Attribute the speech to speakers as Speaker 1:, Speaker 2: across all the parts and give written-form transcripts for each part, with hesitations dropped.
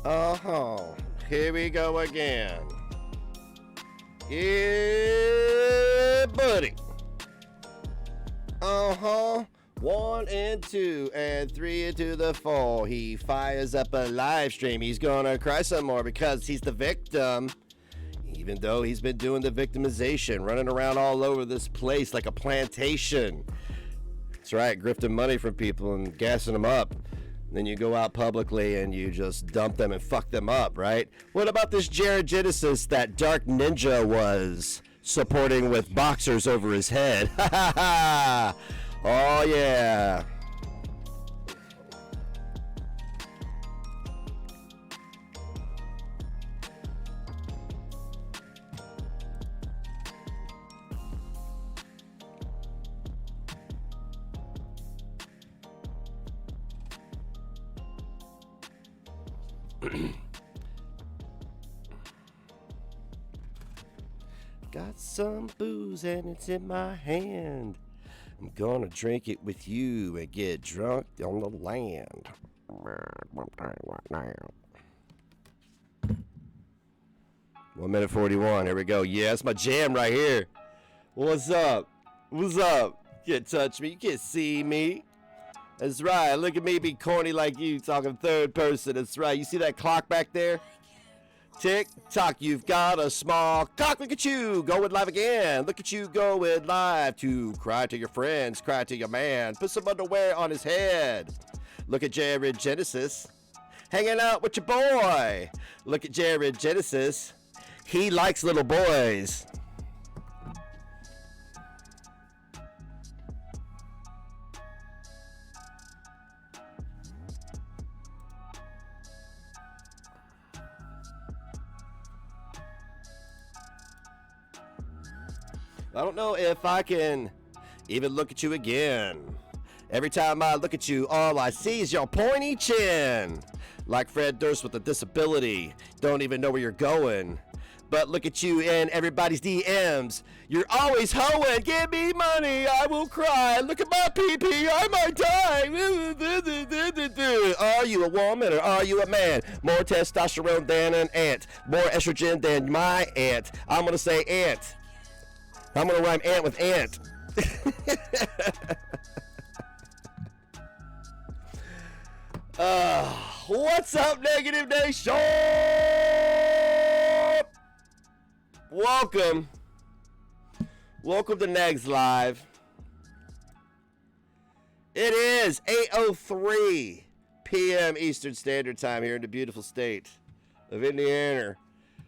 Speaker 1: Uh-huh. Here we go again. Yeah, buddy. Uh-huh. 1 and 2 and 3 into the 4. He fires up a live stream. He's gonna cry some more because he's the victim. Even though he's been doing the victimization, running around all over this place like a plantation. That's right, grifting money from people and gassing them up. Then you go out publicly and you just dump them and fuck them up, right? What about this Jared Genesis that Dark Ninja was supporting with boxers over his head? Ha ha ha! Oh yeah. Got some booze and it's in my hand. I'm gonna drink it with you and get drunk on the land. 1 minute 41. Here we go. Yeah, that's my jam right here. What's up? What's up? You can't touch me. You can't see me. That's right. Look at me be corny like you, talking third person. That's right. You see that clock back there? Tick tock, you've got a small cock. Look at you going live again. Look at you going live to cry to your friends, cry to your man. Put some underwear on his head. Look at Jared Genesis hanging out with your boy. Look at Jared Genesis. He likes little boys. I don't know if I can even look at you again. Every time I look at you, all I see is your pointy chin. Like Fred Durst with a disability. Don't even know where you're going. But look at you in everybody's DMs. You're always hoeing. Give me money, I will cry. Look at my PP, I might die. Are you a woman or are you a man? More testosterone than an ant. More estrogen than my aunt. I'm going to say ant. I'm going to rhyme ant with ant. What's up, Negative Nation? Welcome. Welcome to Negs Live. It is 8:03 p.m. Eastern Standard Time here in the beautiful state of Indiana.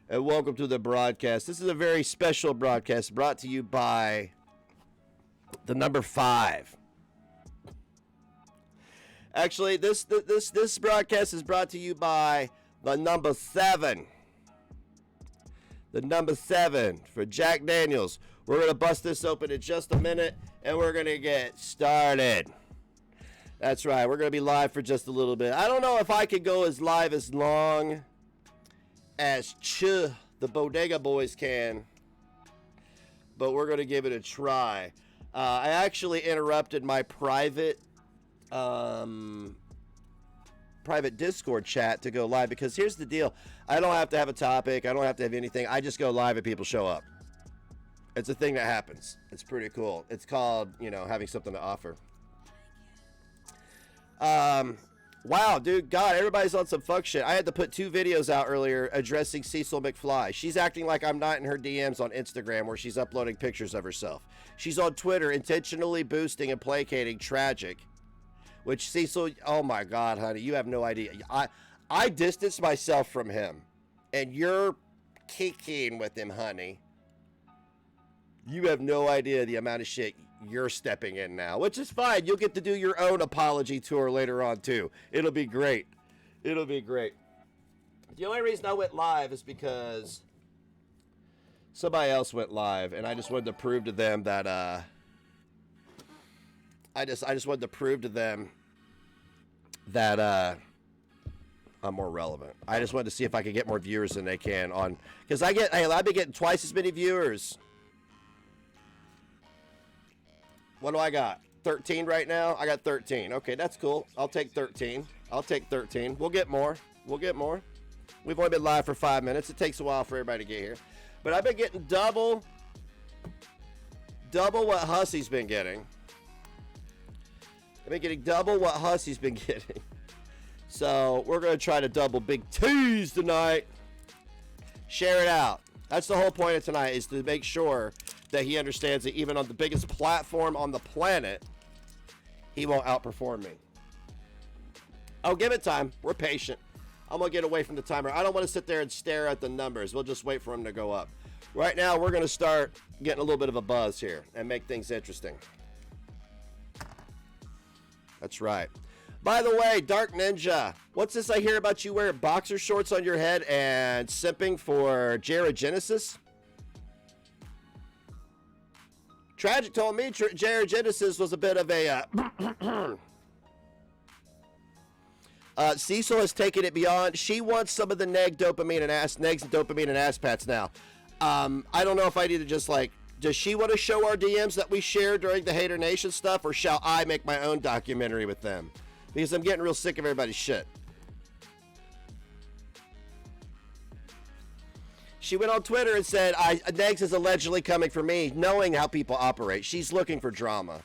Speaker 1: And welcome to the broadcast. This is a very special broadcast brought to you by the number 5. Actually, this broadcast is brought to you by the number 7. The number 7 for Jack Daniels. We're going to bust this open in just a minute, and we're going to get started. That's right. We're going to be live for just a little bit. I don't know if I could go as live as long as the Bodega Boys can, but we're going to give it a try. I actually interrupted my private Discord chat to go live because here's the deal. I don't have to have a topic. I don't have to have anything. I just go live and people show up. It's a thing that happens. It's pretty cool. It's called, having something to offer. Wow, dude, God, everybody's on some fuck shit. I had to put 2 videos out earlier addressing Cecil McFly. She's acting like I'm not in her DMs on Instagram where she's uploading pictures of herself. She's on Twitter intentionally boosting and placating Tragic, which Cecil, oh my God, honey, you have no idea. I distanced myself from him, and you're kicking with him, honey. You have no idea the amount of shit you're stepping in now, which is fine. You'll get to do your own apology tour later on too. It'll be great. It'll be great. The only reason I went live is because somebody else went live, and I just wanted to prove to them that I just wanted to prove to them that I'm more relevant. I just wanted to see if I could get more viewers than they can on, because I've been getting twice as many viewers. What do I got? 13 right now? I got 13. Okay, that's cool. I'll take 13. We'll get more. We've only been live for 5 minutes. It takes a while for everybody to get here. But I've been getting double what Hussy's been getting. I've been getting double what Hussy's been getting. So we're going to try to double Big T's tonight. Share it out. That's the whole point of tonight, is to make sure that he understands that even on the biggest platform on the planet, he won't outperform me. Oh, give it time. We're patient. I'm going to get away from the timer. I don't want to sit there and stare at the numbers. We'll just wait for them to go up. Right now, we're going to start getting a little bit of a buzz here and make things interesting. That's right. By the way, Dark Ninja, what's this I hear about you wearing boxer shorts on your head and simping for Jared Genesis? Tragic told me Jared Genesis was a bit of a... Cecil has taken it beyond. She wants some of the negs, dopamine, and ass pats now. I don't know if I need to just like... Does she want to show our DMs that we share during the Hater Nation stuff, or shall I make my own documentary with them? Because I'm getting real sick of everybody's shit. She went on Twitter and said, Negs is allegedly coming for me, knowing how people operate. She's looking for drama.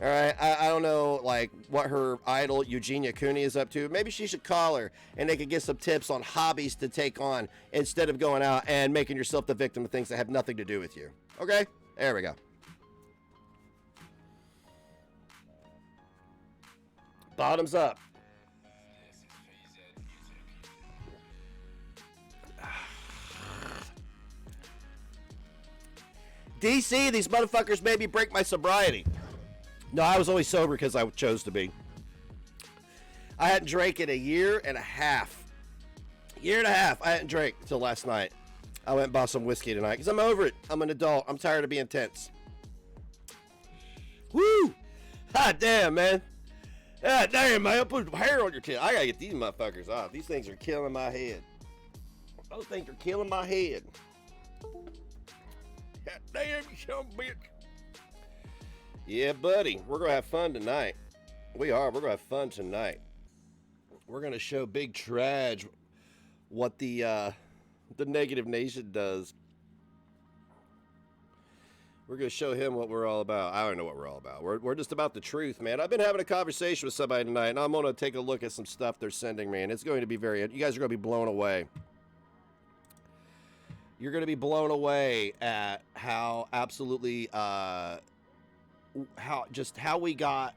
Speaker 1: All right, I don't know, like, what her idol, Eugenia Cooney, is up to. Maybe she should call her, and they could get some tips on hobbies to take on instead of going out and making yourself the victim of things that have nothing to do with you. Okay? There we go. Bottoms up. DC, these motherfuckers made me break my sobriety. No, I was always sober because I chose to be. I hadn't drank in a year and a half. I hadn't drank until last night. I went and bought some whiskey tonight because I'm over it. I'm an adult. I'm tired of being tense. Woo! Hot damn, man. God damn, man. I put hair on your tail. I gotta get these motherfuckers off. These things are killing my head. Those things are killing my head. God damn, you son of a bitch. Yeah, buddy. We're gonna have fun tonight. We are. We're gonna have fun tonight. We're gonna show Big Traj what the Negative Nation does. We're going to show him what we're all about. I don't know what we're all about. We're just about the truth, man. I've been having a conversation with somebody tonight, and I'm going to take a look at some stuff they're sending me, and it's going to be you guys are going to be blown away. You're going to be blown away at how absolutely, how we got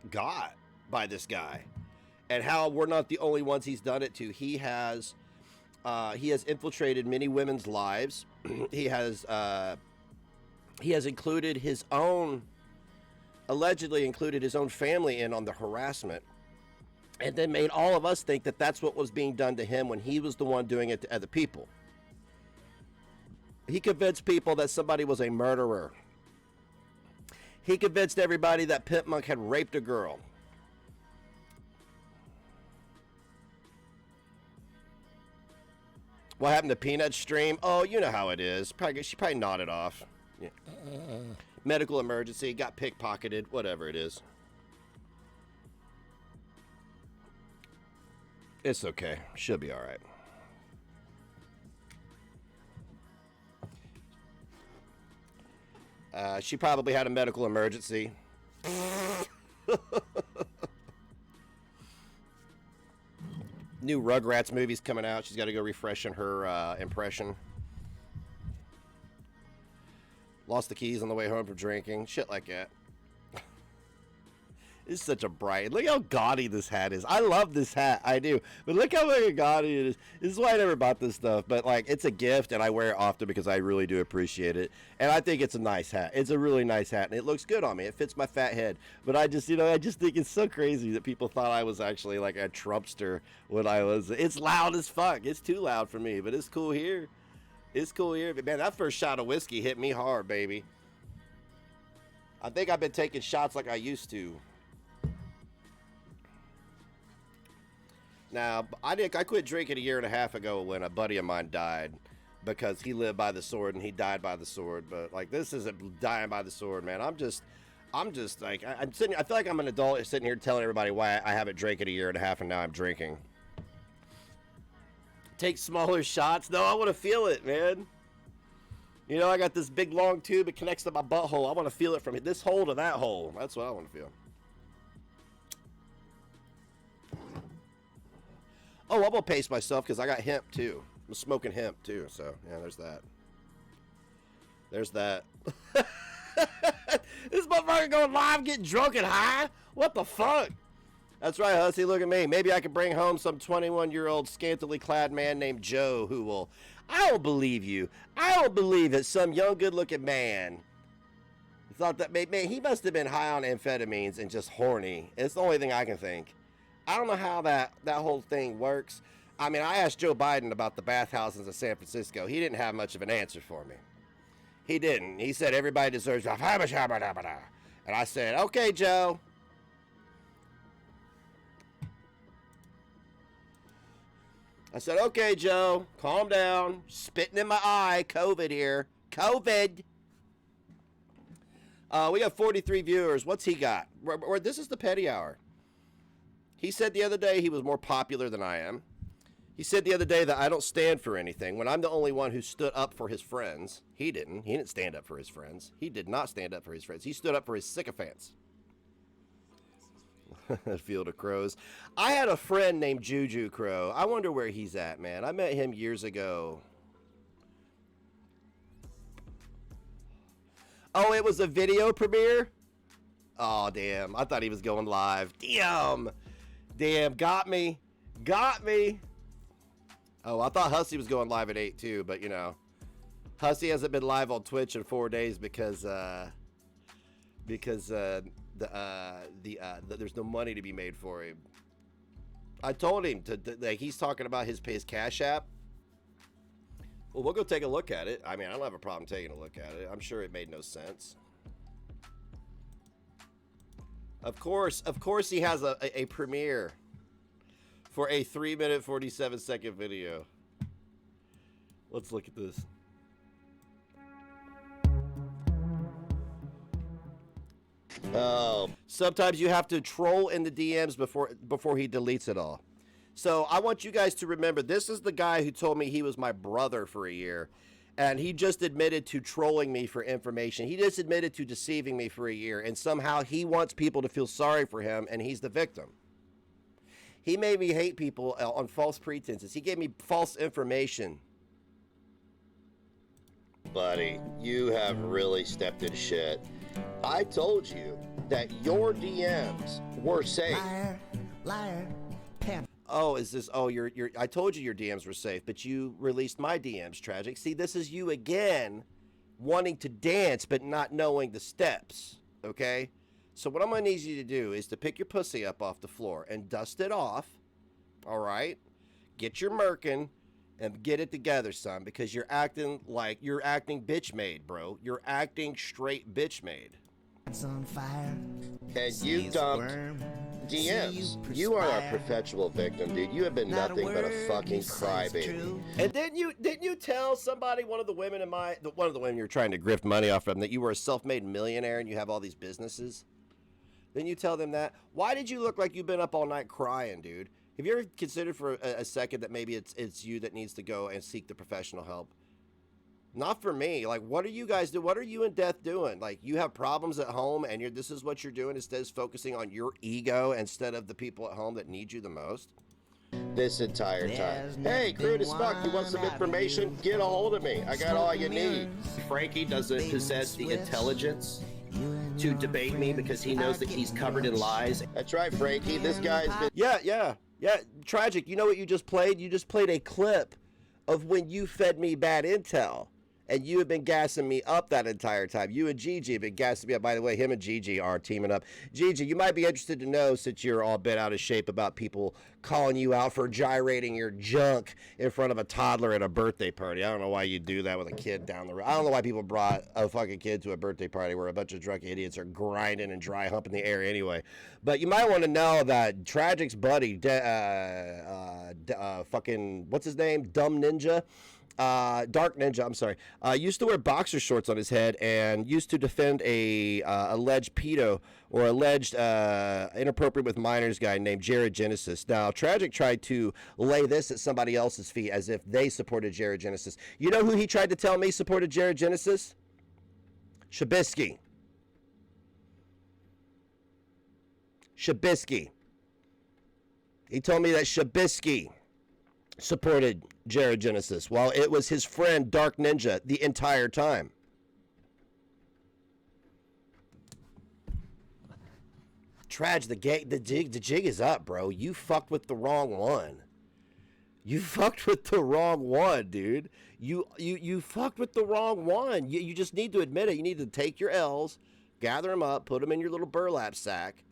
Speaker 1: by this guy, and how we're not the only ones he's done it to. He has infiltrated many women's lives. He has included his own, allegedly included his own family in on the harassment, and then made all of us think that that's what was being done to him when he was the one doing it to other people. He convinced people that somebody was a murderer. He convinced everybody that Pimp Monk had raped a girl. What happened to Peanut's stream? Oh, you know how it is. She probably nodded off. Yeah. Medical emergency, got pickpocketed, whatever it is. It's okay. She'll be all right. She probably had a medical emergency. New Rugrats movie's coming out. She's got to go refreshing her impression. Lost the keys on the way home from drinking. Shit like that. It's such a bright. Look how gaudy this hat is. I love this hat. I do. But look how gaudy it is. This is why I never bought this stuff. But, like, it's a gift, and I wear it often because I really do appreciate it. And I think it's a nice hat. It's a really nice hat, and it looks good on me. It fits my fat head. But I just think it's so crazy that people thought I was actually, like, a Trumpster when I was. It's loud as fuck. It's too loud for me, but it's cool here. It's cool here. But, man, that first shot of whiskey hit me hard, baby. I think I've been taking shots like I used to. Now, I quit drinking a year and a half ago when a buddy of mine died because he lived by the sword and he died by the sword. But, like, this isn't dying by the sword, man. I'm just like, I'm sitting. I feel like I'm an adult sitting here telling everybody why I haven't drank in a year and a half and now I'm drinking. Take smaller shots? No, I want to feel it, man. You know, I got this big long tube. It connects to my butthole. I want to feel it from this hole to that hole. That's what I want to feel. Oh, I'm going to pace myself because I got hemp, too. I'm smoking hemp, too. So, yeah, there's that. There's that. This motherfucker going live, getting drunk and high? What the fuck? That's right, Hussy. Look at me. Maybe I could bring home some 21-year-old scantily clad man named Joe who will... I will believe you. I will believe that some young, good-looking man thought that, man, he must have been high on amphetamines and just horny. It's the only thing I can think. I don't know how that whole thing works. I mean, I asked Joe Biden about the bathhouses in San Francisco. He didn't have much of an answer for me. He didn't. He said everybody deserves... And I said, okay, Joe. I said, okay, Joe, calm down. Spitting in my eye. COVID here. COVID. We have 43 viewers. What's he got? This is the petty hour. He said the other day he was more popular than I am. He said the other day that I don't stand for anything when I'm the only one who stood up for his friends. He didn't. He didn't stand up for his friends. He did not stand up for his friends. He stood up for his sycophants. Field of Crows. I had a friend named Juju Crow. I wonder where he's at, man. I met him years ago. Oh, it was a video premiere? Oh, damn. I thought he was going live. Damn. Damn. Got me. Got me. Oh, I thought Hussy was going live at 8 too, but you know. Hussy hasn't been live on Twitch in 4 days because there's no money to be made for him. I told him like he's talking about his Cash App. Well, we'll go take a look at it. I mean, I don't have a problem taking a look at it. I'm sure it made no sense. Of course he has a premiere for a 3-minute 47-second video. Let's look at this. Oh, sometimes you have to troll in the DMs before he deletes it all. So I want you guys to remember, this is the guy who told me he was my brother for a year, and he just admitted to trolling me for information. He just admitted to deceiving me for a year, and somehow he wants people to feel sorry for him, and he's the victim. He made me hate people on false pretenses. He gave me false information. Buddy, you have really stepped in shit. I told you that your DMs were safe.
Speaker 2: Liar, liar, pimp.
Speaker 1: Oh, is this? Oh, I told you your DMs were safe, but you released my DMs. Tragic. See, this is you again, wanting to dance but not knowing the steps. Okay. So what I'm gonna need you to do is to pick your pussy up off the floor and dust it off. All right. Get your merkin and get it together, son, because you're acting bitch made, bro. You're acting straight bitch made.
Speaker 2: It's on fire.
Speaker 1: And you dumped DMs. You are a perpetual victim, dude. You have been nothing but a fucking crybaby. And didn't you tell somebody, one of the women you're trying to grift money off from, that you were a self-made millionaire and you have all these businesses? Didn't you tell them that? Why did you look like you've been up all night crying, dude? Have you ever considered for a second that maybe it's you that needs to go and seek the professional help? Not for me. Like, what are you guys doing? What are you and Death doing? Like, you have problems at home, and this is what you're doing instead of focusing on your ego instead of the people at home that need you the most? This entire time. Hey, crude as fuck, you want some information? Get a hold of me. I got all you need. Frankie doesn't possess the intelligence to debate me because he knows that he's covered in lies. That's right, Frankie. This guy's been... Yeah. Tragic. You know what you just played? You just played a clip of when you fed me bad intel. And you have been gassing me up that entire time. You and Gigi have been gassing me up. By the way, him and Gigi are teaming up. Gigi, you might be interested to know, since you're all bent out of shape, about people calling you out for gyrating your junk in front of a toddler at a birthday party. I don't know why you do that with a kid down the road. I don't know why people brought a fucking kid to a birthday party where a bunch of drunk idiots are grinding and dry humping the air anyway. But you might want to know that Tragic's buddy, fucking, what's his name? Dumb Ninja. Dark Ninja, I'm sorry, used to wear boxer shorts on his head and used to defend a alleged pedo or alleged inappropriate with minors guy named Jared Genesis. Now, Tragic tried to lay this at somebody else's feet as if they supported Jared Genesis. You know who he tried to tell me supported Jared Genesis? Shabisky. Shabisky. He told me that Shabisky supported Jared Genesis while it was his friend Dark Ninja the entire time. Traj, the jig is up, bro. You fucked with the wrong one. You fucked with the wrong one, dude. You fucked with the wrong one. You just need to admit it. You need to take your L's, gather them up, put them in your little burlap sack,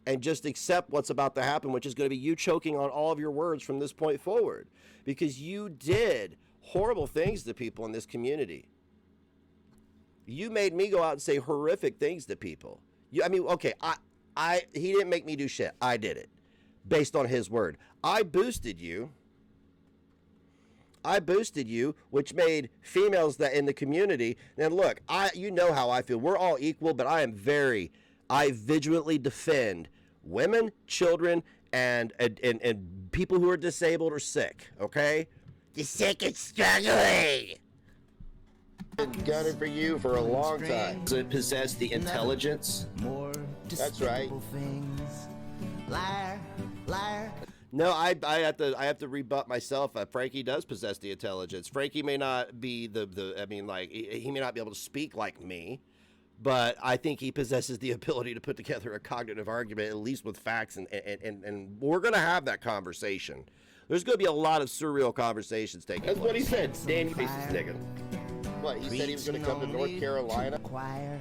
Speaker 1: and just accept what's about to happen, which is going to be you choking on all of your words from this point forward. Because you did horrible things to people in this community. You made me go out and say horrific things to people. I mean, okay, he didn't make me do shit. I did it based on his word. I boosted you, which made females that in the community. And look, you know how I feel. We're all equal, but I vigilantly defend women, children, and people who are disabled or sick, okay? You're sick and struggling. Been gunning for you for a long time.
Speaker 3: Does it possess the intelligence?
Speaker 1: That's right.
Speaker 2: Things. Liar, liar.
Speaker 1: No, I have to rebut myself. Frankie does possess the intelligence. Frankie may not be he may not be able to speak like me, but I think he possesses the ability to put together a cognitive argument, at least with facts, and we're going to have that conversation. There's going to be a lot of surreal conversations taking place.
Speaker 3: That's what he said. Damn you racist nigga.
Speaker 1: What, he said he was going to come to North Carolina?
Speaker 2: Choir.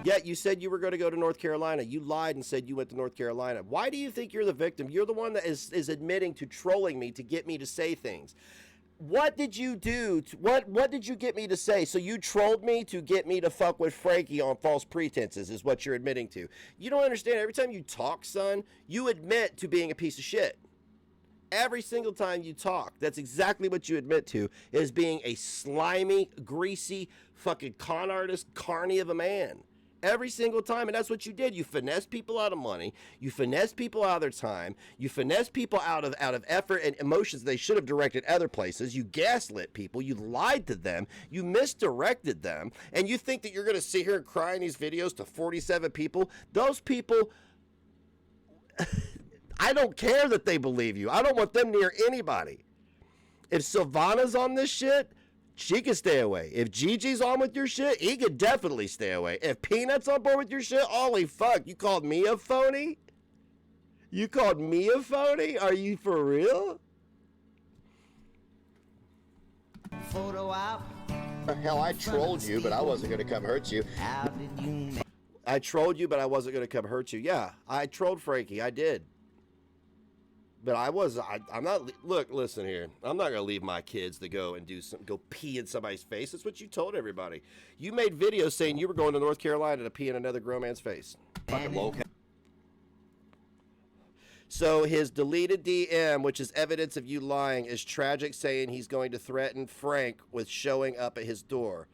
Speaker 1: Yeah, you said you were going to go to North Carolina. You lied and said you went to North Carolina. Why do you think you're the victim? You're the one that is admitting to trolling me to get me to say things. What did you do? What did you get me to say? So you trolled me to get me to fuck with Frankie on false pretenses is what you're admitting to. You don't understand. Every time you talk, son, you admit to being a piece of shit. Every single time you talk, that's exactly what you admit to, is being a slimy, greasy, fucking con artist, carny of a man. Every single time, and that's what you did. You finessed people out of money. You finessed people out of their time. You finessed people out of effort and emotions they should have directed other places. You gaslit people. You lied to them. You misdirected them. And you think that you're going to sit here and cry in these videos to 47 people? Those people... I don't care that they believe you. I don't want them near anybody. If Sylvana's on this shit, she can stay away. If Gigi's on with your shit, he could definitely stay away. If Peanut's on board with your shit, holy fuck, you called me a phony? You called me a phony? Are you for real?
Speaker 2: Photo op.
Speaker 1: Hell, I trolled you, but I wasn't going to come hurt you.
Speaker 2: How did you make
Speaker 1: I trolled you, but I wasn't going to come hurt you. Yeah, I trolled Frankie. I did. But I'm not, look, listen here. I'm not going to leave my kids to go pee in somebody's face. That's what you told everybody. You made videos saying you were going to North Carolina to pee in another grown man's face. Fucking lolcat. So his deleted DM, which is evidence of you lying, is Tragic saying he's going to threaten Frank with showing up at his door.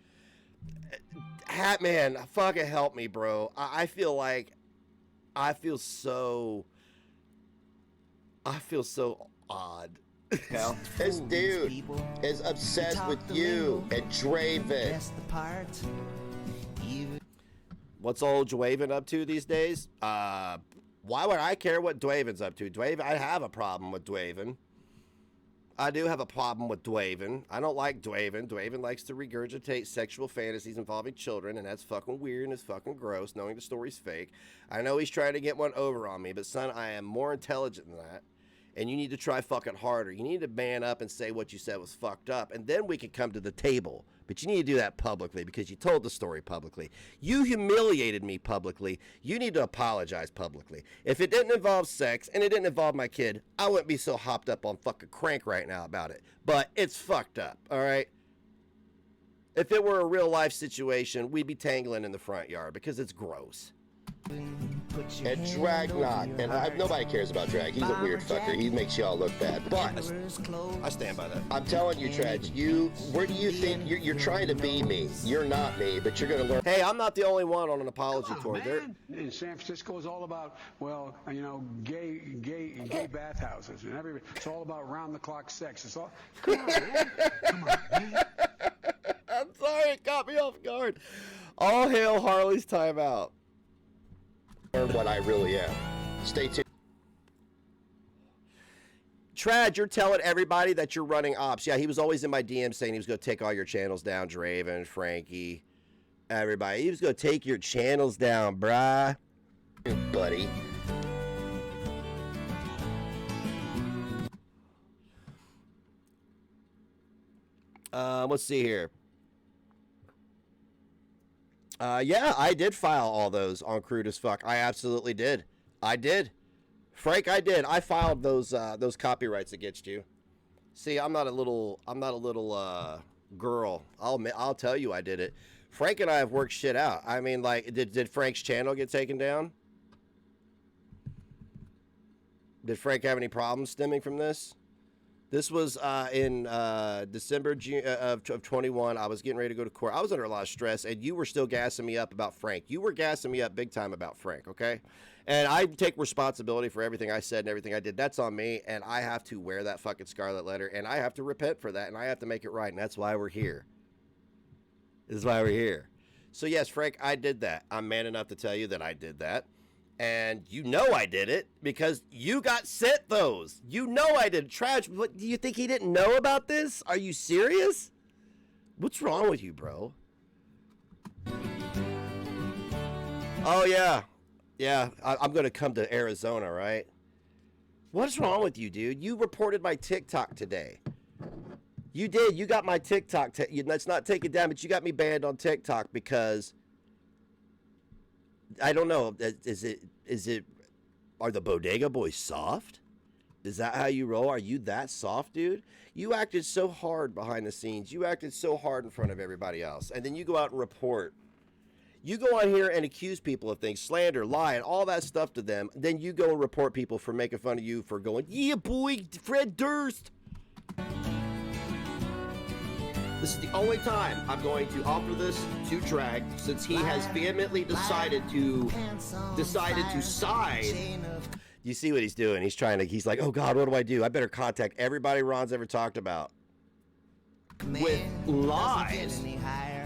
Speaker 1: Man, fucking help me, bro. I feel so odd.
Speaker 2: Hell,
Speaker 1: This dude is obsessed with you and Draven.
Speaker 2: guess the part? Even
Speaker 1: What's old Dwaven up to these days? Why would I care what Dwaven's up to? I have a problem with Dwaven. I do have a problem with Dwaven. I don't like Dwaven. Dwaven likes to regurgitate sexual fantasies involving children, and that's fucking weird and it's fucking gross, knowing the story's fake. I know he's trying to get one over on me, but son, I am more intelligent than that. And you need to try fucking harder. You need to man up and say what you said was fucked up, and then we can come to the table. But you need to do that publicly because you told the story publicly. You humiliated me publicly. You need to apologize publicly. If it didn't involve sex and it didn't involve my kid, I wouldn't be so hopped up on fucking crank right now about it. But it's fucked up, all right? If it were a real life situation, we'd be tangling in the front yard because it's gross.
Speaker 3: And drag knock, and nobody cares about drag. He's a weird fucker. He makes y'all look bad. But
Speaker 1: I stand by that.
Speaker 3: I'm telling you, Tredge, where do you think you're trying to be me? You're not me, but you're gonna learn.
Speaker 1: Hey, I'm not the only one on an apology tour.
Speaker 4: In San Francisco, it's all about, well, you know, gay bathhouses, and it's all about round-the-clock sex. It's all. Come on, man. Come on, man.
Speaker 1: I'm sorry, it caught me off guard. All hail Harley's timeout.
Speaker 3: What I really am. Stay tuned.
Speaker 1: Trad, you're telling everybody that you're running ops. Yeah, he was always in my DM saying he was going to take all your channels down. Draven, Frankie, everybody. He was going to take your channels down, bruh.
Speaker 3: Buddy.
Speaker 1: Let's see here. Yeah, I did file all those on Crude as Fuck. I absolutely did. I did. Frank, I did. I filed those copyrights against you. See, I'm not a little girl. I'll tell you I did it. Frank and I have worked shit out. I mean, like, did Frank's channel get taken down? Did Frank have any problems stemming from this? This was in December of 21. I was getting ready to go to court. I was under a lot of stress, and you were still gassing me up about Frank. You were gassing me up big time about Frank, okay? And I take responsibility for everything I said and everything I did. That's on me, and I have to wear that fucking scarlet letter, and I have to repent for that, and I have to make it right, and that's why we're here. This is why we're here. So, yes, Frank, I did that. I'm man enough to tell you that I did that. And you know I did it because you got sent those. You know I did. Trash. What, do you think he didn't know about this? Are you serious? What's wrong with you, bro? Oh, yeah. Yeah, I'm going to come to Arizona, right? What's wrong with you, dude? You reported my TikTok today. You did. You got my TikTok. Let's not take it down, but you got me banned on TikTok because... I don't know. Are the Bodega Boys soft? Is that how you roll? Are you that soft, dude? You acted so hard behind the scenes. You acted so hard in front of everybody else. And then you go out and report. You go on here and accuse people of things, slander, lie, and all that stuff to them. Then you go and report people for making fun of you for going, yeah, boy, Fred Durst.
Speaker 3: This is the only time I'm going to offer this to Drag, since he has vehemently decided to side.
Speaker 1: You see what he's doing? He's like, oh God, what do I do? I better contact everybody Ron's ever talked about.
Speaker 3: With lies.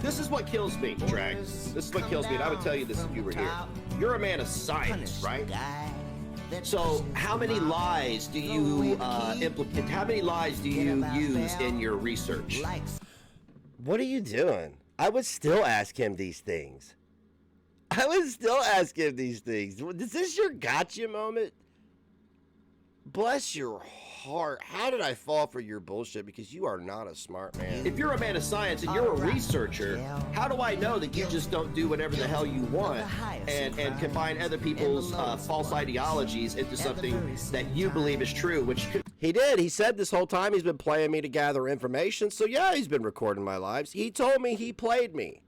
Speaker 3: This is what kills me, Drag. This is what kills me, and I would tell you this if you were here. You're a man of science, right? So how many lies do you implicate? How many lies do you use in your research?
Speaker 1: What are you doing? I would still ask him these things. Is this your gotcha moment? Bless your heart. How did I fall for your bullshit? Because you are not a smart man.
Speaker 3: If you're a man of science and you're a researcher, how do I know that you just don't do whatever the hell you want and combine other people's false ideologies into something that you believe is true, which could...
Speaker 1: He did. He said this whole time he's been playing me to gather information. So yeah, he's been recording my lives. He told me he played me.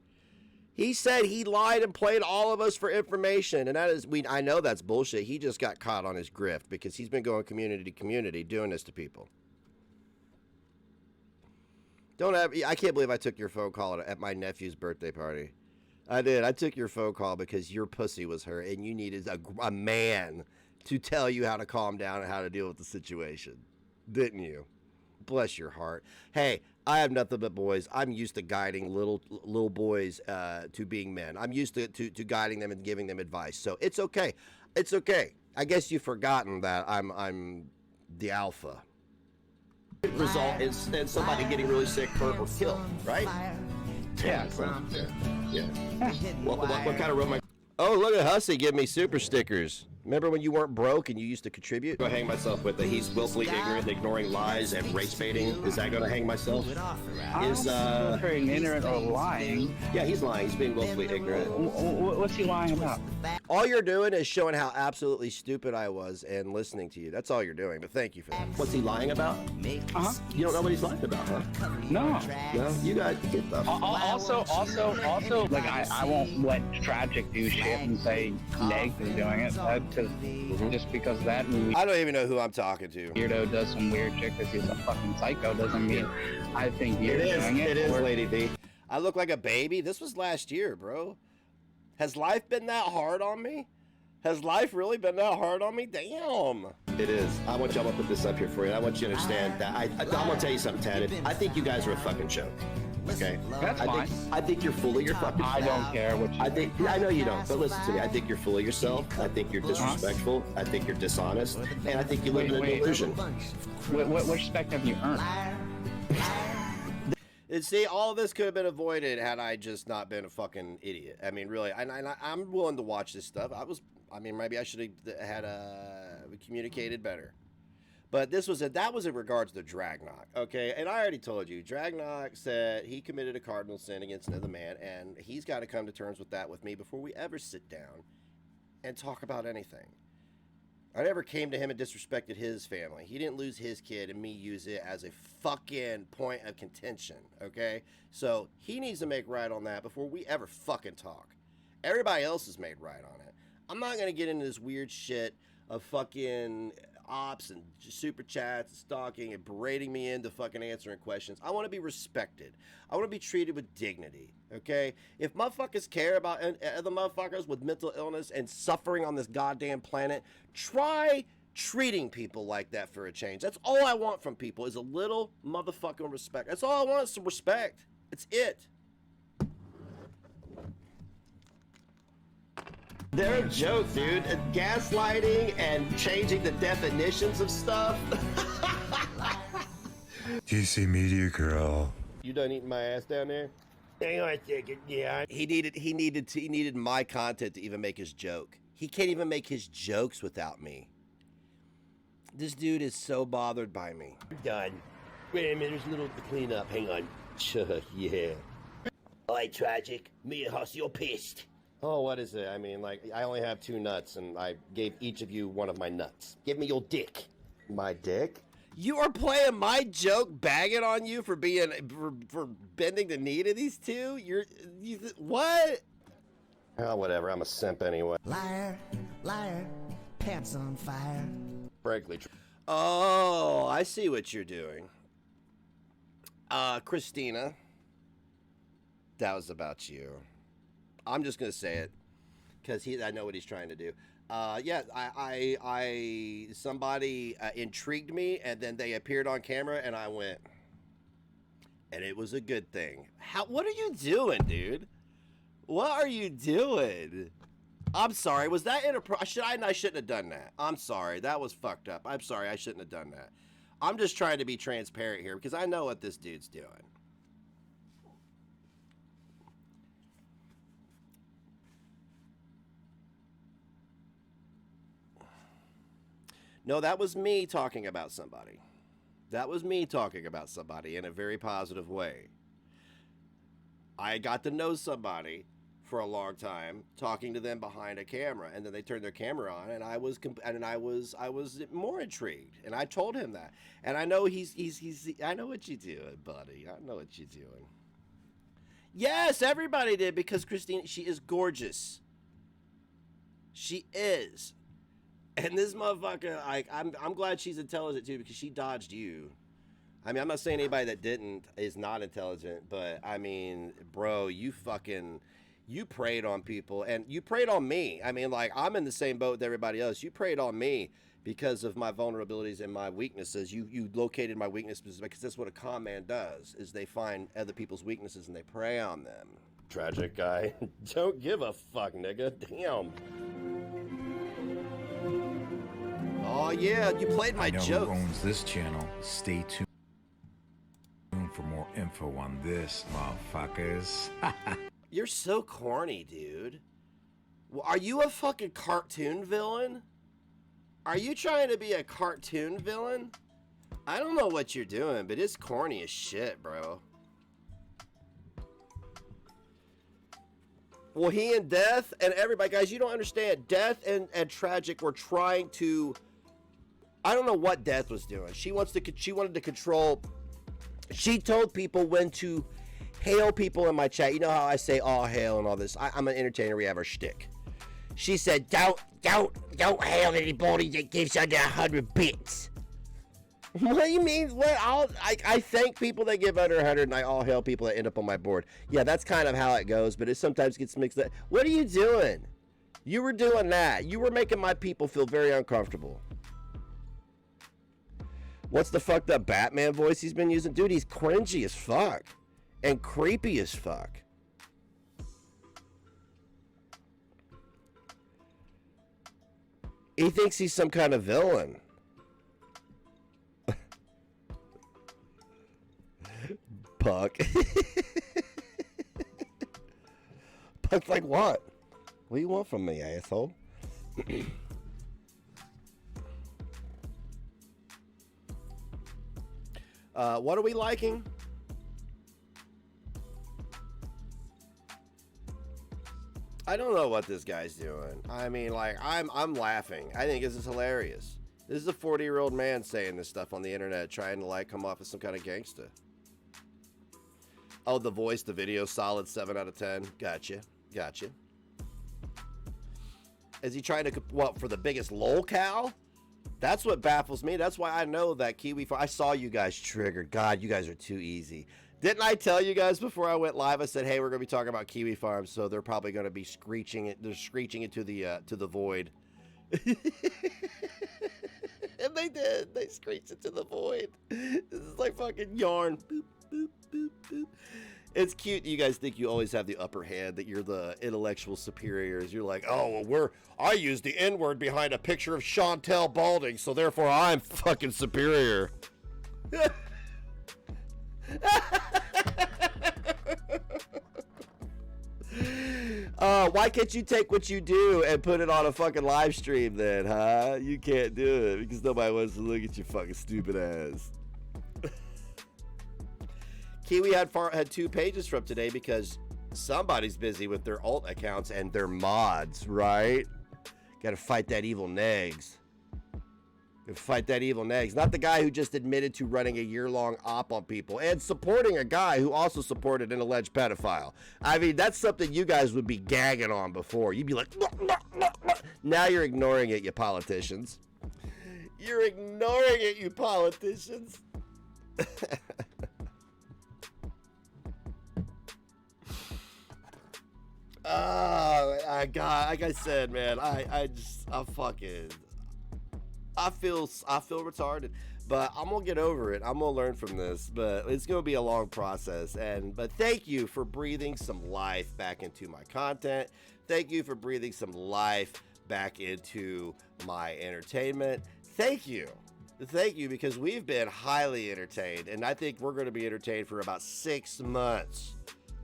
Speaker 1: He said he lied and played all of us for information, and I know that's bullshit. He just got caught on his grift because he's been going community to community doing this to people. I can't believe I took your phone call at my nephew's birthday party. I did. I took your phone call because your pussy was hurt, and you needed a man to tell you how to calm down and how to deal with the situation, didn't you? Bless your heart. Hey, I have nothing but boys. I'm used to guiding little boys to being men. I'm used to guiding them and giving them advice. So it's okay. It's okay. I guess you've forgotten that I'm the alpha.
Speaker 3: Result is somebody getting really sick, hurt, or killed, right? Yeah. Yeah. What kind of room?
Speaker 1: Oh, look at Hussey give me super stickers. Remember when you weren't broke and you used to contribute?
Speaker 3: Go hang myself with it. He's willfully ignorant, ignoring lies, and race baiting. Is that going to hang myself? Is
Speaker 5: very ignorant or lying.
Speaker 3: Yeah, he's lying. He's being willfully ignorant.
Speaker 5: What's he lying about?
Speaker 1: All you're doing is showing how absolutely stupid I was and listening to you. That's all you're doing, but thank you for that.
Speaker 3: What's he lying about?
Speaker 5: Uh-huh.
Speaker 3: You don't know what he's lying about, huh?
Speaker 5: No.
Speaker 3: No, you got get the.
Speaker 5: Also, like I won't let Tragic do shit and say Neg is doing it. Just because that movie
Speaker 1: I don't even know who I'm talking to.
Speaker 5: weirdo does some weird shit because he's a fucking psycho doesn't mean I think you're doing it.
Speaker 3: It is, Lady B.
Speaker 1: I look like a baby. This was last year, bro. Has life been that hard on me? Has life really been that hard on me? Damn.
Speaker 3: It is. I want y'all to put this up here for you. I want you to understand that. I'm gonna tell you something, Tad. I think you guys are a fucking joke. Okay,
Speaker 5: That's fine.
Speaker 3: I think you're full of your fucking.
Speaker 5: I don't care what you
Speaker 3: I know you don't, but listen to me. I think you're full of yourself. I think you're disrespectful. I think you're dishonest, and I think you live in a delusion.
Speaker 5: What respect have you earned?
Speaker 1: And see, all of this could have been avoided had I just not been a fucking idiot. I mean, really, I'm willing to watch this stuff. Maybe I should have had communicated better. But that was in regards to Dragnock, okay? And I already told you, Dragnock said he committed a cardinal sin against another man, and he's got to come to terms with that with me before we ever sit down and talk about anything. I never came to him and disrespected his family. He didn't lose his kid and me use it as a fucking point of contention, okay? So he needs to make right on that before we ever fucking talk. Everybody else has made right on it. I'm not going to get into this weird shit of fucking ops and super chats and stalking and berating me into fucking answering questions. I want to be respected. I want to be treated with dignity, okay? If motherfuckers care about other motherfuckers with mental illness and suffering on this goddamn planet, try treating people like that for a change. That's all I want from people is a little motherfucking respect. That's all I want is some respect. It's it.
Speaker 3: They're a joke, dude. Gaslighting and changing the definitions of stuff.
Speaker 6: DC Media Girl.
Speaker 1: You done eating my ass down there?
Speaker 3: Hang on a second, yeah.
Speaker 1: He needed my content to even make his joke. He can't even make his jokes without me. This dude is so bothered by me.
Speaker 3: I'm done. Wait a minute, there's a little to clean up. Hang on. Yeah. Alright, Tragic. Me and Hussy are pissed.
Speaker 1: Oh, what is it? I mean, like, I only have 2 nuts, and I gave each of you one of my nuts.
Speaker 3: Give me your dick.
Speaker 1: My dick? You are playing my joke, bagging on you for being for bending the knee to these two. What? Oh, whatever. I'm a simp anyway.
Speaker 2: Liar, liar, pants on fire.
Speaker 1: Frankly true. Oh, I see what you're doing. Christina, that was about you. I'm just gonna say it because I know what he's trying to do. Yeah, somebody intrigued me, and then they appeared on camera, and I went, and it was a good thing. What are you doing, dude? What are you doing? I'm sorry. Was that inappropriate? I shouldn't have done that. I'm sorry. That was fucked up. I'm sorry. I shouldn't have done that. I'm just trying to be transparent here because I know what this dude's doing. No, that was me talking about somebody. That was me talking about somebody in a very positive way. I got to know somebody for a long time, talking to them behind a camera, and then they turned their camera on, and I was more intrigued, and I told him that, and I know he's I know what you're doing, buddy. I know what you're doing. Yes, everybody did because Christine, she is gorgeous. She is. And this motherfucker, I'm glad she's intelligent too because she dodged you. I mean, I'm not saying anybody that didn't is not intelligent, but I mean, bro, you preyed on people and you preyed on me. I mean, like, I'm in the same boat with everybody else. You preyed on me because of my vulnerabilities and my weaknesses. You located my weaknesses because that's what a con man does, is they find other people's weaknesses and they prey on them. Tragic guy. Don't give a fuck, nigga. Damn. Oh yeah, you played my joke.
Speaker 6: Who owns this channel? Stay tuned for more info on this, motherfuckers.
Speaker 1: You're so corny, dude. Well, are you a fucking cartoon villain? Are you trying to be a cartoon villain? I don't know what you're doing, but it's corny as shit, bro. Well, he and Death and everybody, guys, you don't understand. Death and Tragic were trying to, I don't know what Death was doing. She wanted to control. She told people when to hail people in my chat. You know how I say all hail and all this. I'm an entertainer. We have our shtick. She said, don't hail anybody that gives under 100 bits. What do you mean? What? I thank people that give under 100, and I all hail people that end up on my board. Yeah, that's kind of how it goes, but it sometimes gets mixed up. What are you doing? You were doing that. You were making my people feel very uncomfortable. What's the fucked up Batman voice he's been using? Dude, he's cringy as fuck. And creepy as fuck. He thinks he's some kind of villain. Puck. Puck like what? What do you want from me, asshole? What are we liking? I don't know what this guy's doing. I mean, like, I'm laughing. I think this is hilarious. This is a 40-year-old man saying this stuff on the internet, trying to, like, come off as some kind of gangster. Oh, the voice, the video, solid 7 out of 10. Gotcha. Is he trying to, what, for the biggest lolcow? That's what baffles me. That's why I know that Kiwi Farm. I saw you guys triggered. God, you guys are too easy. Didn't I tell you guys before I went live? I said, hey, we're going to be talking about Kiwi Farm, so they're probably going to be screeching it. They're screeching it to the void. And they did. They screeched it to the void. This is like fucking yarn. Boop, boop, boop, boop. It's cute. You guys think you always have the upper hand, that you're the intellectual superiors. You're like, oh, well, I use the N-word behind a picture of Chantel balding, so therefore I'm fucking superior. Why can't you take what you do and put it on a fucking live stream then, huh? You can't do it because nobody wants to look at your fucking stupid ass. Kiwi had 2 pages from today because somebody's busy with their alt accounts and their mods, right? Gotta fight that evil negs. Not the guy who just admitted to running a year-long op on people and supporting a guy who also supported an alleged pedophile. I mean, that's something you guys would be gagging on before. You'd be like, "Blah, blah, blah, blah." Now you're ignoring it, you politicians. You're ignoring it, you politicians. God, like I said, man, I feel retarded, but I'm gonna get over it. I'm gonna learn from this, but it's gonna be a long process. But thank you for breathing some life back into my content. Thank you for breathing some life back into my entertainment. Thank you, because we've been highly entertained, and I think we're gonna be entertained for about 6 months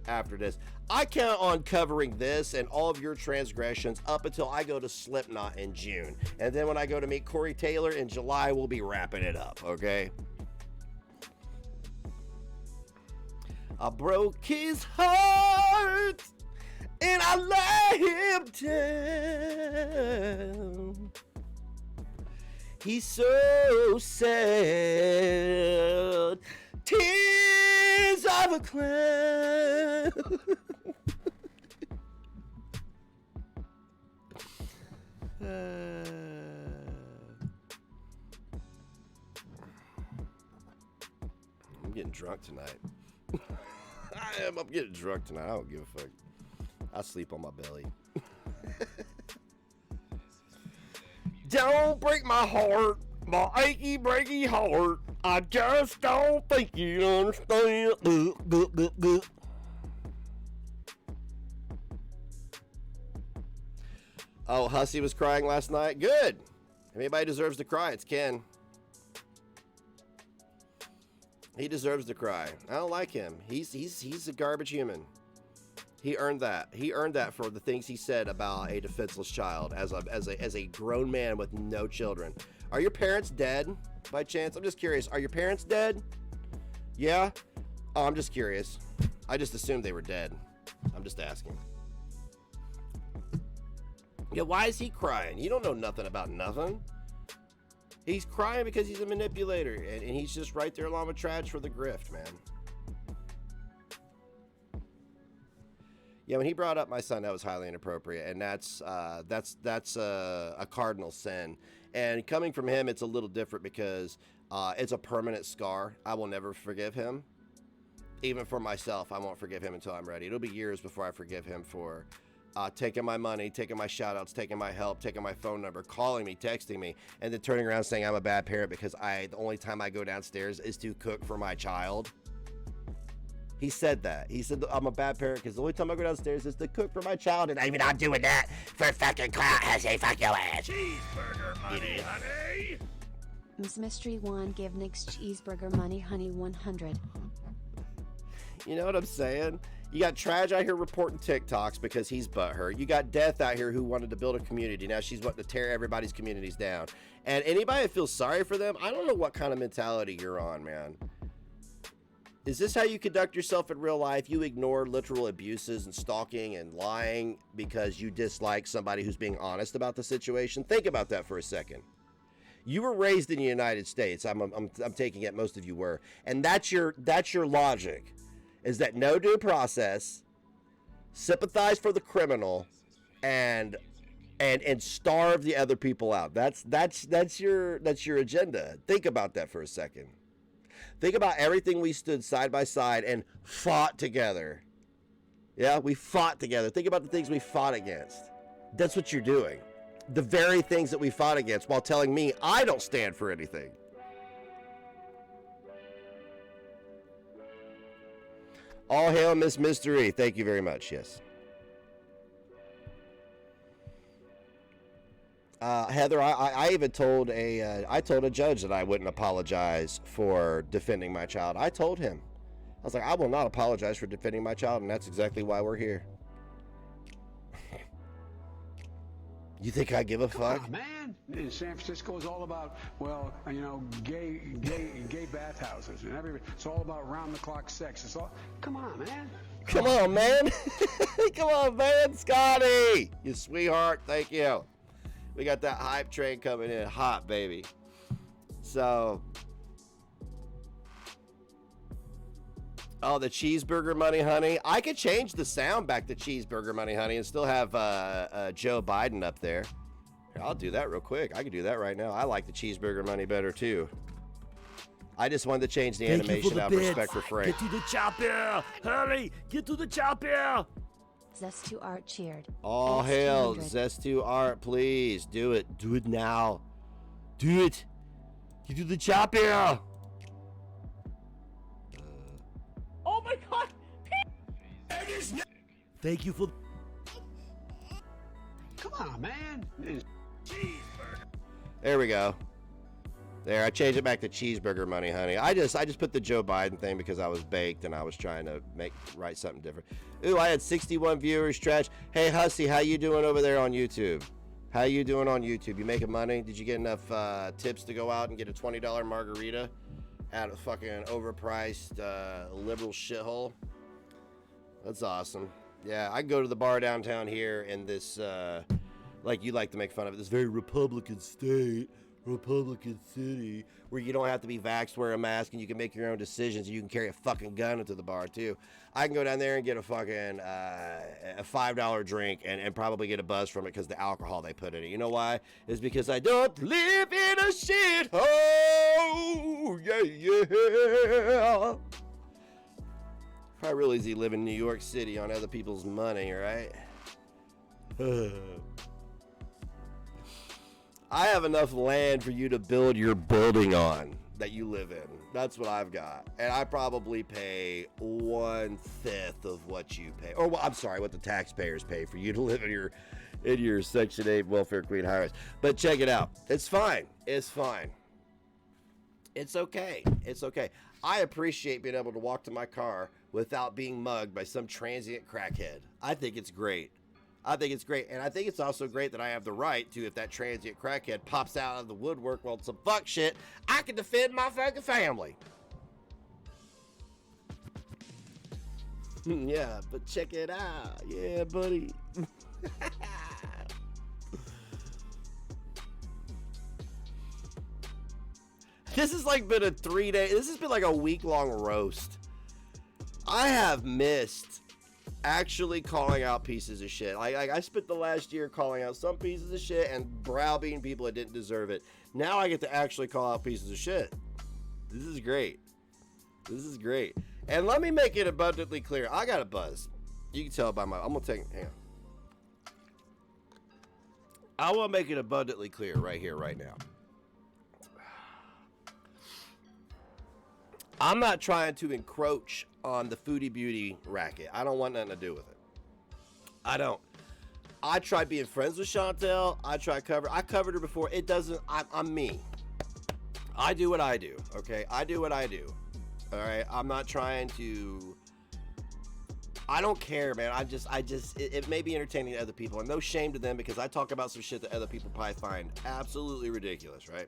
Speaker 1: after this. I count on covering this and all of your transgressions up until I go to Slipknot in June. And then when I go to meet Corey Taylor in July, we'll be wrapping it up, okay? I broke his heart and I let him down. He's so sad. Tears of a clown. I'm getting drunk tonight. I'm getting drunk tonight. I don't give a fuck. I sleep on my belly. Don't break my heart, my achy breaky heart. I just don't think you understand. Oh, Hussy was crying last night. Good. If anybody deserves to cry, it's Ken. He deserves to cry. I don't like him. He's a garbage human. He earned that. He earned that for the things he said about a defenseless child as a grown man with no children. Are your parents dead by chance? I'm just curious. Are your parents dead? Yeah? Oh, I'm just curious. I just assumed they were dead. I'm just asking. Yeah, why is he crying? You don't know nothing about nothing. He's crying because he's a manipulator, and he's just right there along with Trash for the grift, man. Yeah, when he brought up my son, that was highly inappropriate, and that's a cardinal sin. And coming from him, it's a little different because it's a permanent scar. I will never forgive him. Even for myself, I won't forgive him until I'm ready. It'll be years before I forgive him for taking my money, taking my shout-outs, taking my help, taking my phone number, calling me, texting me, and then turning around saying I'm a bad parent because the only time I go downstairs is to cook for my child. He said that. He said I'm a bad parent because the only time I go downstairs is to cook for my child, and I'm not doing that for fucking clout. I say fuck your ass.
Speaker 6: Cheeseburger money, honey.
Speaker 7: Miss Mystery One give Nick's cheeseburger money, honey 100.
Speaker 1: You know what I'm saying? You got Traj out here reporting TikToks because he's butthurt. You got Death out here who wanted to build a community. Now she's wanting to tear everybody's communities down. And anybody that feels sorry for them, I don't know what kind of mentality you're on, man. Is this how you conduct yourself in real life? You ignore literal abuses and stalking and lying because you dislike somebody who's being honest about the situation? Think about that for a second. You were raised in the United States. I'm taking it most of you were. And that's your logic. Is that no due process, sympathize for the criminal, and starve the other people out. That's your agenda. Think about that for a second. Think about everything we stood side by side and fought together. Yeah, we fought together. Think about the things we fought against. That's what you're doing. The very things that we fought against while telling me I don't stand for anything. All hail Miss Mystery. Thank you very much. Yes. Heather, I even told I told a judge that I wouldn't apologize for defending my child. I told him. I was like, I will not apologize for defending my child, and that's exactly why we're here. You think I give a fuck?
Speaker 4: Oh, man, in San Francisco is all about, well, you know, gay bathhouses and everything. It's all about round-the-clock sex. It's all. Come on, man.
Speaker 1: Come on, man. Come on, man. Scotty, you sweetheart. Thank you. We got that hype train coming in hot, baby. So, oh, the cheeseburger money, honey. I could change the sound back to cheeseburger money, honey, and still have Joe Biden up there. Here, I'll do that real quick. I can do that right now. I like the cheeseburger money better, too. I just wanted to change the animation out of respect for Frank.
Speaker 6: Get to the chopper! Hurry! Get to the chopper!
Speaker 7: Zest2 Art cheered.
Speaker 1: All
Speaker 7: Thanks,
Speaker 1: hail
Speaker 7: 200.
Speaker 1: Zest2 Art, please. Do it. Do it now. Do it. Get to the chopper!
Speaker 6: Oh my god! Thank you for
Speaker 4: Come on, man.
Speaker 1: There we go. There, I changed it back to cheeseburger money, honey. I just put the Joe Biden thing because I was baked and I was trying to write something different. Ooh, I had 61 viewers. Trash. Hey, Hussy, how you doing over there on YouTube? How you doing on YouTube? You making money? Did you get enough tips to go out and get a $20 margarita at a fucking overpriced liberal shithole? That's awesome. Yeah, I can go to the bar downtown here in this, like you like to make fun of it, this very Republican state. Republican city, where you don't have to be vaxxed, wear a mask, and you can make your own decisions. You can carry a fucking gun into the bar too. I can go down there and get a fucking a $5 drink and probably get a buzz from it because the alcohol they put in it. You know why? It's because I don't live in a shithole. Yeah, yeah. Probably real easy living in New York City on other people's money, right? I have enough land for you to build your building on that you live in. That's what I've got. And I probably pay 1/5 of what you pay. Or, well, I'm sorry, what the taxpayers pay for you to live in your Section 8 welfare queen high rise. But check it out. It's fine. It's fine. It's okay. It's okay. I appreciate being able to walk to my car without being mugged by some transient crackhead. I think it's great. I think it's great. And I think it's also great that I have the right to, if that transient crackhead pops out of the woodwork on some fuck shit, I can defend my fucking family. Yeah, but check it out. Yeah, buddy. This has like been a 3-day, this has been like a week-long roast. I have missed actually calling out pieces of shit. I spent the last year calling out some pieces of shit and browbeating people that didn't deserve it. Now I get to actually call out pieces of shit. This is great. This is great. And let me make it abundantly clear. I got a buzz. You can tell by my, I'm gonna take, hang on. I want to make it abundantly clear right here, right now. I'm not trying to encroach on the foodie beauty racket. I don't want nothing to do with it. I don't. I tried being friends with Chantel. I covered her before. It doesn't, I'm me. I do what I do, okay? I do what I do, all right? I'm not trying to, I don't care, man. It may be entertaining to other people, and no shame to them, because I talk about some shit that other people probably find absolutely ridiculous, right?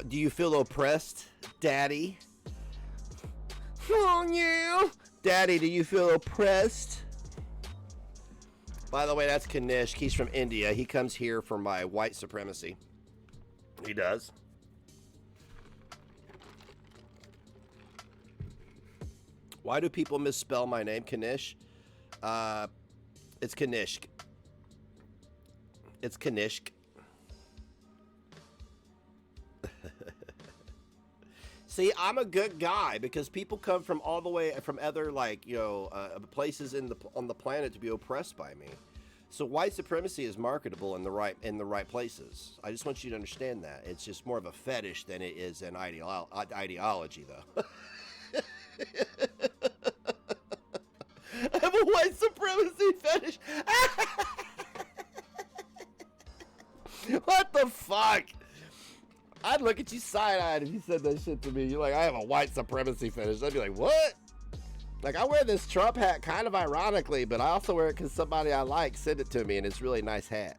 Speaker 1: Do you feel oppressed, Daddy? Oh, yeah. Daddy, do you feel oppressed? By the way, that's Kanishk. He's from India. He comes here for my white supremacy. He does. Why do people misspell my name, Kanish? It's Kanishk. It's Kanishk. See, I'm a good guy because people come from all the way from other, like, you know, places on the planet to be oppressed by me. So white supremacy is marketable in the right places. I just want you to understand that. It's just more of a fetish than it is an ideology, though. I have a white supremacy fetish. What the fuck? I'd look at you side-eyed if you said that shit to me. You're like, I have a white supremacy fetish. I'd be like, what? Like, I wear this Trump hat kind of ironically, but I also wear it because somebody I like sent it to me, and it's a really nice hat.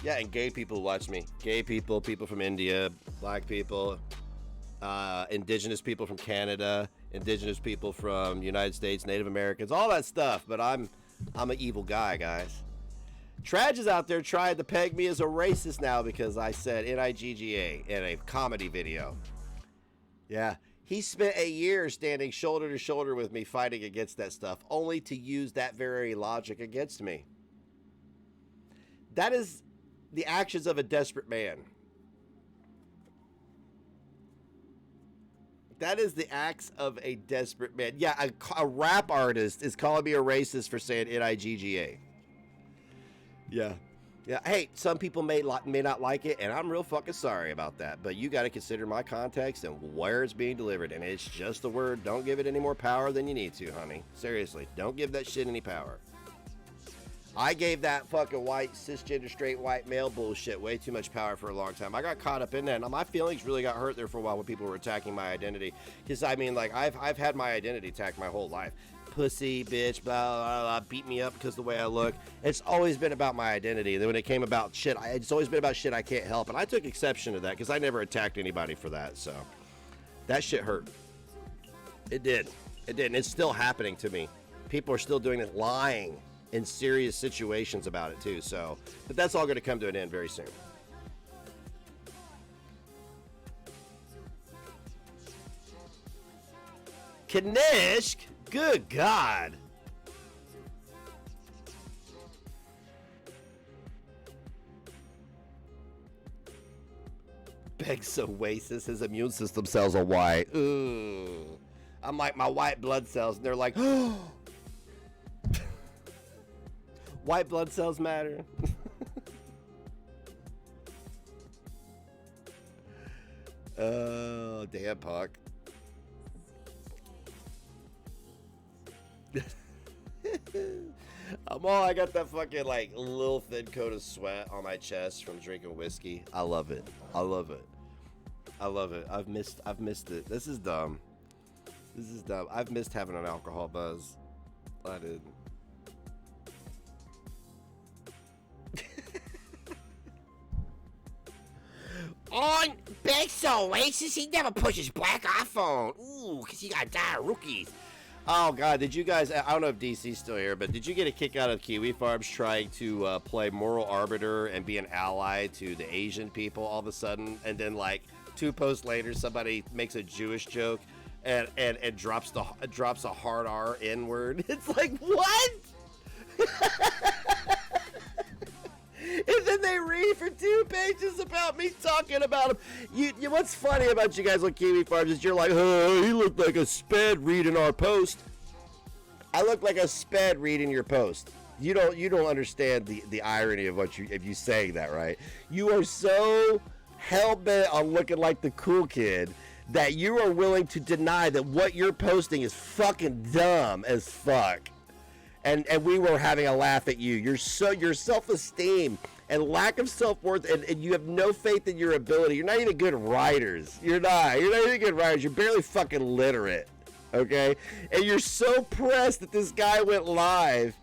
Speaker 1: Yeah, and gay people watch me. Gay people, people from India, black people, indigenous people from Canada, indigenous people from the United States, Native Americans, all that stuff. But I'm an evil guy, guys. Traj is out there trying to peg me as a racist now because I said N-I-G-G-A in a comedy video. Yeah, he spent a year standing shoulder to shoulder with me fighting against that stuff, only to use that very logic against me. That is the actions of a desperate man. That is the acts of a desperate man. Yeah, a rap artist is calling me a racist for saying N-I-G-G-A. Yeah. Yeah. Hey, some people may not like it, and I'm real fucking sorry about that. But you got to consider my context and where it's being delivered. And it's just a word. Don't give it any more power than you need to, honey. Seriously. Don't give that shit any power. I gave that fucking white, cisgender, straight, white male bullshit way too much power for a long time. I got caught up in that. And my feelings really got hurt there for a while when people were attacking my identity. Because, I mean, like, I've had my identity attacked my whole life. Pussy, bitch, blah, blah, blah, beat me up because of the way I look. It's always been about my identity. Then when it came about shit, it's always been about shit I can't help. And I took exception to that because I never attacked anybody for that. So that shit hurt. It did. It did. And it's still happening to me. People are still doing it, lying in serious situations about it too. So, but that's all going to come to an end very soon. Kanishk? Good God. Beg's oasis, his immune system cells are white. Ooh. I'm like my white blood cells, and they're like, oh. White blood cells matter. Oh, damn, Puck. I got that fucking like little thin coat of sweat on my chest from drinking whiskey. I love it. I love it. I love it. I've missed it. This is dumb. This is dumb. I've missed having an alcohol buzz. I did.
Speaker 8: On Beck's Oasis, he never pushes black iPhone. Ooh, because he got dire rookies.
Speaker 1: Oh God, did you guys, I don't know if DC's still here, but did you get a kick out of Kiwi Farms trying to play moral arbiter and be an ally to the Asian people all of a sudden, and then like 2 posts later somebody makes a Jewish joke and drops a hard R N word? It's like, what? And then they read for 2 pages about me talking about him. You what's funny about you guys on Kiwi Farms is you're like, oh, he looked like a sped reading our post. I look like a sped reading your post. You don't understand the irony of what if you saying that, right? You are so hell-bent on looking like the cool kid that you are willing to deny that what you're posting is fucking dumb as fuck. And we were having a laugh at you. Your self-esteem and lack of self-worth, and you have no faith in your ability. You're not even good writers. You're not even good writers. You're barely fucking literate, okay? And you're so pressed that this guy went live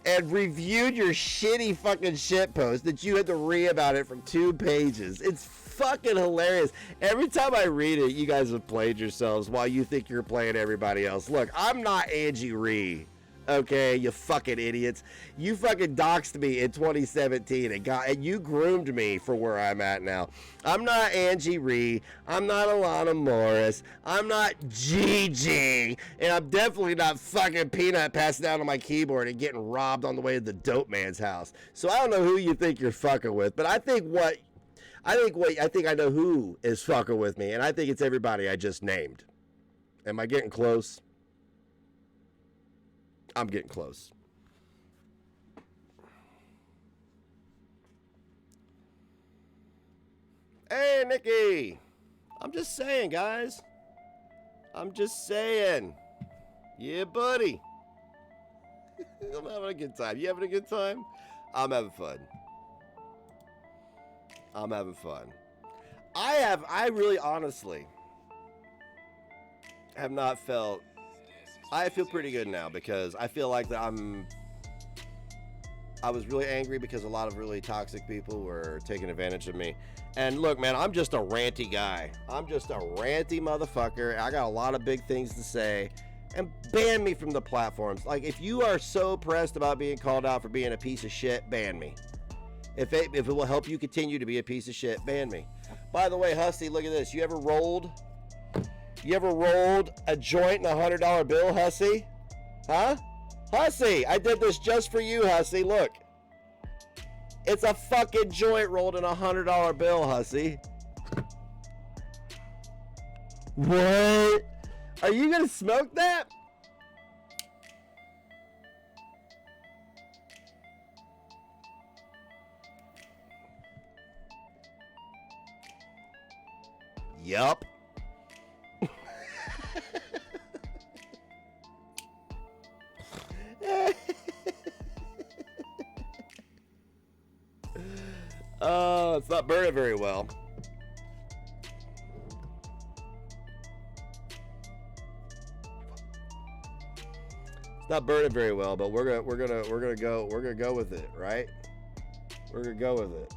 Speaker 1: and reviewed your shitty fucking shit post that you had to read about it from 2 pages. It's fucking hilarious. Every time I read it, you guys have played yourselves while you think you're playing everybody else. Look, I'm not Angie Ree. Okay, you fucking idiots. You fucking doxed me in 2017 and you groomed me for where I'm at now. I'm not Angie Ree. I'm not Alana Morris. I'm not Gigi. And I'm definitely not fucking Peanut passing out on my keyboard and getting robbed on the way to the dope man's house. So I don't know who you think you're fucking with, but I think I know who is fucking with me, and I think it's everybody I just named. Am I getting close? I'm getting close. Hey, Nikki. I'm just saying, guys. I'm just saying. Yeah, buddy. I'm having a good time. You having a good time? I'm having fun. I'm having fun. I really honestly have not felt... I feel pretty good now because I feel like that I was really angry because a lot of really toxic people were taking advantage of me. And look, man, I'm just a ranty guy. I'm just a ranty motherfucker. I got a lot of big things to say. And ban me from the platforms. Like, if you are so pressed about being called out for being a piece of shit, ban me. If it will help you continue to be a piece of shit, ban me. By the way, Hussy, look at this. You ever rolled a joint in $100 bill, Hussy? Huh? Hussy, I did this just for you, Hussy. Look. It's a fucking joint rolled in $100 bill, Hussy. What? Are you gonna smoke that? Yup. It's not burning very well. It's not burning very well, but we're gonna go with it, right? We're gonna go with it.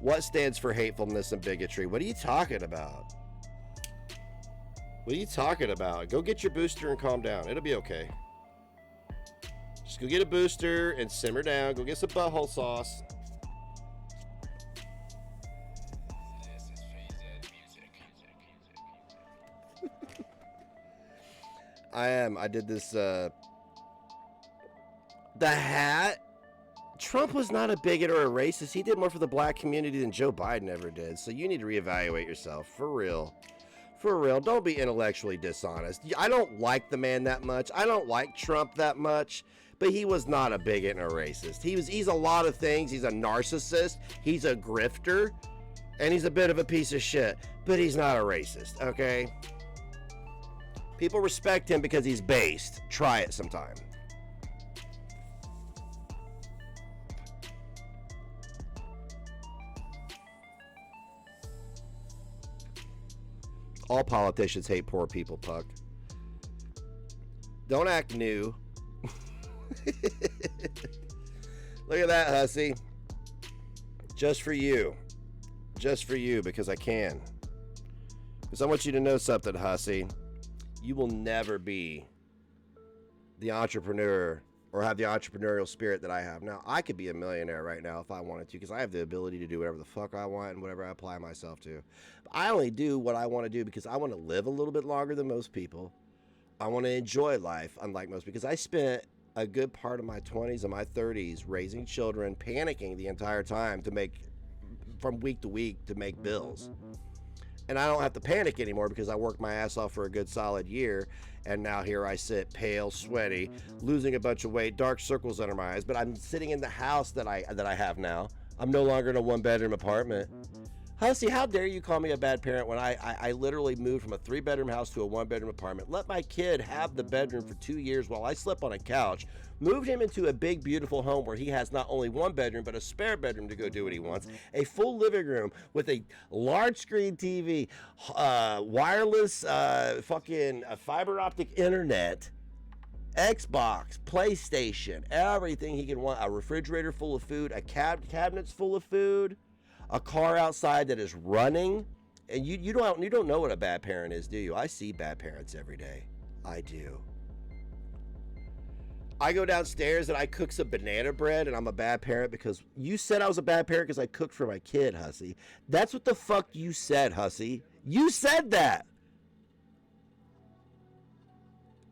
Speaker 1: What stands for hatefulness and bigotry? What are you talking about? What are you talking about? Go get your booster and calm down. It'll be okay. Just go get a booster and simmer down. Go get some butthole sauce. I did this, the hat. Trump was not a bigot or a racist. He did more for the black community than Joe Biden ever did. So you need to reevaluate yourself. For real. For real. Don't be intellectually dishonest. I don't like the man that much. I don't like Trump that much. But he was not a bigot and a racist. He's a lot of things. He's a narcissist. He's a grifter. And he's a bit of a piece of shit, but he's not a racist, okay? People respect him because he's based. Try it sometime. All politicians hate poor people, Puck. Don't act new. Look at that, hussy. Just for you. Just for you, because I can. Because I want you to know something, hussy. You will never be the entrepreneur or have the entrepreneurial spirit that I have. Now, I could be a millionaire right now if I wanted to, because I have the ability to do whatever the fuck I want and whatever I apply myself to. But I only do what I want to do because I want to live a little bit longer than most people. I want to enjoy life, unlike most, because I spent a good part of my 20s and my 30s raising children, panicking the entire time to make, from week to week, to make bills. And I don't have to panic anymore because I worked my ass off for a good solid year. And now here I sit, pale, sweaty, losing a bunch of weight, dark circles under my eyes. But I'm sitting in the house that I have now. I'm no longer in a one-bedroom apartment. Hussy, how dare you call me a bad parent when I literally moved from a 3-bedroom house to a 1-bedroom apartment, let my kid have the bedroom for 2 years while I slept on a couch, moved him into a big, beautiful home where he has not only 1 bedroom, but a spare bedroom to go do what he wants, a full living room with a large screen TV, wireless fucking fiber optic internet, Xbox, PlayStation, everything he can want, a refrigerator full of food, a cabinets full of food, a car outside that is running. And you don't know what a bad parent is, do you? I see bad parents every day. I do. I go downstairs and I cook some banana bread and I'm a bad parent because you said I was a bad parent because I cooked for my kid, hussy. That's what the fuck you said, hussy. You said that.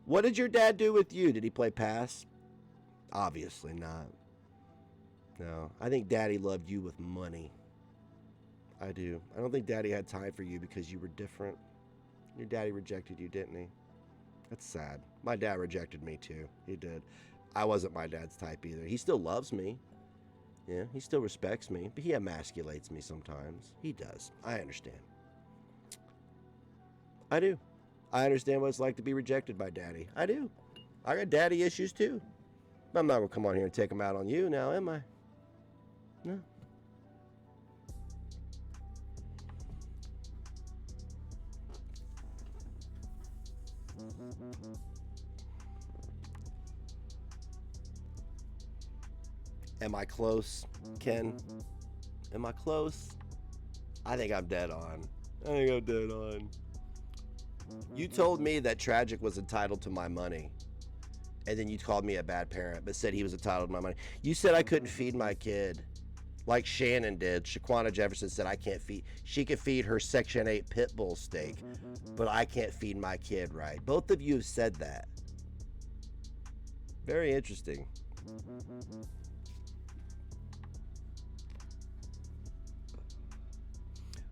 Speaker 1: What did your dad do with you? Did he play pass? Obviously not. No, I think daddy loved you with money. I do. I don't think daddy had time for you because you were different. Your daddy rejected you, didn't he? That's sad. My dad rejected me too. He did. I wasn't my dad's type either. He still loves me. Yeah, he still respects me, but he emasculates me sometimes. He does. I understand. I do. I understand what it's like to be rejected by daddy. I do. I got daddy issues too. But I'm not going to come on here and take them out on you now, am I? No. Am I close, Ken? Am I close? I think I'm dead on. You told me that Tragic was entitled to my money. And then you called me a bad parent, but said he was entitled to my money. You said I couldn't feed my kid like Shannon did. Shaquana Jefferson said she could feed her Section 8 pit bull steak, but I can't feed my kid right. Both of you have said that. Very interesting.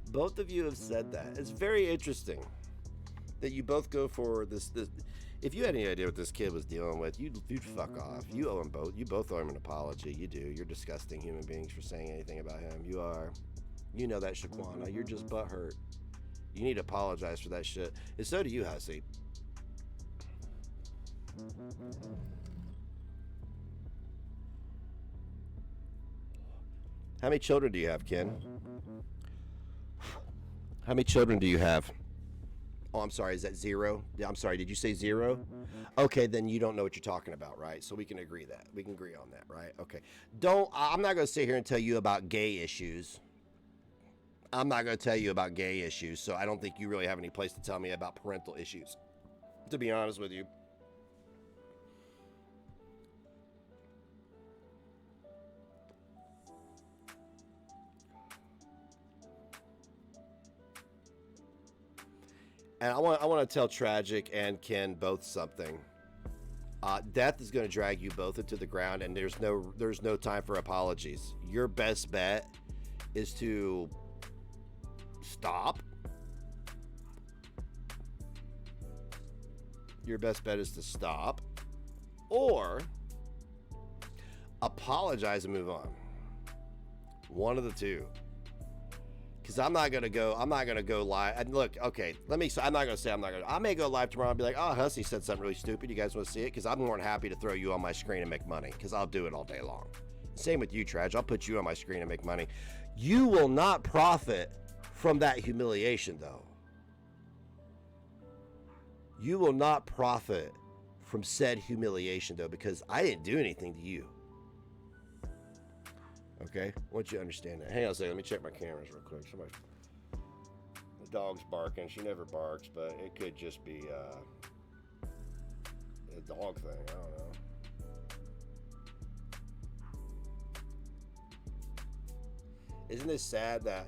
Speaker 1: Both of you have said that. It's very interesting that you both go for this. If you had any idea what this kid was dealing with, you'd fuck off. You owe him both. You both owe him an apology. You do. You're disgusting human beings for saying anything about him. You are. You know that, Shaquana. You're just butthurt. You need to apologize for that shit. And so do you, hussy. How many children do you have, Ken? How many children do you have? Oh, I'm sorry, is that 0? Yeah, I'm sorry, did you say 0? Okay, then you don't know what you're talking about, right? So we can agree on that, right? Okay. I'm not going to sit here and tell you about gay issues. I'm not going to tell you about gay issues, so I don't think you really have any place to tell me about parental issues, to be honest with you. And I want to tell Tragic and Ken both something. Death is going to drag you both into the ground, and there's no time for apologies. Your best bet is to stop. Your best bet is to stop, or apologize and move on. One of the two. Because I'm not gonna go live. And look, okay, I'm not gonna say I'm not gonna. I may go live tomorrow and be like, oh, Hussey said something really stupid. You guys want to see it? Because I'm more than happy to throw you on my screen and make money. Because I'll do it all day long. Same with you, Traj. I'll put you on my screen and make money. You will not profit from that humiliation, though. You will not profit from said humiliation, though, because I didn't do anything to you. Okay? I want you to understand that. Hang on a second. Let me check my cameras real quick. The dog's barking. She never barks, but it could just be a dog thing. I don't know. Isn't it sad that,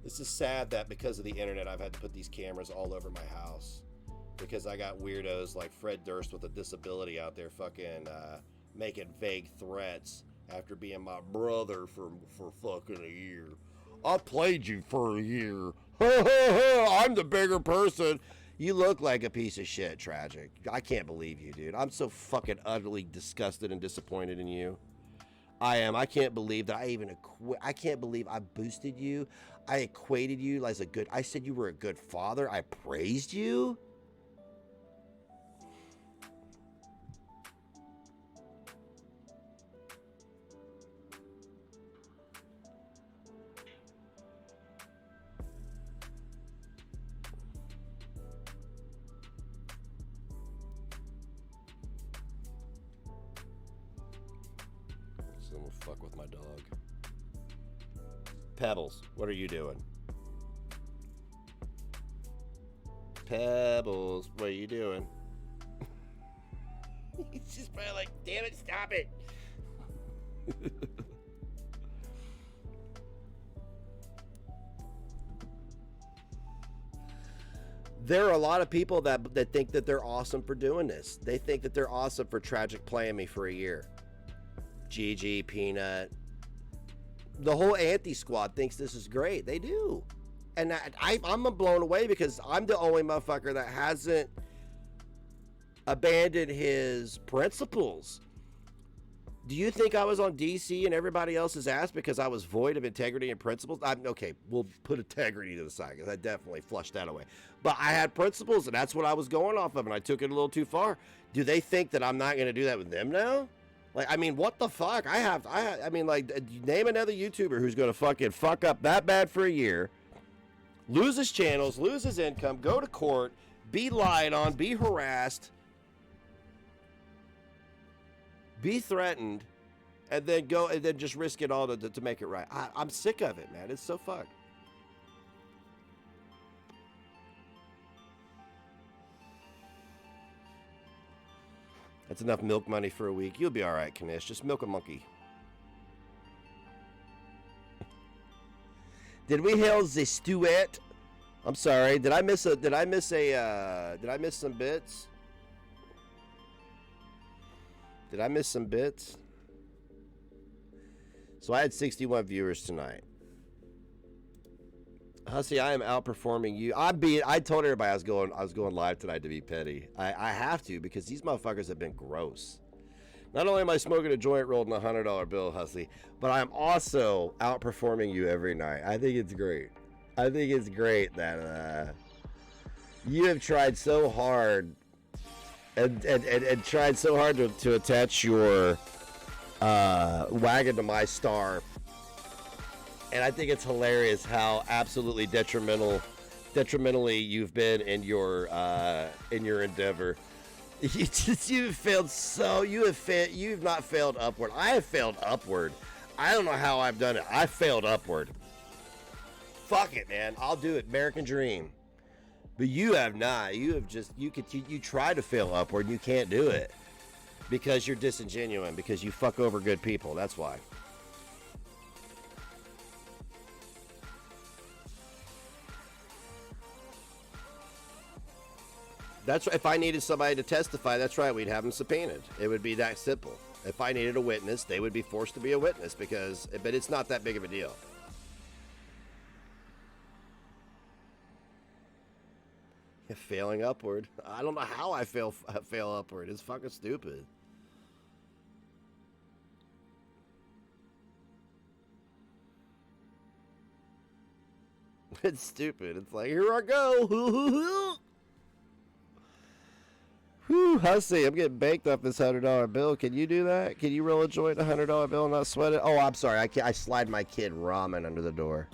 Speaker 1: this is sad that because of the internet, I've had to put these cameras all over my house. Because I got weirdos like Fred Durst with a disability out there fucking making vague threats after being my brother for fucking a year. I played you for a year. I'm the bigger person. You look like a piece of shit, Tragic. I can't believe you, dude. I'm so fucking utterly disgusted and disappointed in you. I am. I can't believe that I can't believe I boosted you. I equated you as I said you were a good father. I praised you. Someone fuck with my dog. Pebbles, what are you doing? Pebbles, what are you doing?
Speaker 8: He's just probably like, damn it, stop it.
Speaker 1: There are a lot of people that think that they're awesome for doing this. They think that they're awesome for Tragic playing me for a year. Gigi, Peanut, the whole Anti Squad thinks this is great. They do. And I'm blown away because I'm the only motherfucker that hasn't abandoned his principles. Do you think I was on DC and everybody else's ass because I was void of integrity and principles? Okay, we'll put integrity to the side because I definitely flushed that away. But I had principles and that's what I was going off of, and I took it a little too far. Do they think that I'm not going to do that with them now? Like, I mean, what the fuck? I mean, like, name another YouTuber who's going to fucking fuck up that bad for a year, lose his channels, lose his income, go to court, be lied on, be harassed, be threatened, and then just risk it all to make it right. I'm sick of it, man. It's so fucked. That's enough milk money for a week. You'll be all right, Kanish. Just milk a monkey. Did we hail the Stuart? I'm sorry. Did I miss some bits? Did I miss some bits? So I had 61 viewers tonight. Hussy, I am outperforming you. I told everybody I was going live tonight to be petty. I have to because these motherfuckers have been gross. Not only am I smoking a joint rolled in a $100 bill, Hussy, but I'm also outperforming you every night. I think it's great. I think it's great that you have tried so hard and tried so hard to attach your wagon to my star. And I think it's hilarious how absolutely detrimentally you've been in your endeavor. You've not failed upward. I have failed upward. I don't know how I've done it. I failed upward. Fuck it, man. I'll do it. American dream. But you have not. You have just you try to fail upward and you can't do it because you're disingenuous, because you fuck over good people. That's why. That's if I needed somebody to testify, that's right, we'd have them subpoenaed. It would be that simple. If I needed a witness, they would be forced to be a witness but it's not that big of a deal. Yeah, failing upward. I don't know how I fail upward. It's fucking stupid. It's stupid. It's like, here I go. Whew, I see. I'm getting baked off this $100 bill. Can you do that? Can you roll a joint, a $100 bill, and not sweat it? Oh, I'm sorry. I slide my kid ramen under the door.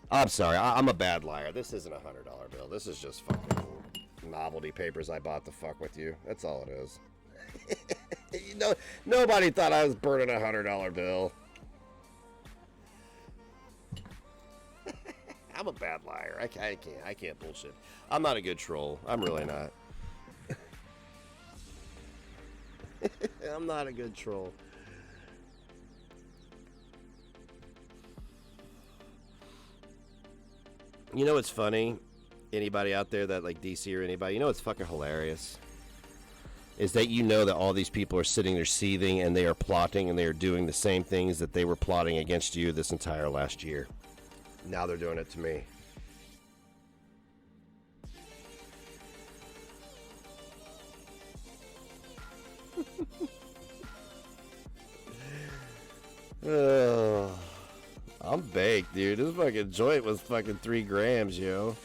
Speaker 1: I'm sorry. I'm a bad liar. This isn't a $100 bill. This is just fucking novelty papers I bought to fuck with you. That's all it is. You know, nobody thought I was burning a $100 bill. I'm a bad liar. I can't bullshit. I'm not a good troll. I'm really not. I'm not a good troll. You know what's funny? Anybody out there that like DC or anybody, you know what's fucking hilarious? Is that you know that all these people are sitting there seething and they are plotting and they are doing the same things that they were plotting against you this entire last year. Now they're doing it to me. I'm baked, dude. This fucking joint was fucking 3 grams, yo.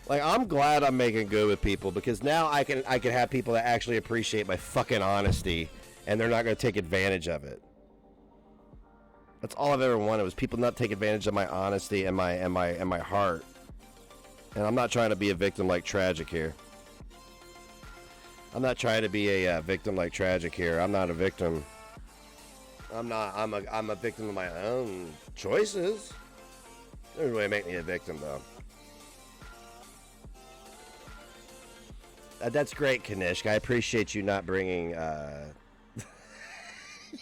Speaker 1: Like, I'm glad I'm making good with people because now I can have people that actually appreciate my fucking honesty and they're not going to take advantage of it. That's all I've ever wanted was people not take advantage of my honesty and my heart. And I'm not trying to be a victim like Tragic here. I'm not trying to be a victim like Tragic here. I'm not a victim. I'm a victim of my own choices. Doesn't really make me a victim though. That's great, Kanishk. I appreciate you not bringing.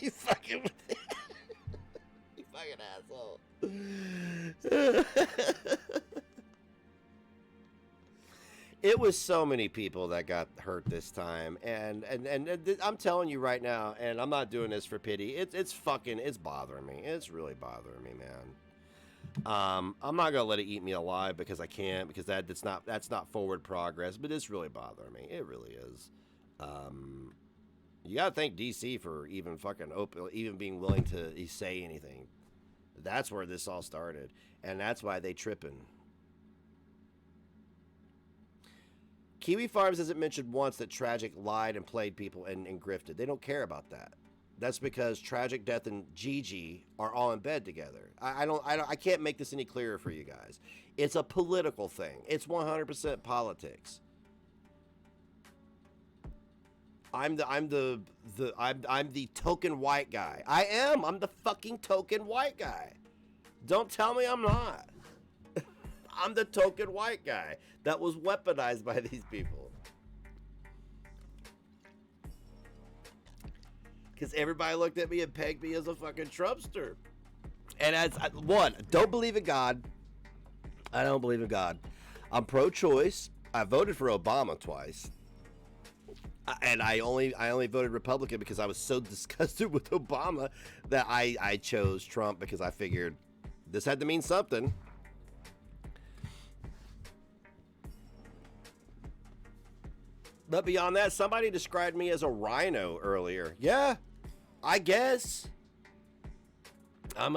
Speaker 1: You fucking. You fucking asshole. It was so many people that got hurt this time, and I'm telling you right now, and I'm not doing this for pity. It's bothering me. It's really bothering me, man. I'm not gonna let it eat me alive because I can't, because that's not forward progress. But it's really bothering me. It really is. You gotta thank DC for even fucking even being willing to say anything. That's where this all started, and that's why they tripping. Kiwi Farms hasn't mentioned once that Tragic lied and played people and grifted. They don't care about that. That's because Tragic, Death, and Gigi are all in bed together. I can't make this any clearer for you guys. It's a political thing. It's 100% politics. I'm the token white guy. I am. I'm the fucking token white guy. Don't tell me I'm not. I'm the token white guy that was weaponized by these people. Because everybody looked at me and pegged me as a fucking Trumpster. And don't believe in God. I don't believe in God. I'm pro-choice. I voted for Obama twice. And I only voted Republican because I was so disgusted with Obama that I chose Trump because I figured this had to mean something. But beyond that, somebody described me as a rhino earlier. Yeah, I guess. I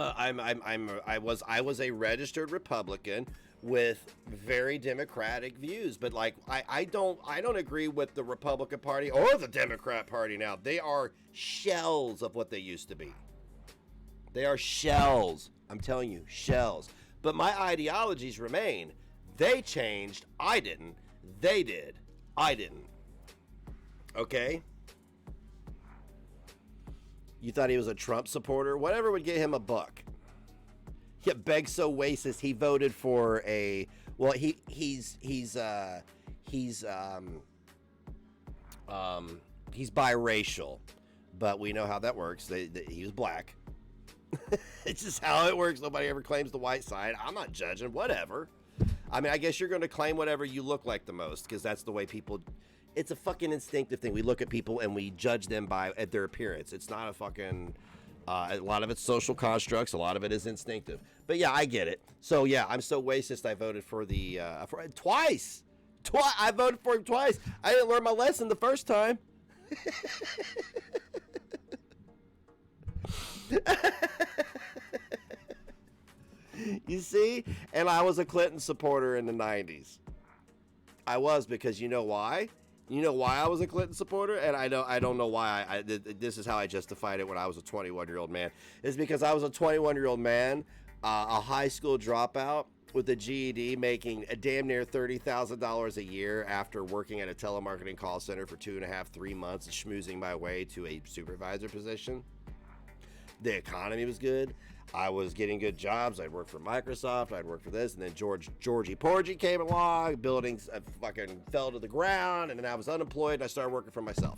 Speaker 1: was a registered Republican with very democratic views, but like I don't agree with the Republican Party or the Democrat Party now. They are shells of what they used to be. They are shells. I'm telling you, shells. But my ideologies remain. They changed. I didn't. They did. I didn't. Okay? You thought he was a Trump supporter? Whatever would get him a buck. Yeah, Begso Oasis, he voted for a, well, he's biracial, but we know how that works. He was black. It's just how it works. Nobody ever claims the white side. I'm not judging, whatever. I mean, I guess you're going to claim whatever you look like the most, because that's the way people, it's a fucking instinctive thing. We look at people and we judge them at their appearance. It's not a fucking, a lot of it's social constructs. A lot of it is instinctive. But yeah, I get it. So yeah, I'm so racist. I voted for twice. I voted for him twice. I didn't learn my lesson the first time. You see? And I was a Clinton supporter in the 90s. I was, because you know why? You know why I was a Clinton supporter? And I don't know why. This is how I justified it when I was a 21-year-old man. It's because I was a 21-year-old man, a high school dropout with a GED, making a damn near $30,000 a year after working at a telemarketing call center for 2.5, 3 months and schmoozing my way to a supervisor position. The economy was good. I was getting good jobs. I'd work for Microsoft. I'd work for this. And then Georgie Porgy came along. Buildings fucking fell to the ground. And then I was unemployed. And I started working for myself.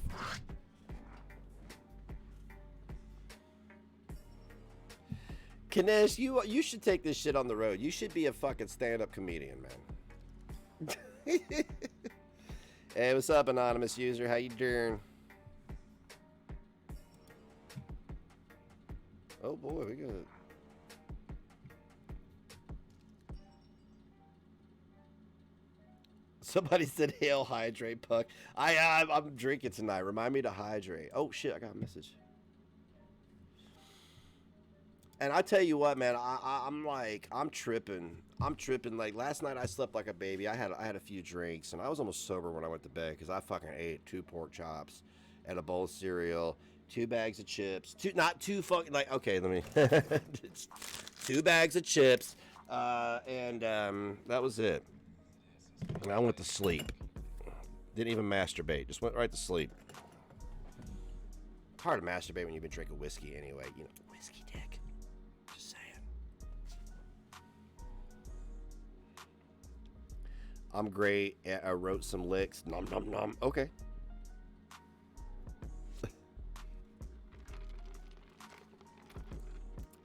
Speaker 1: Kanesh, you should take this shit on the road. You should be a fucking stand-up comedian, man. Hey, what's up, anonymous user? How you doing? Oh boy, we got it. Somebody said, "Hail, hydrate, Puck." I'm drinking tonight. Remind me to hydrate. Oh shit, I got a message. And I tell you what, man, I'm tripping. Like last night, I slept like a baby. I had a few drinks, and I was almost sober when I went to bed because I fucking ate 2 pork chops and a bowl of cereal, 2 bags of chips, not two fucking, like, okay, let me, 2 bags of chips, and that was it. And I went to sleep. Didn't even masturbate. Just went right to sleep. Hard to masturbate when you've been drinking whiskey anyway. You know, whiskey dick. Just saying. I'm great. I wrote some licks. Nom nom nom. Okay.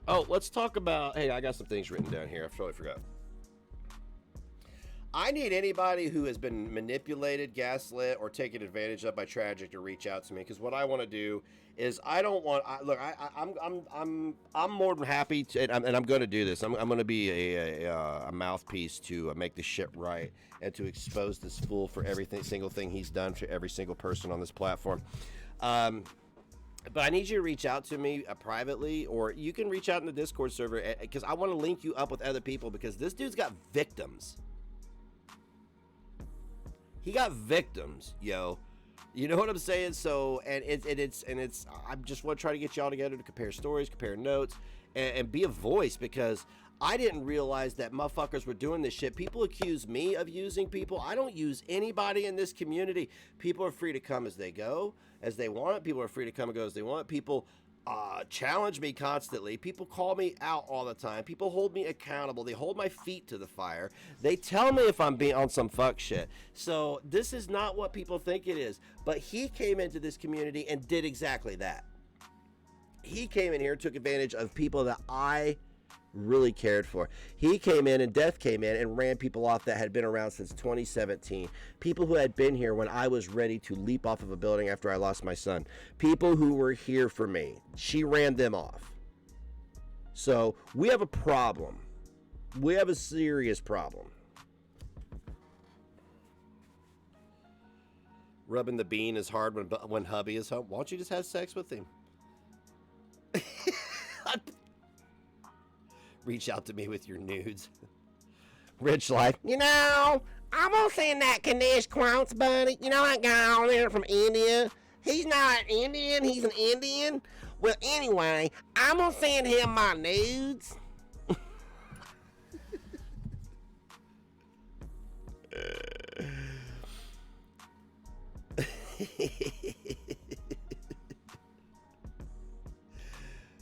Speaker 1: Oh, let's talk about, hey, I got some things written down here. I totally forgot. I need anybody who has been manipulated, gaslit, or taken advantage of by Tragic to reach out to me, because what I want to do is I'm more than happy to, and I'm going to do this. I'm going to be a mouthpiece to make this shit right and to expose this fool for single thing he's done to every single person on this platform. But I need you to reach out to me privately, or you can reach out in the Discord server, because I want to link you up with other people, because this dude's got victims. He got victims, yo. You know what I'm saying? So, and it's I just want to try to get y'all together to compare stories, compare notes, and be a voice, because I didn't realize that motherfuckers were doing this shit. People accuse me of using people. I don't use anybody in this community. People are free to come as they go, as they want. People are free to come and go as they want. People challenge me constantly. People call me out all the time. People hold me accountable. They hold my feet to the fire. They tell me if I'm being on some fuck shit. So this is not what people think it is. But he came into this community and did exactly that. He came in here and took advantage of people that I really cared for. He came in, and Death came in and ran people off that had been around since 2017. People who had been here when I was ready to leap off of a building after I lost my son. People who were here for me. She ran them off. So we have a problem. We have a serious problem. Rubbing the bean is hard when hubby is home. Why don't you just have sex with him? Reach out to me with your nudes. Rich Life.
Speaker 8: You know, I'm gonna send that Kanesh Quotes, buddy. You know that guy on there from India? He's not Indian, he's an Indian. Well, anyway, I'm gonna send him my nudes.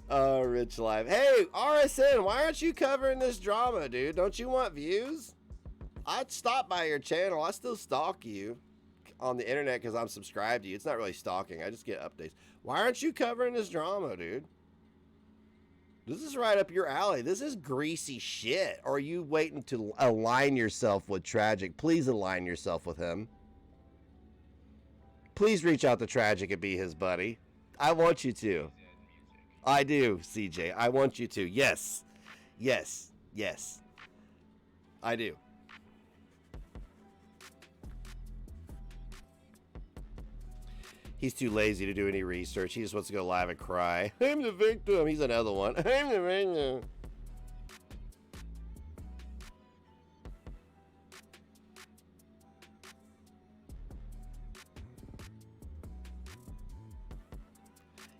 Speaker 1: Oh, Rich Life. Hey, RSN, why aren't you covering this drama, dude? Don't you want views? I'd stop by your channel. I still stalk you on the internet because I'm subscribed to you. It's not really stalking. I just get updates. Why aren't you covering this drama, dude? This is right up your alley. This is greasy shit. Or are you waiting to align yourself with Tragic? Please align yourself with him. Please reach out to Tragic and be his buddy. I want you to. I do, CJ. I want you to. Yes. Yes. Yes. I do. He's too lazy to do any research. He just wants to go live and cry. I'm the victim. He's another one. I'm the victim.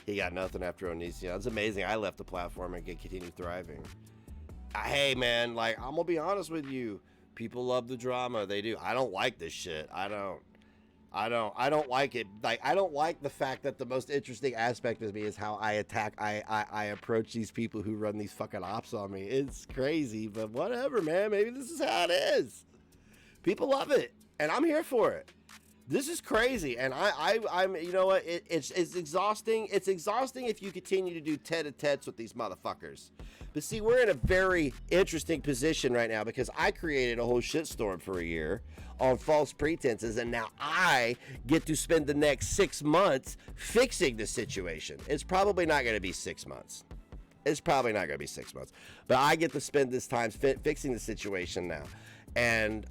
Speaker 1: He got nothing after Onision. It's amazing. I left the platform and continued thriving. Hey, man, like, I'm gonna be honest with you. People love the drama. They do. I don't like this shit. I don't like it. Like, I don't like the fact that the most interesting aspect of me is how I approach these people who run these fucking ops on me. It's crazy, but whatever, man. Maybe this is how it is. People love it, and I'm here for it. This is crazy, and I'm, you know what? It's exhausting. It's exhausting if you continue to do tete-a-tetes with these motherfuckers. But see, we're in a very interesting position right now because I created a whole shitstorm for a year on false pretenses, and now I get to spend the next 6 months fixing the situation. It's probably not going to be 6 months. It's probably not going to be 6 months, but I get to spend this time fixing the situation now. And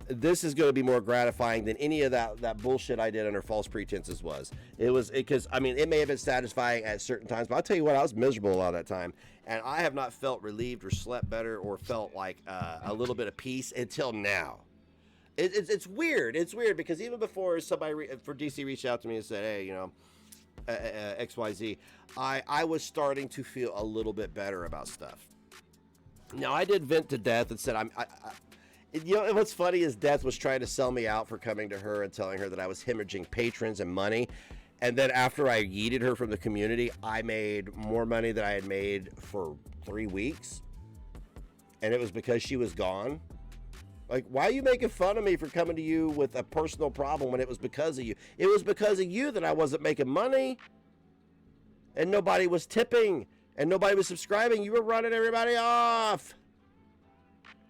Speaker 1: this is going to be more gratifying than any of that bullshit I did under false pretenses was. Because I mean, it may have been satisfying at certain times, but I'll tell you what, I was miserable a lot of that time. And I have not felt relieved or slept better or felt like a little bit of peace until now. It's weird. It's weird because even before somebody for DC reached out to me and said, hey, you know, XYZ, I was starting to feel a little bit better about stuff. Now, I did vent to Death and said, you know, what's funny is Death was trying to sell me out for coming to her and telling her that I was hemorrhaging patrons and money. And then after I yeeted her from the community, I made more money than I had made for 3 weeks. And it was because she was gone. Like, why are you making fun of me for coming to you with a personal problem when it was because of you? It was because of you that I wasn't making money. And nobody was tipping. And nobody was subscribing. You were running everybody off.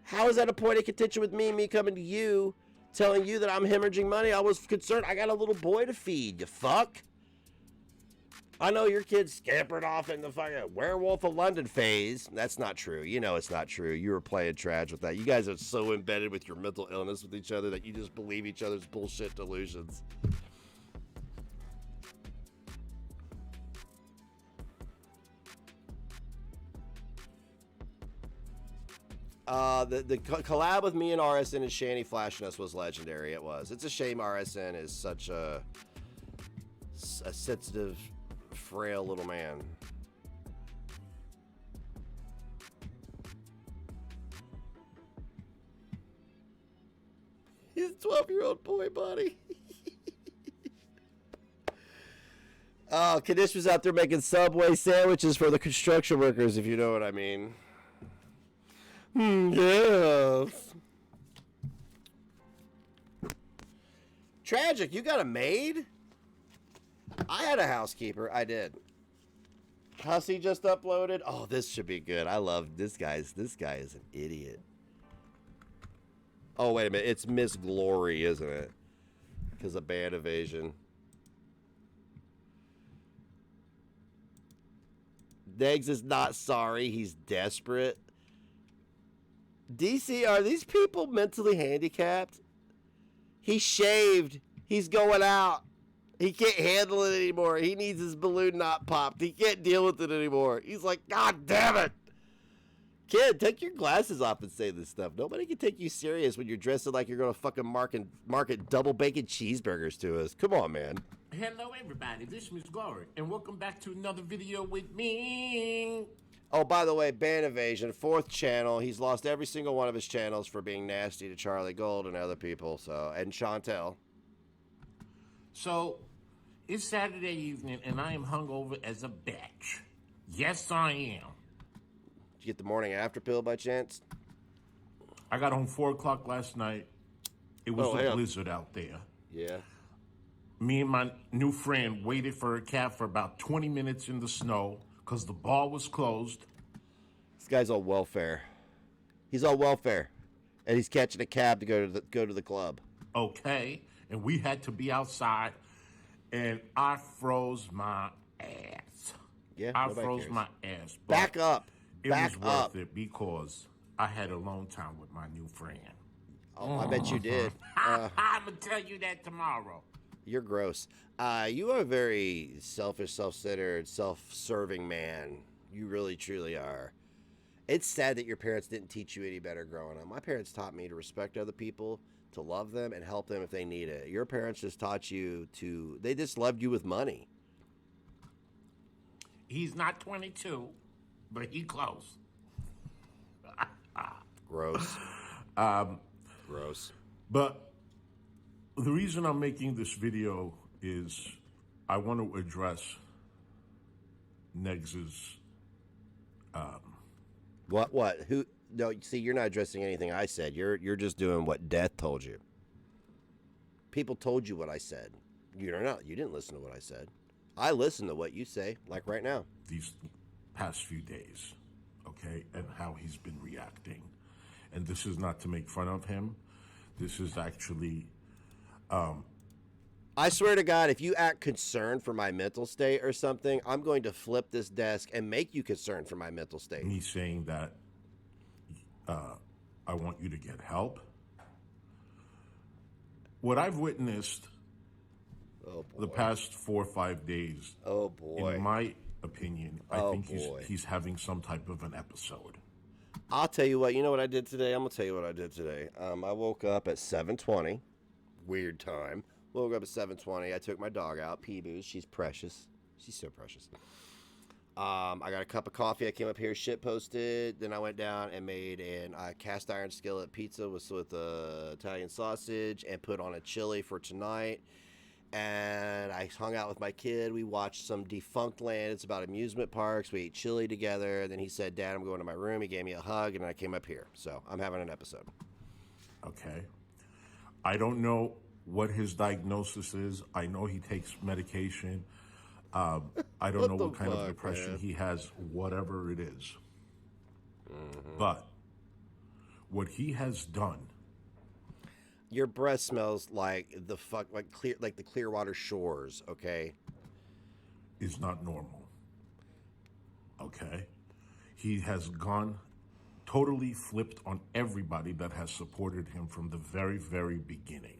Speaker 1: How is that a point of contention with me coming to you, telling you that I'm hemorrhaging money? I was concerned. I got a little boy to feed, you fuck. I know your kid scampered off in the fucking Werewolf of London phase. That's not true. You know it's not true. You were playing trash with that. You guys are so embedded with your mental illness with each other that you just believe each other's bullshit delusions. The collab with me and RSN and Shani flashing us was legendary. It was. It's a shame RSN is such a sensitive, frail little man. He's a 12-year-old boy, buddy. Oh, Kadish was out there making Subway sandwiches for the construction workers, if you know what I mean. Yes. Tragic, you got a maid? I had a housekeeper. I did. Hussy just uploaded. Oh, this should be good. I love this guy. This guy is an idiot. Oh, wait a minute. It's Miss Glory, isn't it? Because of band evasion. Negs is not sorry. He's desperate. DC, are these people mentally handicapped? He shaved. He's going out. He can't handle it anymore. He needs his balloon not popped. He can't deal with it anymore. He's like, God damn it. Kid, take your glasses off and say this stuff. Nobody can take you serious when you're dressing like you're going to fucking market double bacon cheeseburgers to us. Come on, man.
Speaker 9: Hello, everybody. This is Miss Glory, and welcome back to another video with me.
Speaker 1: Oh, by the way, ban evasion, 4th channel. He's lost every single one of his channels for being nasty to Charlie Gold and other people. So, and Chantel.
Speaker 9: So, it's Saturday evening, and I am hungover as a bitch. Yes, I am.
Speaker 1: Did you get the morning after pill by chance?
Speaker 9: I got home 4 o'clock last night. It was a blizzard out there.
Speaker 1: Yeah.
Speaker 9: Me and my new friend waited for a cab for about 20 minutes in the snow because the bar was closed.
Speaker 1: This guy's on welfare. He's on welfare, and he's catching a cab to go to the club.
Speaker 9: Okay, and we had to be outside, and I froze my ass.
Speaker 1: Yeah,
Speaker 9: I froze my ass.
Speaker 1: Back up.
Speaker 9: It was worth it because I had alone time with my new friend.
Speaker 1: Oh, I bet you did.
Speaker 9: I'm gonna tell you that tomorrow.
Speaker 1: You're gross. You are a very selfish, self-centered, self-serving man. You really, truly are. It's sad that your parents didn't teach you any better growing up. My parents taught me to respect other people, to love them, and help them if they need it. Your parents just taught you to... They just loved you with money.
Speaker 9: He's not 22, but he close.
Speaker 1: Gross. Gross.
Speaker 10: But the reason I'm making this video is I want to address Negs's.
Speaker 1: What? Who? No, see, you're not addressing anything I said. You're just doing what Death told you. People told you what I said. You didn't listen to what I said. I listened to what you say, like right now.
Speaker 10: These past few days, okay, and how he's been reacting. And this is not to make fun of him. This is actually...
Speaker 1: I swear to God, if you act concerned for my mental state or something, I'm going to flip this desk and make you concerned for my mental state.
Speaker 10: Me saying that I want you to get help. What I've witnessed the past 4 or 5 days, in my opinion, I think he's having some type of an episode.
Speaker 1: I'll tell you what. You know what I did today? I'm going to tell you what I did today. I woke up at 7:20. Weird time. Woke up at 7:20. I took my dog out, Peeboos. She's precious. She's so precious. I got a cup of coffee. I came up here, shit posted. Then I went down and made a cast iron skillet pizza with Italian sausage and put on a chili for tonight. And I hung out with my kid. We watched some Defunct Land. It's about amusement parks. We ate chili together. Then he said, Dad, I'm going to my room. He gave me a hug, and I came up here. So I'm having an episode.
Speaker 10: Okay. I don't know what his diagnosis is. I know he takes medication. I don't know what kind of depression he has, whatever it is. But what he has done...
Speaker 1: Your breath smells like the Clearwater Shores, okay?
Speaker 10: Is not normal. Okay? He has gone totally flipped on everybody that has supported him from the very, very beginning.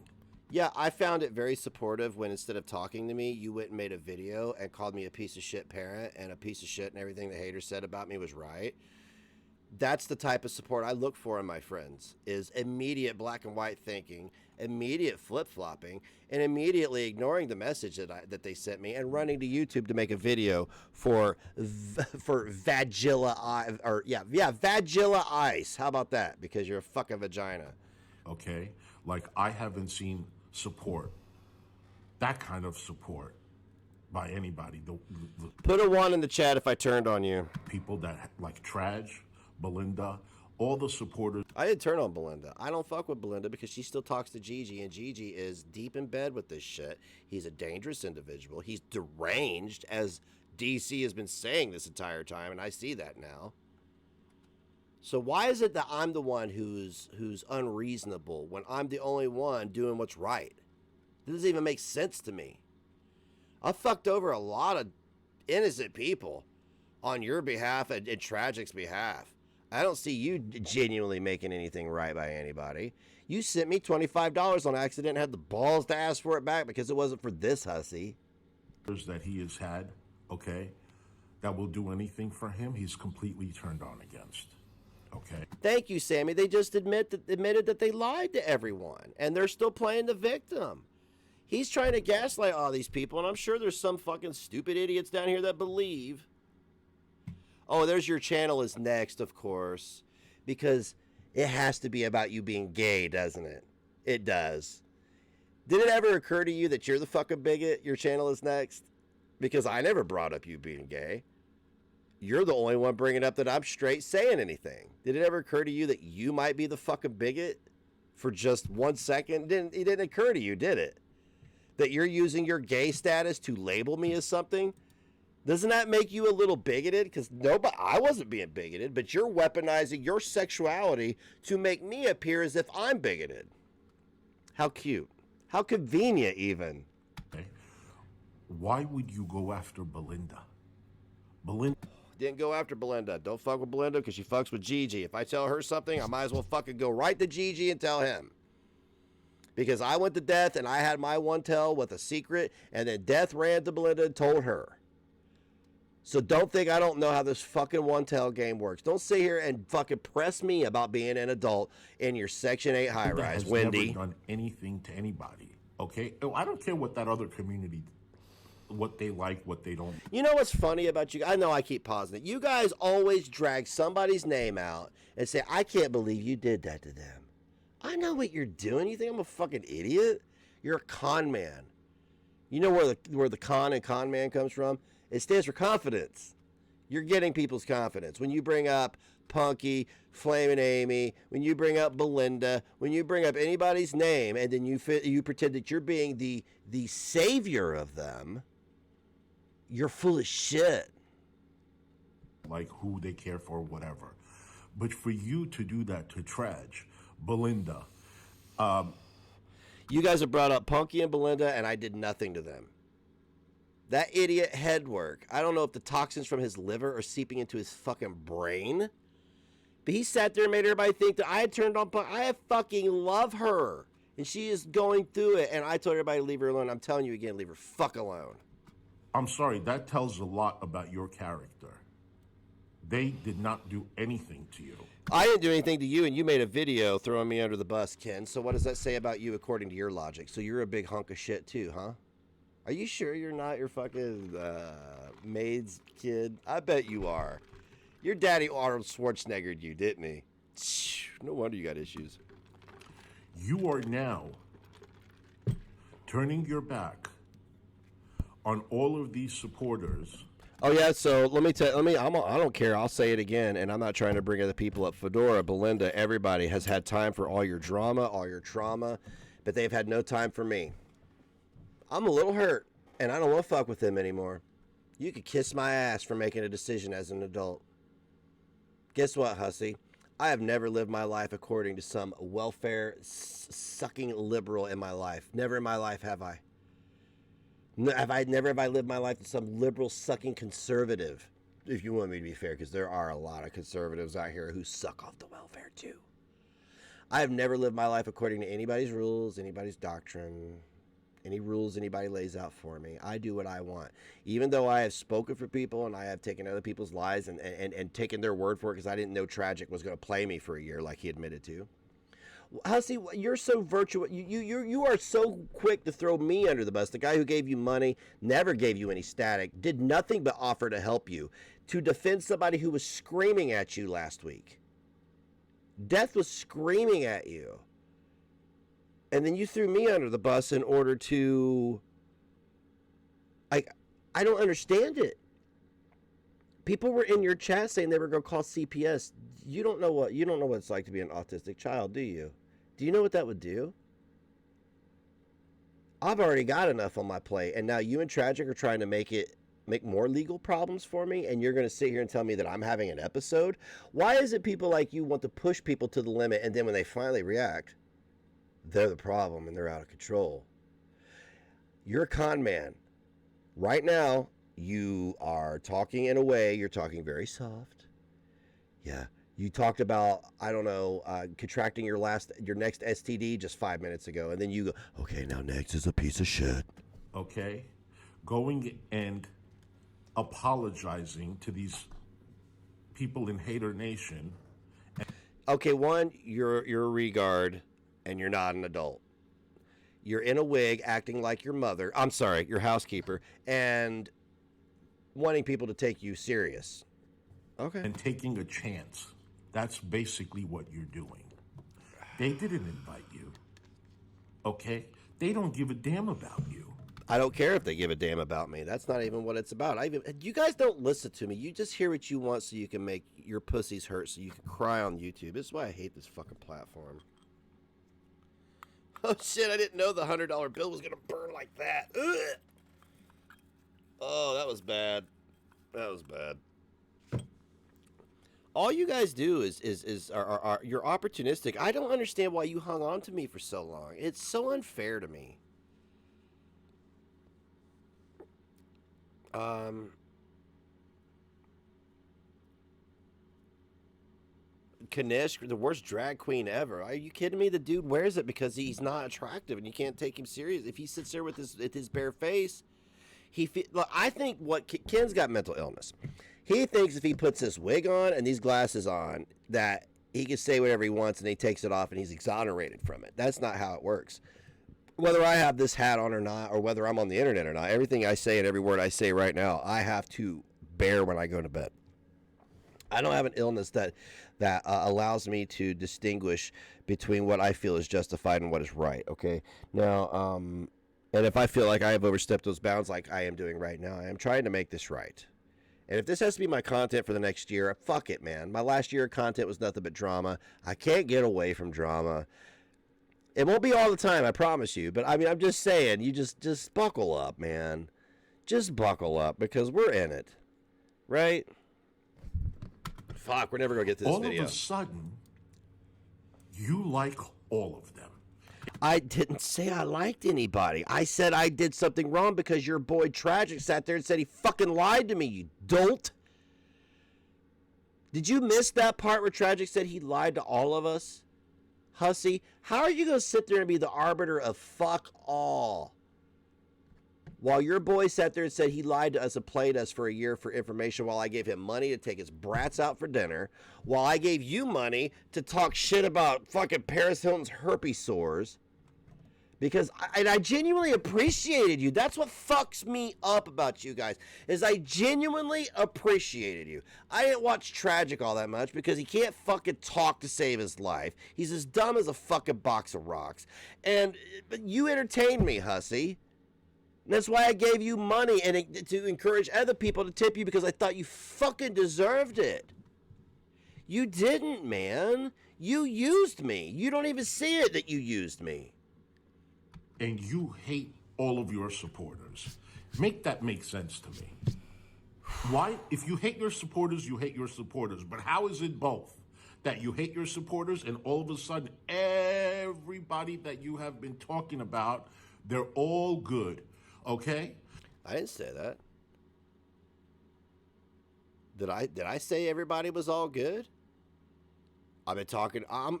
Speaker 1: Yeah, I found it very supportive when instead of talking to me, you went and made a video and called me a piece of shit parent and a piece of shit and everything the haters said about me was right. That's the type of support I look for in my friends, is immediate black and white thinking, immediate flip-flopping, and immediately ignoring the message that they sent me and running to YouTube to make a video for Vagilla Ice. How about that? Because you're a fucking vagina.
Speaker 10: Okay? Like, I haven't seen support, that kind of support, by anybody.
Speaker 1: Put a 1 in the chat if I turned on you.
Speaker 10: People that, like Traj, Belinda, all the supporters.
Speaker 1: I didn't turn on Belinda. I don't fuck with Belinda because she still talks to Gigi, and Gigi is deep in bed with this shit. He's a dangerous individual. He's deranged, as DC has been saying this entire time, and I see that now. So why is it that I'm the one who's unreasonable when I'm the only one doing what's right? It doesn't even make sense to me. I fucked over a lot of innocent people on your behalf and Tragic's behalf. I don't see you genuinely making anything right by anybody. You sent me $25 on accident and had the balls to ask for it back because it wasn't for this hussy.
Speaker 10: That he has had, okay, that will do anything for him, he's completely turned on against. Okay.
Speaker 1: Thank you, Sammy. They just admitted that they lied to everyone, and they're still playing the victim. He's trying to gaslight all these people, and I'm sure there's some fucking stupid idiots down here that believe. Oh, there's your channel is next, of course, because it has to be about you being gay, doesn't it? It does. Did it ever occur to you that you're the fucking bigot? Your channel is next? Because I never brought up you being gay. You're the only one bringing up that I'm straight saying anything. Did it ever occur to you that you might be the fucking bigot for just 1 second? It didn't occur to you, did it? That you're using your gay status to label me as something? Doesn't that make you a little bigoted? Because I wasn't being bigoted, but you're weaponizing your sexuality to make me appear as if I'm bigoted. How cute. How convenient, even.
Speaker 10: Okay. Why would you go after Belinda? Belinda
Speaker 1: didn't go after Belinda. Don't fuck with Belinda because she fucks with Gigi. If I tell her something, I might as well fucking go right to Gigi and tell him. Because I went to Death and I had my one tell with a secret, and then Death ran to Belinda and told her. So don't think I don't know how this fucking one tell game works. Don't sit here and fucking press me about being an adult in your Section 8 high rise, Wendy.
Speaker 10: Never done anything to anybody. Okay, I don't care what that other community, what they like, what they don't.
Speaker 1: You know what's funny about you? I know I keep pausing it. You guys always drag somebody's name out and say, I can't believe you did that to them. I know what you're doing. You think I'm a fucking idiot? You're a con man. You know where the con and con man comes from? It stands for confidence. You're getting people's confidence. When you bring up Punky, Flamin' Amy, when you bring up Belinda, when you bring up anybody's name, and then you pretend that you're being the savior of them, you're full of shit.
Speaker 10: Like who they care for, whatever. But for you to do that to Traj, Belinda.
Speaker 1: You guys have brought up Punky and Belinda, and I did nothing to them. That idiot head work. I don't know if the toxins from his liver are seeping into his fucking brain. But he sat there and made everybody think that I had turned on Punky. I fucking love her. And she is going through it. And I told everybody to leave her alone. I'm telling you again, leave her fuck alone.
Speaker 10: I'm sorry, that tells a lot about your character. They did not do anything to you.
Speaker 1: I didn't do anything to you, and you made a video throwing me under the bus, Ken. So what does that say about you according to your logic? So you're a big hunk of shit too, huh? Are you sure you're not your fucking maid's kid? I bet you are. Your daddy Arnold Schwarzenegger'd you, didn't he? No wonder you got issues.
Speaker 10: You are now turning your back on all of these supporters.
Speaker 1: Oh yeah, so I don't care. I'll say it again, and I'm not trying to bring other people up. Fedora, Belinda, everybody has had time for all your drama, all your trauma, but they've had no time for me. I'm a little hurt, and I don't want to fuck with them anymore. You could kiss my ass for making a decision as an adult. Guess what, hussy? I have never lived my life according to some welfare sucking liberal in my life. Never in my life have I. Never have I lived my life to some liberal sucking conservative, if you want me to be fair, because there are a lot of conservatives out here who suck off the welfare too. I have never lived my life according to anybody's rules, anybody's doctrine, any rules anybody lays out for me. I do what I want. Even though I have spoken for people and I have taken other people's lies and taken their word for it because I didn't know Tragic was going to play me for a year like he admitted to. Hussy, you're so virtuous. You are so quick to throw me under the bus. The guy who gave you money, never gave you any static, did nothing but offer to help you, to defend somebody who was screaming at you last week. Death was screaming at you. And then you threw me under the bus in order to... I don't understand it. People were in your chat saying they were going to call CPS. You don't know what it's like to be an autistic child, do you? Do you know what that would do? I've already got enough on my plate, and now you and Tragic are trying to make more legal problems for me, and you're going to sit here and tell me that I'm having an episode? Why is it people like you want to push people to the limit, and then when they finally react, they're the problem and they're out of control? You're a con man. Right now, you are talking in a way, you're talking very soft. Yeah. You talked about, I don't know, contracting your next STD just 5 minutes ago, and then you go, okay, now next is a piece of shit.
Speaker 10: Okay? Going and apologizing to these people in Hater Nation.
Speaker 1: Okay, one, you're a regard, and you're not an adult. You're in a wig acting like your mother, I'm sorry, your housekeeper, and wanting people to take you serious. Okay.
Speaker 10: And taking a chance. That's basically what you're doing. They didn't invite you. Okay? They don't give a damn about you.
Speaker 1: I don't care if they give a damn about me. That's not even what it's about. You guys don't listen to me. You just hear what you want so you can make your pussies hurt so you can cry on YouTube. This is why I hate this fucking platform. Oh shit, I didn't know the $100 bill was going to burn like that. Ugh. Oh, that was bad. That was bad. All you guys do is you're opportunistic. I don't understand why you hung on to me for so long. It's so unfair to me. Kanish, the worst drag queen ever. Are you kidding me? The dude wears it because he's not attractive and you can't take him serious. If he sits there with his bare face, look, I think Ken's got mental illness. He thinks if he puts this wig on and these glasses on that he can say whatever he wants and he takes it off and he's exonerated from it. That's not how it works. Whether I have this hat on or not, or whether I'm on the internet or not, everything I say and every word I say right now, I have to bear when I go to bed. I don't have an illness that allows me to distinguish between what I feel is justified and what is right, okay? Now, and if I feel like I have overstepped those bounds like I am doing right now, I am trying to make this right. And if this has to be my content for the next year, fuck it, man. My last year of content was nothing but drama. I can't get away from drama. It won't be all the time, I promise you. But, I mean, I'm just saying, you just buckle up, man. Just buckle up because we're in it, right? Fuck, we're never going to get to this video.
Speaker 10: All of a sudden, you like all of them.
Speaker 1: I didn't say I liked anybody. I said I did something wrong because your boy Tragic sat there and said he fucking lied to me, you dolt. Did you miss that part where Tragic said he lied to all of us? Hussy, how are you going to sit there and be the arbiter of fuck all? While your boy sat there and said he lied to us and played us for a year for information while I gave him money to take his brats out for dinner, while I gave you money to talk shit about fucking Paris Hilton's herpes sores, because I genuinely appreciated you. That's what fucks me up about you guys, is I genuinely appreciated you. I didn't watch Tragic all that much because he can't fucking talk to save his life. He's as dumb as a fucking box of rocks. But you entertained me, Hussy. And that's why I gave you money and to encourage other people to tip you because I thought you fucking deserved it. You didn't, man. You used me. You don't even see it that you used me.
Speaker 10: And you hate all of your supporters. Make that make sense to me. Why? If you hate your supporters, you hate your supporters. But how is it both? That you hate your supporters and all of a sudden everybody that you have been talking about, they're all good. Okay?
Speaker 1: I didn't say that. Did I say everybody was all good? I've been talking. I'm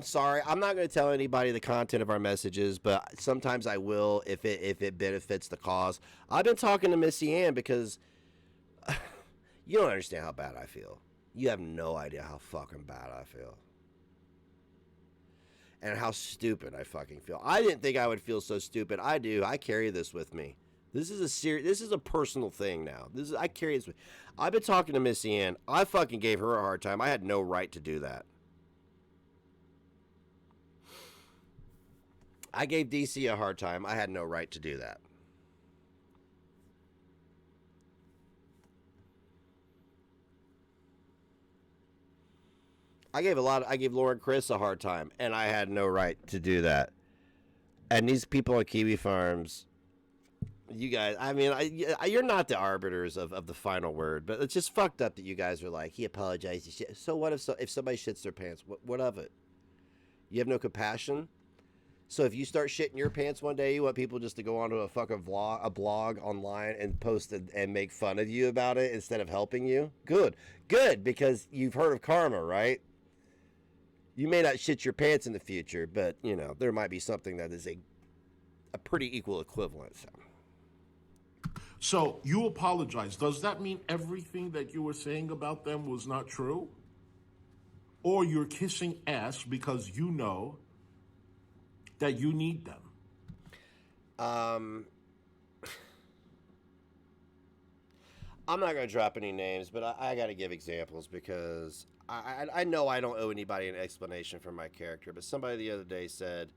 Speaker 1: sorry. I'm not going to tell anybody the content of our messages, but sometimes I will if it benefits the cause. I've been talking to Missy Ann because you don't understand how bad I feel. You have no idea how fucking bad I feel. And how stupid I fucking feel. I didn't think I would feel so stupid. I do. I carry this with me. This is a personal thing now. I carry this with me. I've been talking to Missy Ann. I fucking gave her a hard time. I had no right to do that. I gave DC a hard time. I had no right to do that. I gave Lauren Chris a hard time, and I had no right to do that. And these people at Kiwi Farms, you guys, I mean, you're not the arbiters of the final word, but it's just fucked up that you guys are like, he apologized. So what if somebody shits their pants? What of it? You have no compassion? So if you start shitting your pants one day, you want people just to go onto a fucking blog online and post and make fun of you about it instead of helping you? Good, because you've heard of karma, right? You may not shit your pants in the future, but, you know, there might be something that is a pretty equal equivalent.
Speaker 10: So you apologize. Does that mean everything that you were saying about them was not true? Or you're kissing ass because you know that you need them?
Speaker 1: I'm not going to drop any names, but I got to give examples because I know I don't owe anybody an explanation for my character, but somebody the other day said,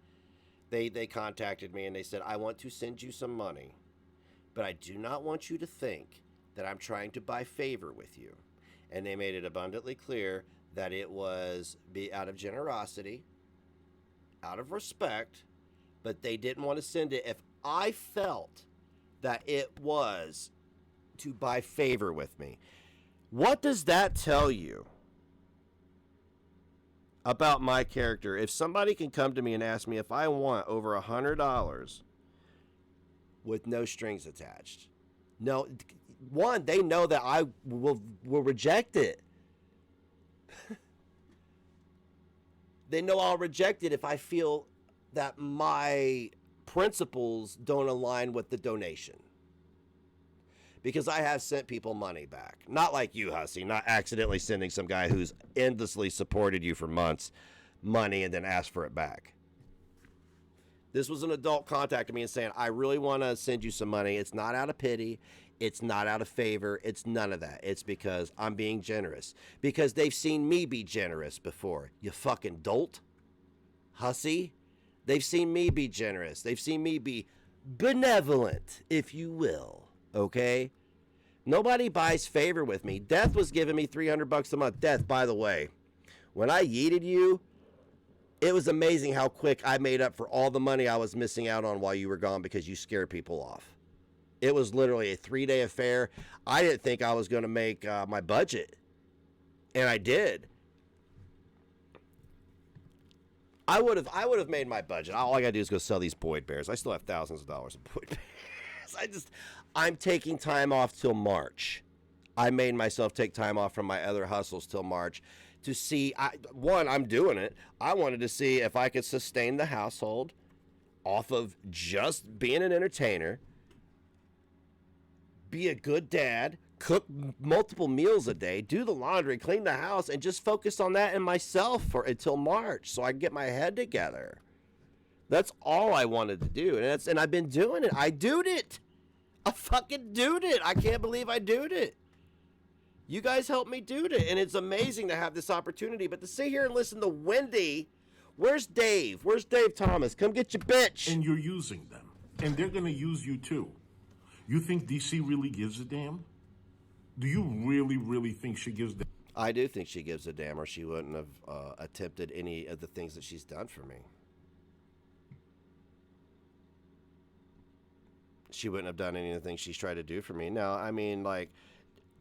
Speaker 1: they contacted me and they said, I want to send you some money, but I do not want you to think that I'm trying to buy favor with you. And they made it abundantly clear that it was out of generosity, out of respect, but they didn't want to send it if I felt that it was to buy favor with me. What does that tell you about my character? If somebody can come to me and ask me if I want over $100 with no strings attached, no, one, they know that I will reject it. They know I'll reject it if I feel that my principles don't align with the donation. Because I have sent people money back. Not like you, Hussy. Not accidentally sending some guy who's endlessly supported you for months money and then asked for it back. This was an adult contacting me and saying, I really want to send you some money. It's not out of pity. It's not out of favor. It's none of that. It's because I'm being generous. Because they've seen me be generous before. You fucking dolt. Hussy. They've seen me be generous. They've seen me be benevolent, if you will. Okay? Nobody buys favor with me. Death was giving me $300 a month. Death, by the way, when I yeeted you, it was amazing how quick I made up for all the money I was missing out on while you were gone because you scared people off. It was literally a 3-day affair. I didn't think I was going to make my budget, and I did. I would have made my budget. All I got to do is go sell these Boyd Bears. I still have thousands of dollars of Boyd Bears. I'm taking time off till March. I made myself take time off from my other hustles till March to see, I'm doing it. I wanted to see if I could sustain the household off of just being an entertainer, be a good dad, cook multiple meals a day, do the laundry, clean the house, and just focus on that and myself until March so I can get my head together. That's all I wanted to do, and I've been doing it. I doed it. I fucking doed it. I can't believe I doed it. You guys helped me do it, and it's amazing to have this opportunity. But to sit here and listen to Wendy, where's Dave? Where's Dave Thomas? Come get your bitch.
Speaker 10: And you're using them, and they're going to use you too. You think DC really gives a damn? Do you really, really think she gives a damn?
Speaker 1: I do think she gives a damn, or she wouldn't have attempted any of the things that she's done for me. She wouldn't have done any of the things she's tried to do for me. No, I mean, like,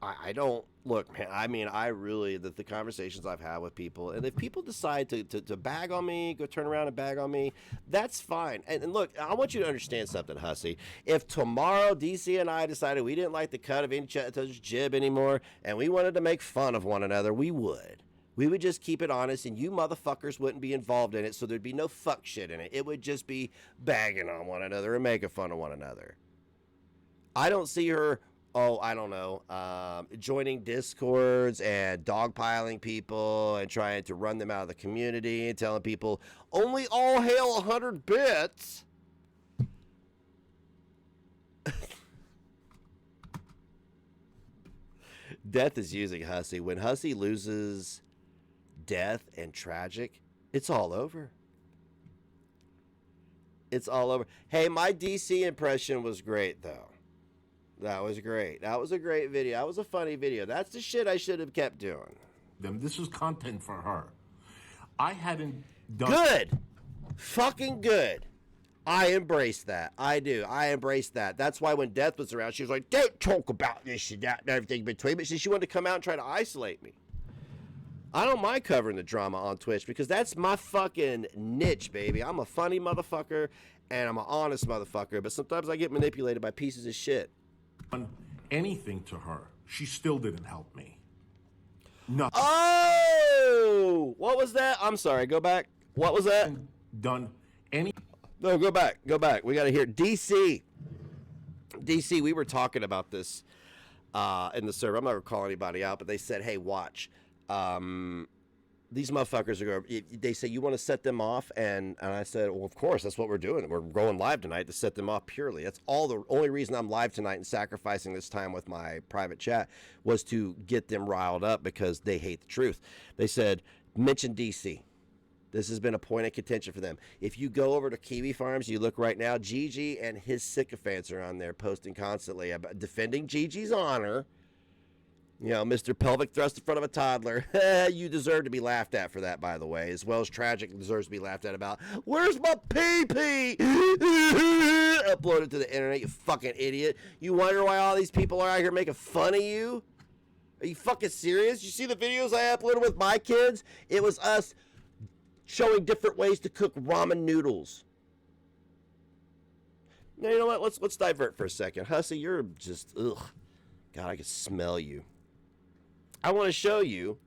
Speaker 1: I don't, look, man, I mean, I really, the conversations I've had with people, and if people decide to bag on me, go turn around and bag on me, that's fine. And look, I want you to understand something, Hussy. If tomorrow DC and I decided we didn't like the cut of each other's jib anymore, and we wanted to make fun of one another, we would. We would just keep it honest, and you motherfuckers wouldn't be involved in it, so thered be no fuck shit in it. It would just be bagging on one another and making fun of one another. I don't see her, I don't know, joining discords and dogpiling people and trying to run them out of the community and telling people, only all hail 100 bits. Death is using Hussy. When Hussy loses Death and Tragic, it's all over. It's all over. Hey, my DC impression was great, though. That was great. That was a great video. That was a funny video. That's the shit I should have kept doing.
Speaker 10: This is content for her. I hadn't done...
Speaker 1: Good. Fucking good. I embrace that. I do. I embrace that. That's why when Death was around, she was like, don't talk about this and that and everything between. But she wanted to come out and try to isolate me. I don't mind covering the drama on Twitch because that's my fucking niche, baby. I'm a funny motherfucker and I'm an honest motherfucker. But sometimes I get manipulated by pieces of shit.
Speaker 10: Anything to her, she still didn't help me. Nothing.
Speaker 1: Oh, what was that? I'm sorry. Go back. What was that?
Speaker 10: Done any?
Speaker 1: No, go back. Go back. We got to hear DC. DC. We were talking about this in the server. I'm not gonna call anybody out, but they said, "Hey, watch. These motherfuckers are going." They say you want to set them off, and I said, "Well, of course, that's what we're doing. We're going live tonight to set them off purely. That's all. The only reason I'm live tonight and sacrificing this time with my private chat was to get them riled up because they hate the truth." They said, "Mention DC. This has been a point of contention for them. If you go over to Kiwi Farms, you look right now, Gigi and his sycophants are on there posting constantly about defending Gigi's honor. You know, Mr. Pelvic Thrust in front of a toddler. You deserve to be laughed at for that, by the way, as well as Tragic deserves to be laughed at about, where's my pee-pee? Upload it to the internet, you fucking idiot. You wonder why all these people are out here making fun of you? Are you fucking serious? You see the videos I uploaded with my kids? It was us showing different ways to cook ramen noodles. Now, you know what? Let's divert for a second. Hussy, you're just, ugh. God, I can smell you. I want to show you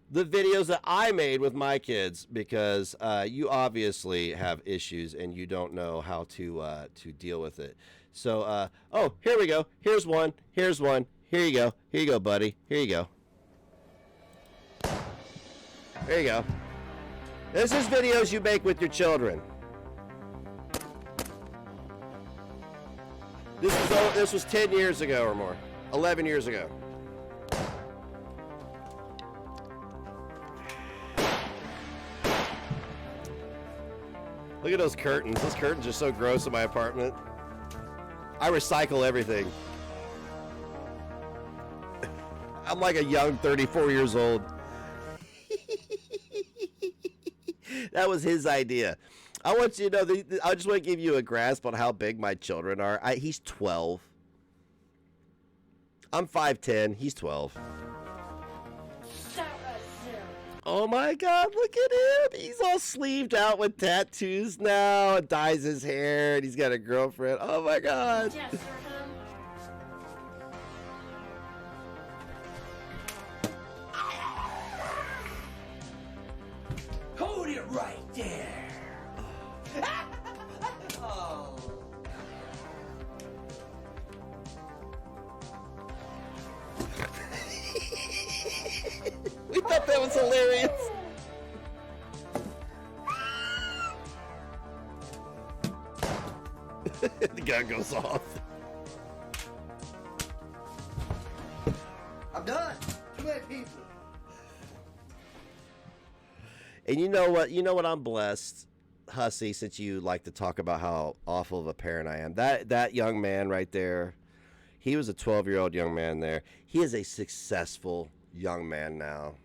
Speaker 1: the videos that I made with my kids because you obviously have issues and you don't know how to deal with it. So, oh, here we go. Here's one. Here's one. Here you go. Here you go, buddy. Here you go. There you go. This is videos you make with your children. This was 10 years ago or more. 11 years ago. Look at those curtains. Those curtains are so gross in my apartment. I recycle everything. I'm like a young 34 years old. That was his idea. I want you to know, I just want to give you a grasp on how big my children are. He's 12. I'm 5'10". He's 12. Oh my God, look at him. He's all sleeved out with tattoos now and dyes his hair and he's got a girlfriend. Oh my God.
Speaker 2: Hold it right there. Oh.
Speaker 1: We thought that was hilarious. The gun goes off.
Speaker 2: I'm done. Too many people.
Speaker 1: And you know what? You know what? I'm blessed, Hussy, since you like to talk about how awful of a parent I am. That young man right there, he was a 12-year-old young man there. He is a successful young man now.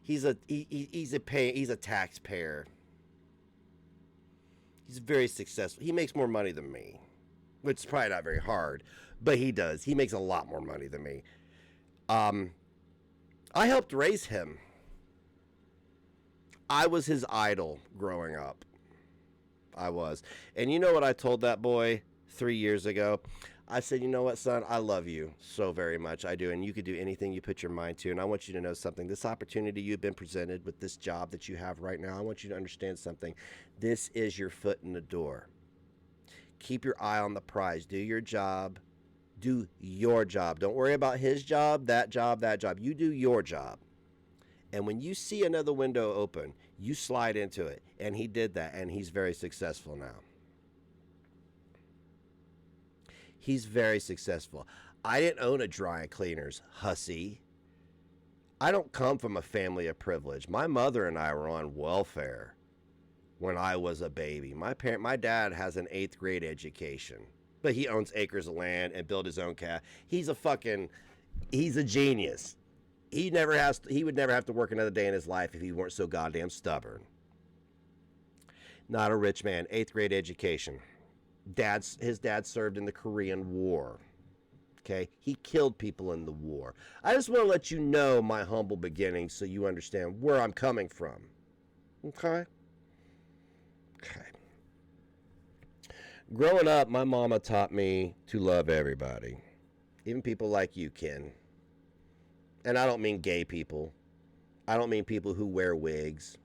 Speaker 1: He's a taxpayer. He's very successful. He makes more money than me, which is probably not very hard, but he does. He makes a lot more money than me. I helped raise him. I was his idol growing up. I was. And you know what I told that boy 3 years ago? I said, you know what, son? I love you so very much. I do. And you could do anything you put your mind to. And I want you to know something. This opportunity you've been presented with this job that you have right now, I want you to understand something. This is your foot in the door. Keep your eye on the prize. Do your job. Do your job. Don't worry about his job, that job, that job. You do your job. And when you see another window open, you slide into it. And he did that. And he's very successful now. He's very successful. I didn't own a dry cleaners, Hussy. I don't come from a family of privilege. My mother and I were on welfare when I was a baby. My dad has an 8th grade education, but he owns acres of land and built his own cat. He's a genius. He would never have to work another day in his life if he weren't so goddamn stubborn. Not a rich man, 8th grade education. His dad served in the Korean War. Okay? He killed people in the war. I just want to let you know my humble beginnings so you understand where I'm coming from. Okay? Okay. Growing up, my mama taught me to love everybody. Even people like you, Ken. And I don't mean gay people. I don't mean people who wear wigs.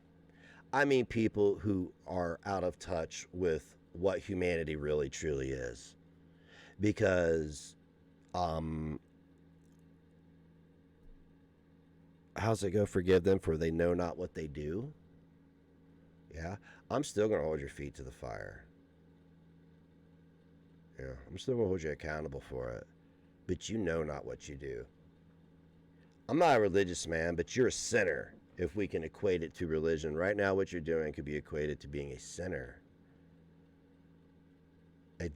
Speaker 1: I mean people who are out of touch with what humanity really truly is. Because, how's it go? Forgive them for they know not what they do. Yeah, I'm still going to hold your feet to the fire. Yeah, I'm still going to hold you accountable for it. But you know not what you do. I'm not a religious man, but you're a sinner if we can equate it to religion. Right now, what you're doing could be equated to being a sinner. A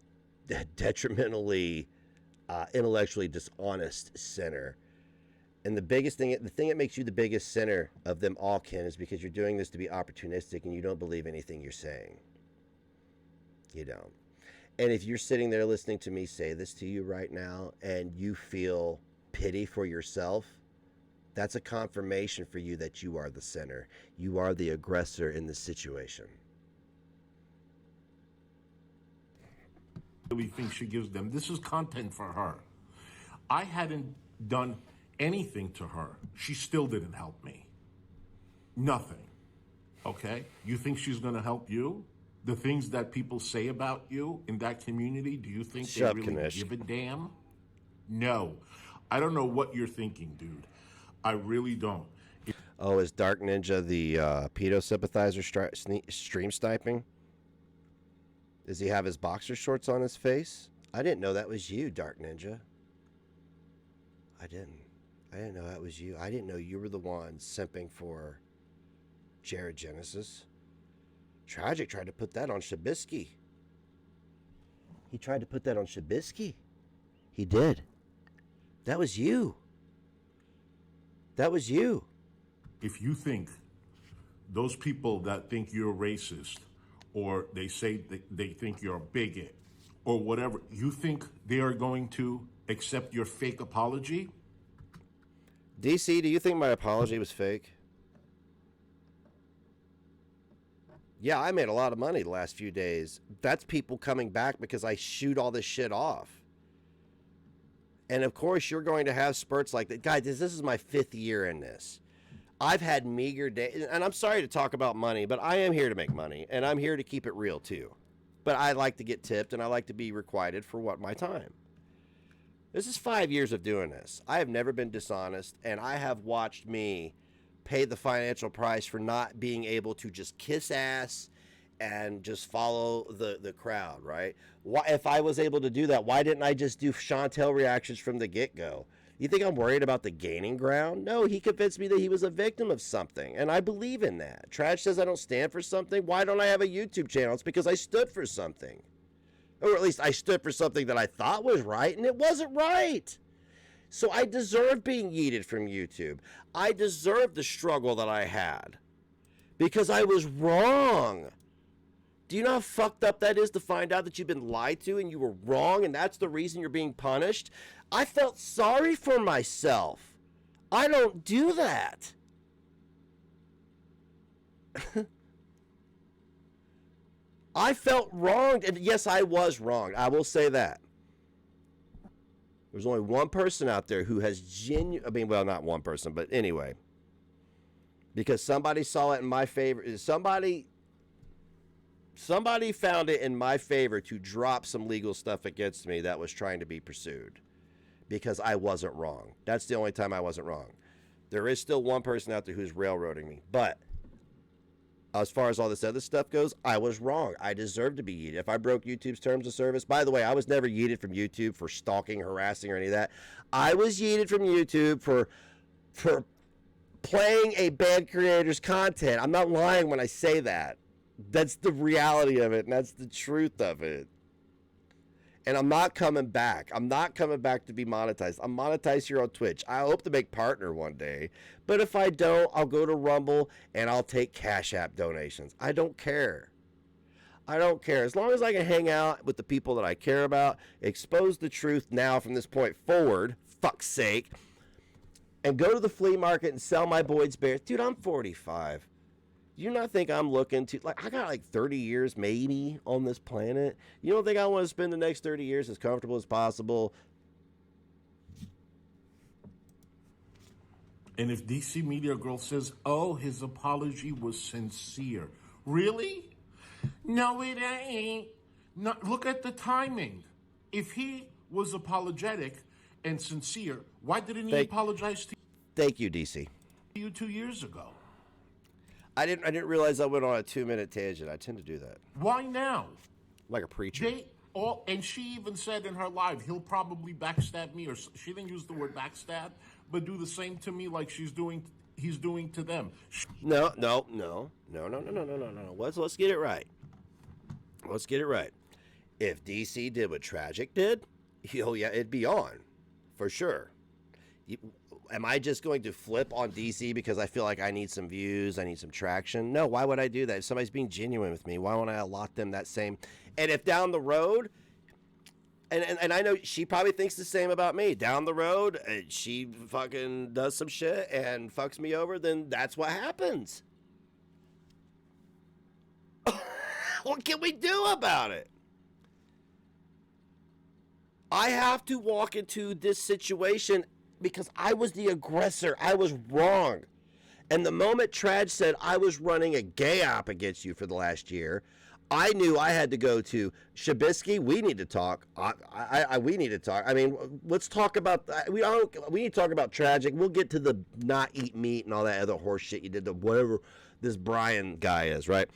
Speaker 1: detrimentally, intellectually dishonest sinner. And the thing that makes you the biggest sinner of them all, Ken, is because you're doing this to be opportunistic and you don't believe anything you're saying. You don't. And if you're sitting there listening to me say this to you right now and you feel pity for yourself, that's a confirmation for you that you are the sinner. You are the aggressor in this situation.
Speaker 10: Really think she gives them. This is content for her. I hadn't done anything to her, she still didn't help me. Nothing. Okay? You think she's going to help you? The things that people say about you in that community, do you think they really give a damn? No. I don't know what you're thinking, dude. I really don't.
Speaker 1: Oh, is Dark Ninja the pedo sympathizer stream sniping? Does he have his boxer shorts on his face? I didn't know that was you, Dark Ninja. I didn't know that was you. I didn't know you were the one simping for Jared Genesis. Tragic tried to put that on Shabisky. He tried to put that on Shabisky. He did. That was you. That was you.
Speaker 10: If you think those people that think you're racist, or they say they think you're a bigot, or whatever, you think they are going to accept your fake apology?
Speaker 1: DC, do you think my apology was fake? Yeah, I made a lot of money the last few days. That's people coming back because I shoot all this shit off. And of course, you're going to have spurts like that. Guys, this is my 5th year in this. I've had meager days, and I'm sorry to talk about money, but I am here to make money, and I'm here to keep it real too. But I like to get tipped, and I like to be requited for my time. This is 5 years of doing this. I have never been dishonest, and I have watched me pay the financial price for not being able to just kiss ass and just follow the crowd, right? Why, if I was able to do that, why didn't I just do Chantel reactions from the get-go? You think I'm worried about the gaining ground? No, he convinced me that he was a victim of something, and I believe in that. Trash says I don't stand for something. Why don't I have a YouTube channel? It's because I stood for something. Or at least I stood for something that I thought was right, and it wasn't right. So I deserve being yeeted from YouTube. I deserve the struggle that I had because I was wrong. Do you know how fucked up that is to find out that you've been lied to and you were wrong and that's the reason you're being punished? I felt sorry for myself. I don't do that. I felt wronged, and yes, I was wronged. I will say that. There's only one person out there who has well, not one person, but anyway. Because somebody saw it in my favor. Somebody found it in my favor to drop some legal stuff against me that was trying to be pursued. Because I wasn't wrong. That's the only time I wasn't wrong. There is still one person out there who's railroading me. But as far as all this other stuff goes, I was wrong. I deserve to be yeeted. If I broke YouTube's terms of service, by the way, I was never yeeted from YouTube for stalking, harassing, or any of that. I was yeeted from YouTube for playing a bad creator's content. I'm not lying when I say that. That's the reality of it, and that's the truth of it. And I'm not coming back. I'm not coming back to be monetized. I'm monetized here on Twitch. I hope to make partner one day. But if I don't, I'll go to Rumble and I'll take Cash App donations. I don't care. I don't care. As long as I can hang out with the people that I care about, expose the truth now from this point forward, fuck's sake, and go to the flea market and sell my Boyd's Bears. Dude, I'm 45. Do you not think I'm looking to, I got 30 years maybe on this planet? You don't think I want to spend the next 30 years as comfortable as possible?
Speaker 10: And if DC Media Girl says, oh, his apology was sincere. Really? No, it ain't. No, look at the timing. If he was apologetic and sincere, why didn't he apologize to you?
Speaker 1: Thank you, DC.
Speaker 10: You 2 years ago.
Speaker 1: I didn't realize I went on a 2-minute tangent. I tend to do that.
Speaker 10: Why now?
Speaker 1: Like a preacher.
Speaker 10: And she even said in her live, he'll probably backstab me, or she didn't use the word backstab, but do the same to me like he's doing to them.
Speaker 1: No. Let's get it right. Let's get it right. If DC did what Tragic did, oh yeah, it'd be on, for sure. Am I just going to flip on DC because I feel like I need some views, I need some traction? No, why would I do that? If somebody's being genuine with me, why won't I allot them that same? And if down the road, and I know she probably thinks the same about me, down the road, she fucking does some shit and fucks me over, then that's what happens. What can we do about it? I have to walk into this situation because I was the aggressor. I was wrong. And the moment Trad said I was running a gay op against you for the last year, I knew I had to go to Shabisky. We need to talk. We need to talk. I mean, let's talk about. We need to talk about Tragic. We'll get to the not eat meat and all that other horse shit you did to whatever this Brian guy is, right?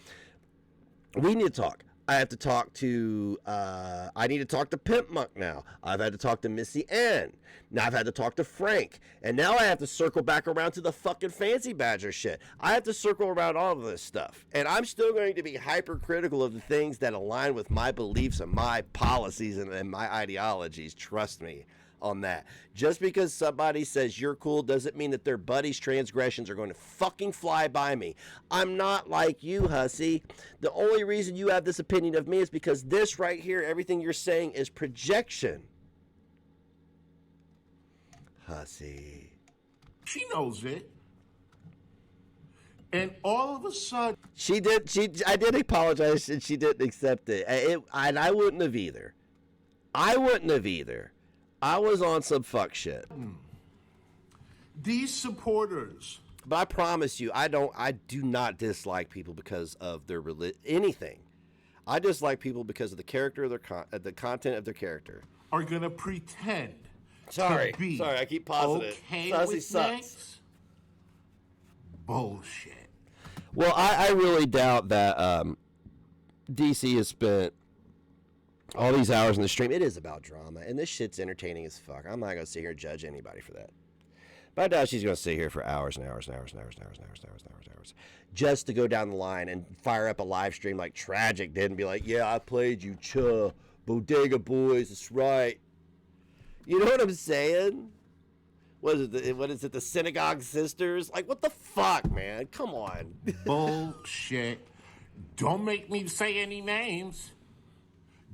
Speaker 1: We need to talk. I have to talk to. I need to talk to Pimp Monk now. I've had to talk to Missy Ann. Now I've had to talk to Frank, and now I have to circle back around to the fucking Fancy Badger shit. I have to circle around all of this stuff, and I'm still going to be hypercritical of the things that align with my beliefs and my policies and my ideologies. Trust me on that. Just because somebody says you're cool doesn't mean that their buddy's transgressions are going to fucking fly by me. I'm not like you, hussy. The only reason you have this opinion of me is because this right here, everything you're saying is projection. Hussy.
Speaker 10: She knows it. And all of a sudden...
Speaker 1: I did apologize and she didn't accept it. And I wouldn't have either. I was on some fuck shit.
Speaker 10: These supporters.
Speaker 1: But I promise you, I do not dislike people because of their anything. I dislike people because of the character of the content of their character.
Speaker 10: Are going to pretend.
Speaker 1: Sorry, I keep pausing
Speaker 10: okay
Speaker 1: it.
Speaker 10: With sucks. Bullshit.
Speaker 1: Well, I really doubt that DC has spent all these hours in the stream. It is about drama, and this shit's entertaining as fuck. I'm not going to sit here and judge anybody for that. But I doubt she's going to sit here for hours and hours and hours and hours and hours and hours and hours and hours just to go down the line and fire up a live stream like Tragic did and be like, yeah, I played you, Bodega Boys, that's right. You know what I'm saying? What is it, the Synagogue Sisters? Like, what the fuck, man? Come on.
Speaker 10: Bullshit. Don't make me say any names.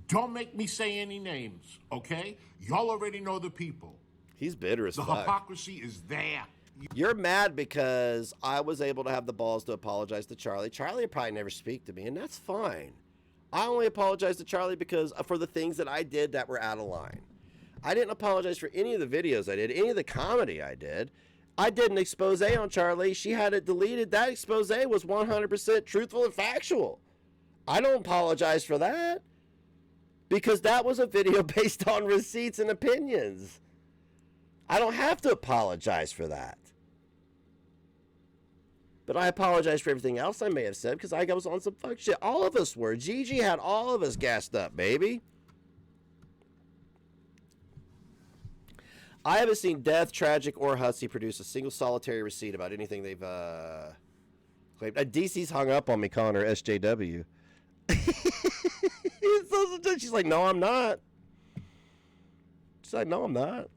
Speaker 10: Don't make me say any names, okay? Y'all already know the people.
Speaker 1: He's bitter as fuck.
Speaker 10: The hypocrisy is there.
Speaker 1: You're mad because I was able to have the balls to apologize to Charlie. Charlie would probably never speak to me, and that's fine. I only apologize to Charlie because for the things that I did that were out of line. I didn't apologize for any of the videos I did, any of the comedy I did. I did an expose on Charlie. She had it deleted. That expose was 100% truthful and factual. I don't apologize for that because that was a video based on receipts and opinions. I don't have to apologize for that. But I apologize for everything else I may have said because I was on some fuck shit. All of us were. Gigi had all of us gassed up, baby. I haven't seen Death, Tragic, or Hussy produce a single solitary receipt about anything they've claimed. DC's hung up on me calling her SJW. She's like, no, I'm not. She's like, no, I'm not.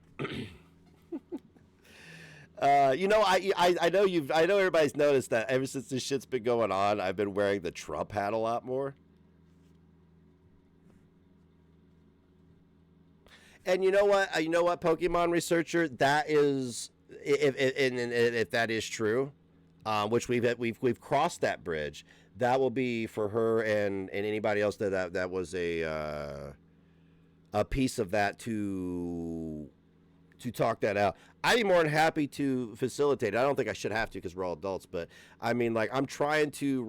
Speaker 1: I know everybody's noticed that ever since this shit's been going on, I've been wearing the Trump hat a lot more. And you know what? Pokemon researcher, that is, if that is true, which we've crossed that bridge. That will be for her and anybody else that was a piece of that to talk that out. I'd be more than happy to facilitate it. I don't think I should have to because we're all adults, but I mean, like, I'm trying to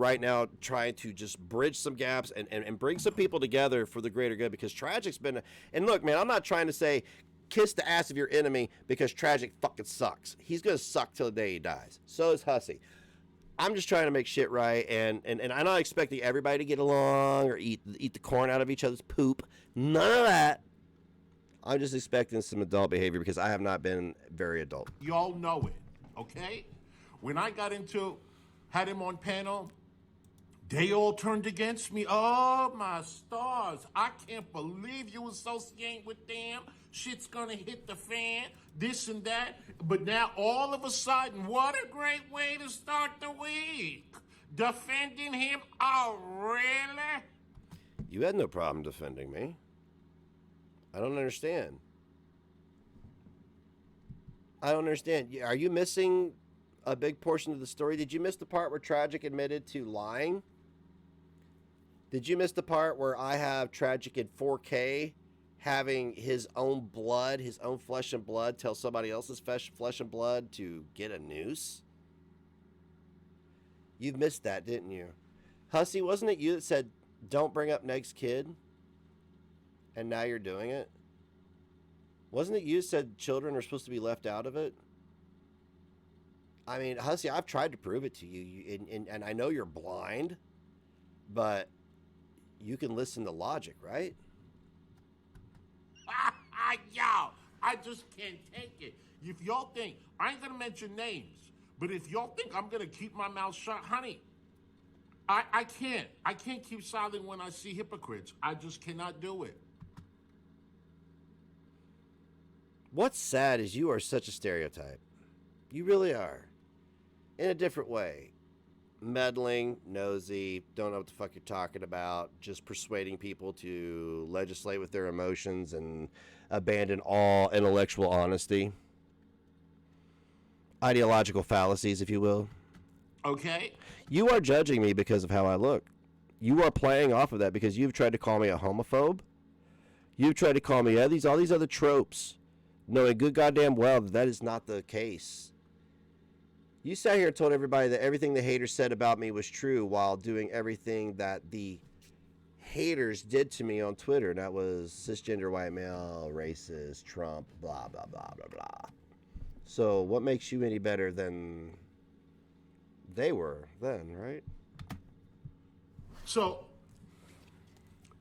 Speaker 1: just bridge some gaps and bring some people together for the greater good because Tragic's been, and look, man, I'm not trying to say kiss the ass of your enemy because Tragic fucking sucks. He's going to suck till the day he dies. So is Hussy. I'm just trying to make shit right, and I'm not expecting everybody to get along or eat the corn out of each other's poop. None of that. I'm just expecting some adult behavior because I have not been very adult.
Speaker 10: Y'all know it, okay? When I had him on panel, they all turned against me. Oh, my stars. I can't believe you associate with them. Shit's gonna hit the fan, this and that. But now, all of a sudden, what a great way to start the week. Defending him? Oh, really?
Speaker 1: You had no problem defending me. I don't understand. Are you missing a big portion of the story? Did you miss the part where Tragic admitted to lying? Did you miss the part where I have Tragic in 4K having his own blood, his own flesh and blood, tell somebody else's flesh and blood to get a noose? You missed that, didn't you? Hussy, wasn't it you that said, don't bring up Neg's kid? And now you're doing it? Wasn't it you that said children are supposed to be left out of it? I mean, Hussy, I've tried to prove it to you, and I know you're blind, but you can listen to logic, right?
Speaker 9: Yo, I just can't take it. If y'all think, I ain't gonna mention names, but if y'all think I'm gonna keep my mouth shut, honey, I can't. I can't keep silent when I see hypocrites. I just cannot do it.
Speaker 1: What's sad is you are such a stereotype. You really are. In a different way. Meddling, nosy, don't know what the fuck you're talking about, just persuading people to legislate with their emotions and abandon all intellectual honesty. Ideological fallacies, if you will.
Speaker 9: Okay?
Speaker 1: You are judging me because of how I look. You are playing off of that because you've tried to call me a homophobe. You've tried to call me all these other tropes, knowing good goddamn well that is not the case. You sat here and told everybody that everything the haters said about me was true while doing everything that the haters did to me on Twitter. And that was cisgender white male, racist, Trump, blah, blah, blah, blah, blah. So what makes you any better than they were then, right?
Speaker 9: So,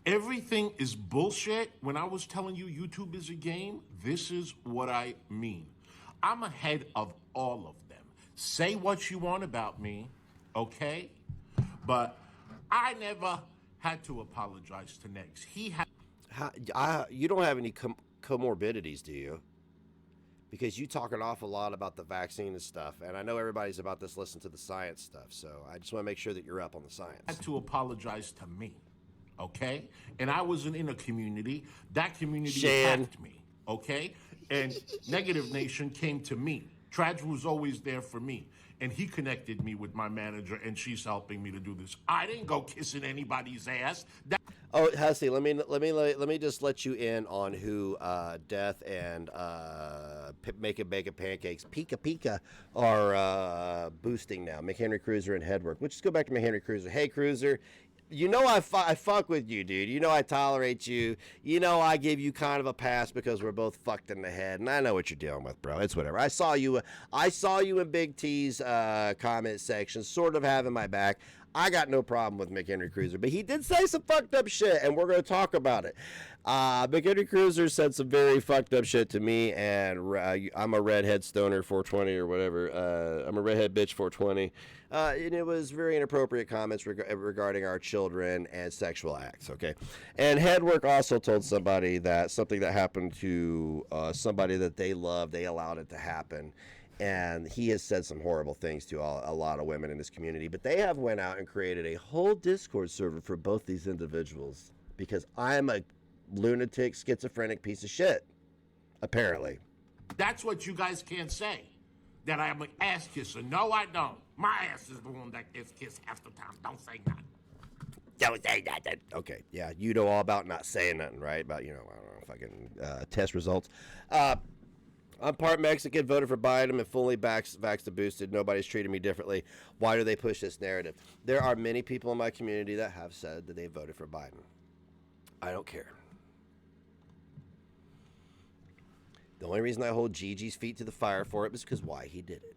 Speaker 9: everything is bullshit. When I was telling you YouTube is a game, this is what I mean. I'm ahead of all of them. Say what you want about me, okay? But I never had to apologize to Negs. He had.
Speaker 1: You don't have any comorbidities, do you? Because you talk an awful lot about the vaccine and stuff, and I know everybody's about this listen to the science stuff, so I just want to make sure that you're up on the science.
Speaker 9: Had to apologize to me, okay? And I wasn't in a community. That community attacked me, okay? And Negative Nation came to me. Traj was always there for me, and he connected me with my manager, and she's helping me to do this. I didn't go kissing anybody's ass.
Speaker 1: Oh, Hussy, let me just let you in on who Death and Making Bacon Pancakes Pika Pika are boosting now. McHenry Cruiser and Headwork. Let's just go back to McHenry Cruiser. Hey, Cruiser. You know I fuck with you, dude. You know I tolerate you. You know I give you kind of a pass because we're both fucked in the head, and I know what you're dealing with, bro. It's whatever. I saw you in Big T's comment section, sort of having my back. I got no problem with McHenry Cruiser, but he did say some fucked up shit, and we're going to talk about it. McHenry Cruiser said some very fucked up shit to me, and I'm a redhead stoner 420 or whatever. I'm a redhead bitch 420. And it was very inappropriate comments regarding our children and sexual acts, okay? And Headwork also told somebody that something that happened to somebody that they loved, they allowed it to happen. And he has said some horrible things to a lot of women in this community. But they have went out and created a whole Discord server for both these individuals because I'm a lunatic, schizophrenic piece of shit, apparently.
Speaker 9: That's what you guys can't say, that I'm an ass kisser. No, I don't. My ass is the one that gets kissed half the time. Don't say nothing.
Speaker 1: Don't say nothing. Okay, yeah, you know all about not saying nothing, right? About, I don't know, fucking test results. I'm part Mexican, voted for Biden, and fully vaxxed and boosted. Nobody's treating me differently. Why do they push this narrative? There are many people in my community that have said that they voted for Biden. I don't care. The only reason I hold Gigi's feet to the fire for it is because why he did it.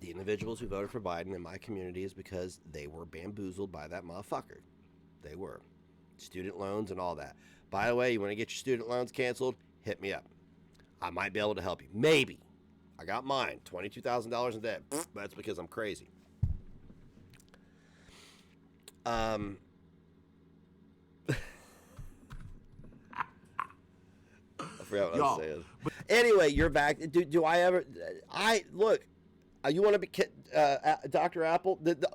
Speaker 1: The individuals who voted for Biden in my community is because they were bamboozled by that motherfucker. They were. Student loans and all that. By the way, you want to get your student loans canceled? Hit me up. I might be able to help you. Maybe. I got mine. $22,000 in debt. That's because I'm crazy. I forgot what I was saying. Anyway, you're back. Do I ever... Look, you want to be... Dr. Apple? The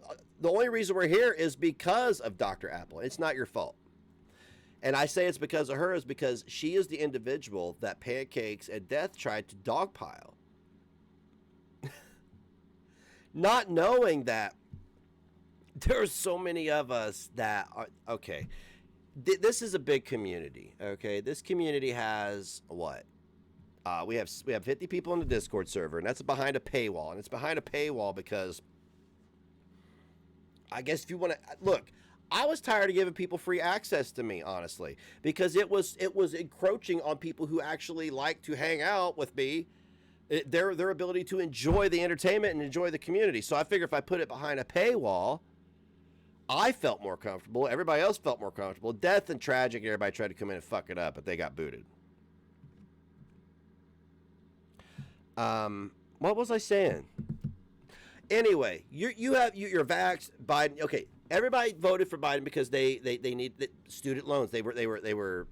Speaker 1: only reason we're here is because of Dr. Apple. It's not your fault. And I say it's because of her is because she is the individual that Pancakes and Death tried to dogpile. Not knowing that there's so many of us that are, okay, this is a big community, okay? This community has what? We have 50 people in the Discord server, and that's behind a paywall. And it's behind a paywall because I guess if you want to look, I was tired of giving people free access to me, honestly, because it was encroaching on people who actually like to hang out with me, their ability to enjoy the entertainment and enjoy the community. So I figure if I put it behind a paywall, I felt more comfortable. Everybody else felt more comfortable. Death and Tragic, everybody tried to come in and fuck it up, but they got booted. What was I saying? Anyway, you're vaxxed. Biden. Okay, everybody voted for Biden because they need the student loans. They were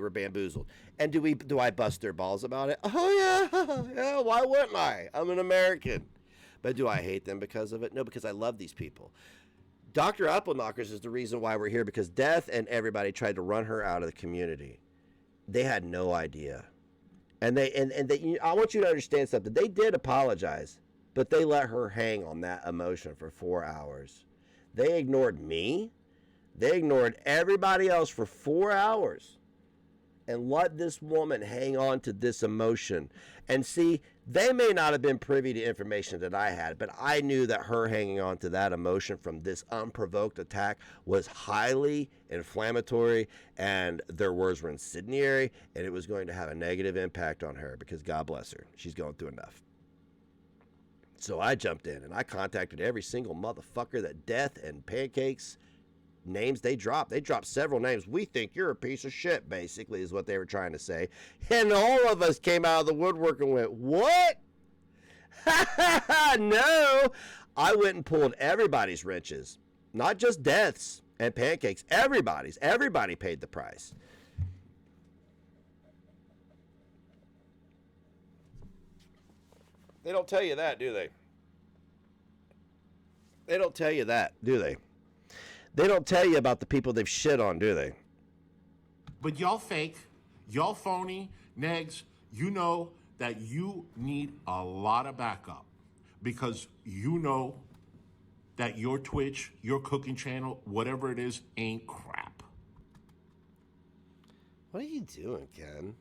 Speaker 1: bamboozled. And do I bust their balls about it? Oh yeah. Why wouldn't I? I'm an American. But do I hate them because of it? No, because I love these people. Dr. Appleknockers is the reason why we're here, because Death and everybody tried to run her out of the community. They had no idea. And I want you to understand something. They did apologize, but they let her hang on that emotion for 4 hours. They ignored me. They ignored everybody else for 4 hours and let this woman hang on to this emotion. And see, they may not have been privy to information that I had, but I knew that her hanging on to that emotion from this unprovoked attack was highly inflammatory, and their words were incendiary, and it was going to have a negative impact on her because God bless her. She's going through enough. So I jumped in and I contacted every single motherfucker that Death and Pancakes names they dropped. They dropped several names. We think you're a piece of shit, basically, is what they were trying to say. And all of us came out of the woodwork and went, what? No. I went and pulled everybody's wrenches. Not just Death's and Pancakes. Everybody's. Everybody paid the price. They don't tell you that, do they? They don't tell you that, do they? They don't tell you about the people they've shit on, do they?
Speaker 9: But y'all fake, y'all phony, negs, you know that you need a lot of backup because you know that your Twitch, your cooking channel, whatever it is, ain't crap.
Speaker 1: What are you doing, Ken?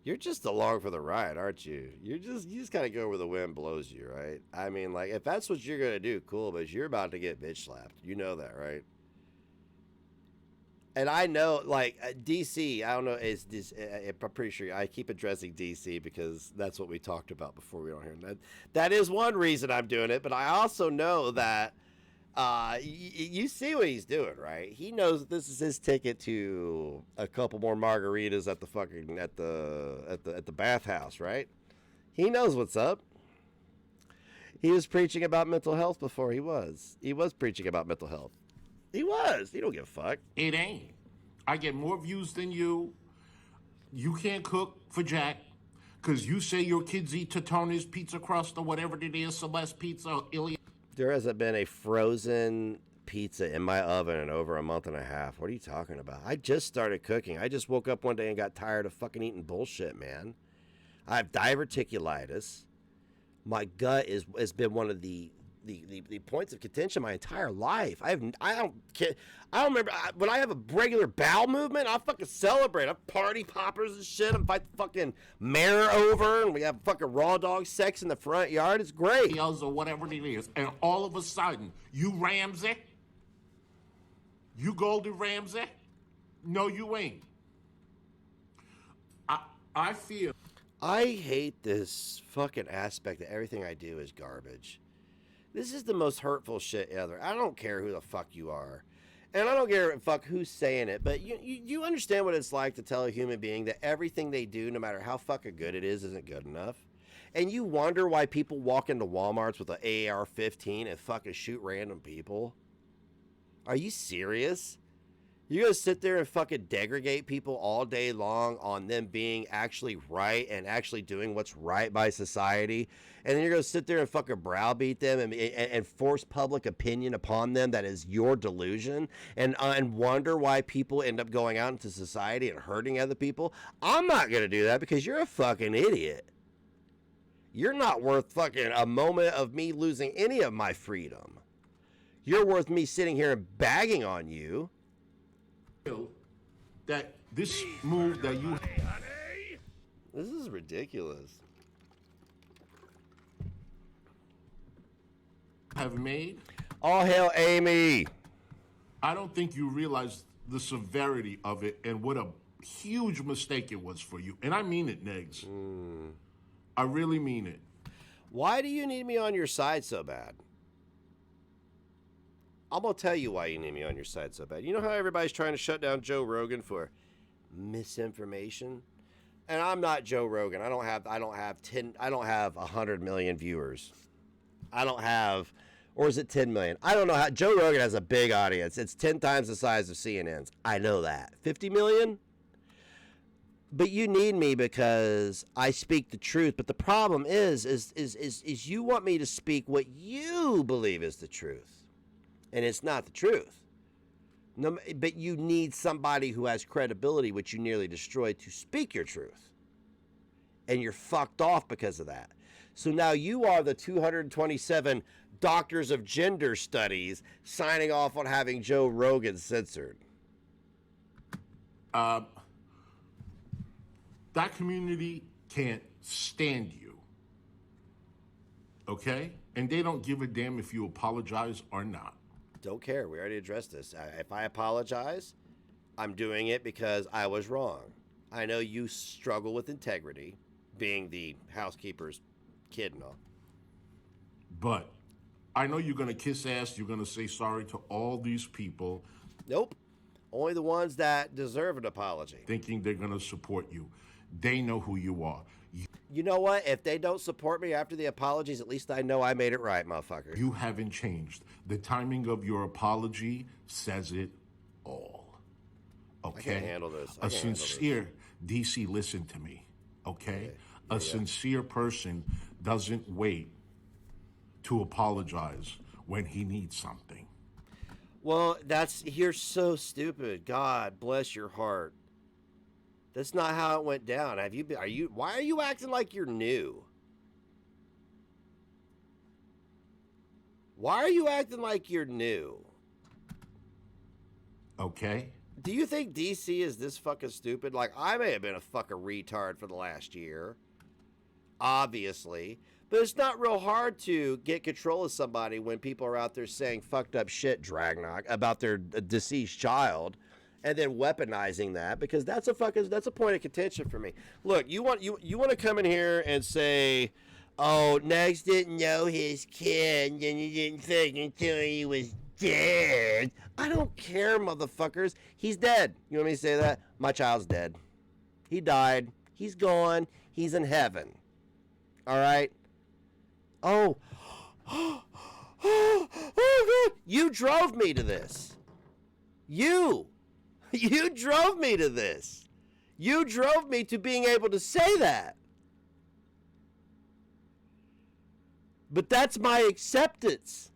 Speaker 1: You're just along for the ride, aren't you? You just kind of go where the wind blows you, right? I mean, like, if that's what you're going to do, cool, but you're about to get bitch slapped. You know that, right? And I know, like, DC, I don't know, I'm pretty sure I keep addressing DC because that's what we talked about before we were here. That is one reason I'm doing it, but I also know that you see what he's doing, right? He knows this is his ticket to a couple more margaritas at the fucking at the bathhouse, right? He knows what's up. He was preaching about mental health before he was. He was preaching about mental health. He was. He don't give a fuck.
Speaker 9: It ain't. I get more views than you. You can't cook for Jack because you say your kids eat Totoni's pizza crust or whatever it is, Celeste pizza, Ilya.
Speaker 1: There hasn't been a frozen pizza in my oven in over a month and a half. What are you talking about? I just started cooking. I just woke up one day and got tired of fucking eating bullshit, man. I have diverticulitis. My gut has been one of the points of contention my entire life. I don't remember when I have a regular bowel movement. I fucking celebrate. I party poppers and shit. I fight the fucking mayor over, and we have fucking raw dog sex in the front yard. It's great.
Speaker 9: Or whatever it is, and all of a sudden, you Ramsey, you Golden Ramsey, no, you ain't. I feel.
Speaker 1: I hate this fucking aspect that everything I do is garbage. This is the most hurtful shit ever. I don't care who the fuck you are. And I don't care fuck who's saying it, but you understand what it's like to tell a human being that everything they do, no matter how fucking good it is, isn't good enough? And you wonder why people walk into Walmarts with an AR-15 and fucking shoot random people? Are you serious? You're going to sit there and fucking degrade people all day long on them being actually right and actually doing what's right by society. And then you're going to sit there and fucking browbeat them and force public opinion upon them that is your delusion and wonder why people end up going out into society and hurting other people. I'm not going to do that because you're a fucking idiot. You're not worth fucking a moment of me losing any of my freedom. You're worth me sitting here and bagging on you
Speaker 9: that this move that you
Speaker 1: This is ridiculous.
Speaker 9: have made,
Speaker 1: All hail Amy.
Speaker 9: I don't think you realize the severity of it and what a huge mistake it was for you. And I mean it, Negs. I really mean it.
Speaker 1: Why do you need me on your side so bad? I'm going to tell you why you need me on your side so bad. You know how everybody's trying to shut down Joe Rogan for misinformation? And I'm not Joe Rogan. I don't have 100 million viewers. I don't have, or is it 10 million? I don't know how. Joe Rogan has a big audience. It's 10 times the size of CNN's. I know that. 50 million? But you need me because I speak the truth. But the problem is you want me to speak what you believe is the truth. And it's not the truth. No, but you need somebody who has credibility, which you nearly destroyed, to speak your truth. And you're fucked off because of that. So now you are the 227 doctors of gender studies signing off on having Joe Rogan censored.
Speaker 9: That community can't stand you. Okay? And they don't give a damn if you apologize or not.
Speaker 1: Don't care. We already addressed this. If I apologize, I'm doing it because I was wrong. I know you struggle with integrity, being the housekeeper's kid and all.
Speaker 9: But I know you're going to kiss ass. You're going to say sorry to all these people.
Speaker 1: Nope. Only the ones that deserve an apology.
Speaker 9: Thinking they're going to support you. They know who you are.
Speaker 1: You know what? If they don't support me after the apologies, at least I know I made it right, motherfucker.
Speaker 9: You haven't changed. The timing of your apology says it all. Okay?
Speaker 1: I can't handle this.
Speaker 9: A sincere, DC, listen to me. Okay? A sincere person doesn't wait to apologize when he needs something.
Speaker 1: Well, you're so stupid. God bless your heart. That's not how it went down. Why are you acting like you're new? Why are you acting like you're new?
Speaker 9: Okay?
Speaker 1: Do you think DC is this fucking stupid? Like, I may have been a fucking retard for the last year. Obviously. But it's not real hard to get control of somebody when people are out there saying fucked up shit, Dragnock, about their deceased child. And then weaponizing that, because that's a point of contention for me. Look, you want to come in here and say, oh, Negs didn't know his kid and he didn't think until he was dead. I don't care, motherfuckers. He's dead. You want me to say that? My child's dead. He died. He's gone. He's in heaven. All right? Oh, God. You drove me to this. You drove me to this. You drove me to being able to say that. But that's my acceptance.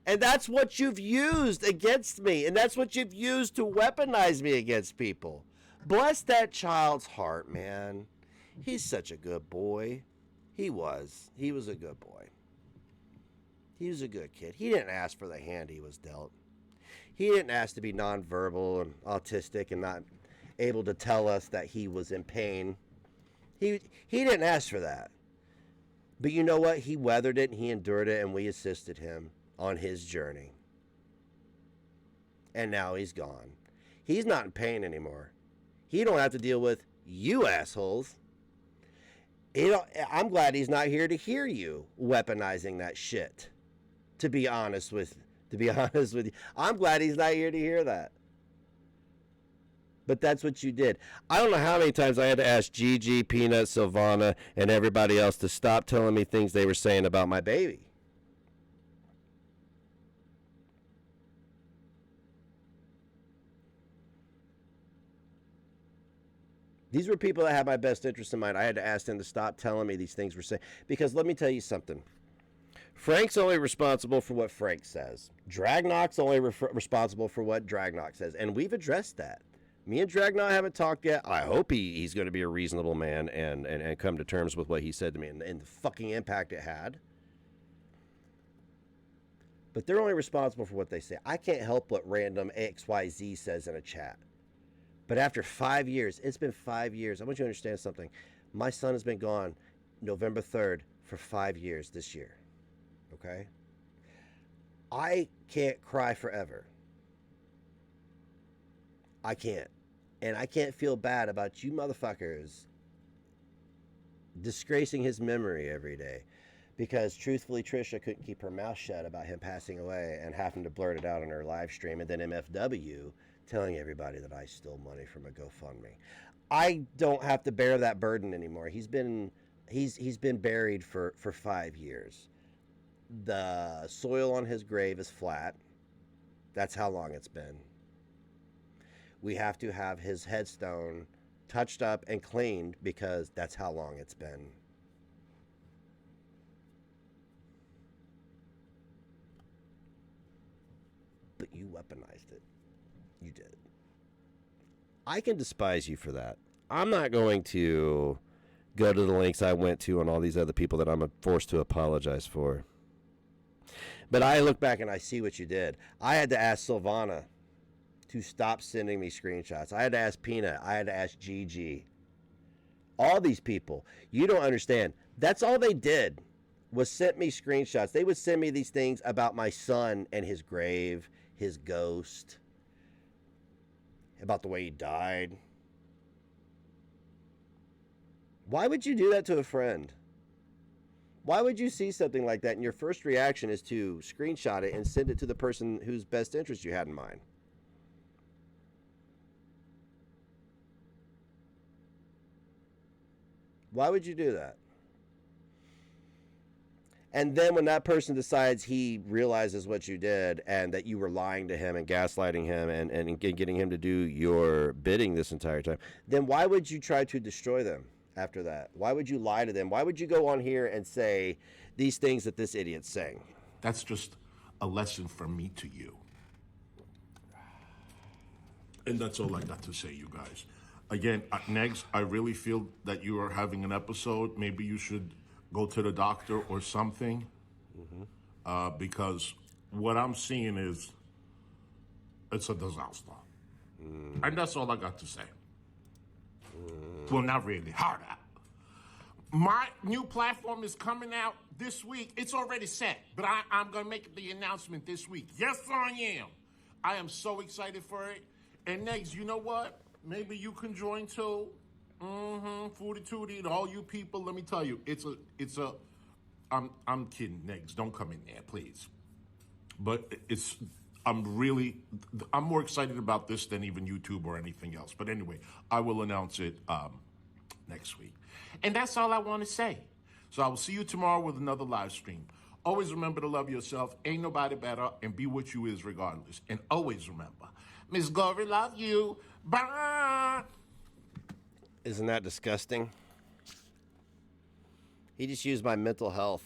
Speaker 1: And that's what you've used against me. And that's what you've used to weaponize me against people. Bless that child's heart, man. He's such a good boy. He was. He was a good boy. He was a good kid. He didn't ask for the hand he was dealt. He didn't ask to be nonverbal and autistic and not able to tell us that he was in pain. He didn't ask for that. But you know what? He weathered it and he endured it, and we assisted him on his journey. And now he's gone. He's not in pain anymore. He don't have to deal with you assholes. I'm glad he's not here to hear you weaponizing that shit. To be honest with you, I'm glad he's not here to hear that. But that's what you did. I don't know how many times I had to ask Gigi, Peanut, Silvana, and everybody else to stop telling me things they were saying about my baby. These were people that had my best interest in mind. I had to ask them to stop telling me these things were saying. Because let me tell you something. Frank's only responsible for what Frank says. Dragnock's only responsible for what Dragnock says. And we've addressed that. Me and Dragnock haven't talked yet. I hope he's going to be a reasonable man and come to terms with what he said to me and the fucking impact it had. But they're only responsible for what they say. I can't help what random XYZ says in a chat. But after 5 years, it's been 5 years. I want you to understand something. My son has been gone November 3rd for 5 years this year. Okay? I can't cry forever. I can't. And I can't feel bad about you motherfuckers disgracing his memory every day. Because truthfully, Trisha couldn't keep her mouth shut about him passing away and having to blurt it out on her live stream. And then MFW telling everybody that I stole money from a GoFundMe. I don't have to bear that burden anymore. He's been buried for 5 years. The soil on his grave is flat. That's how long it's been. We have to have his headstone touched up and cleaned because that's how long it's been. But you weaponized it. You did. I can despise you for that. I'm not going to go to the lengths I went to on all these other people that I'm forced to apologize for. But I look back and I see what you did. I had to ask Silvana to stop sending me screenshots. I had to ask Peanut. I had to ask Gigi. All these people. You don't understand. That's all they did was sent me screenshots. They would send me these things about my son and his grave, his ghost, about the way he died. Why would you do that to a friend? Why would you see something like that and your first reaction is to screenshot it and send it to the person whose best interest you had in mind? Why would you do that? And then when that person decides he realizes what you did and that you were lying to him and gaslighting him and getting him to do your bidding this entire time, then why would you try to destroy them after that? Why would you lie to them? Why would you go on here and say these things that this idiot's saying?
Speaker 9: That's just a lesson from me to you. And that's all I got to say, you guys. Again, Negs, I really feel that you are having an episode. Maybe you should go to the doctor or something. Because what I'm seeing is it's a disaster. And that's all I got to say. Well, not really. Hard out. My new platform is coming out this week. It's already set, but I'm going to make the announcement this week. Yes, I am. I am so excited for it. And Negs, you know what? Maybe you can join too. Footy tooty to all you people. Let me tell you, I'm kidding, Negs. Don't come in there, please. But I'm more excited about this than even YouTube or anything else. But anyway, I will announce it next week. And that's all I want to say. So I will see you tomorrow with another live stream. Always remember to love yourself. Ain't nobody better. And be what you is regardless. And always remember, Miss Glory, love you. Bye.
Speaker 1: Isn't that disgusting? He just used my mental health.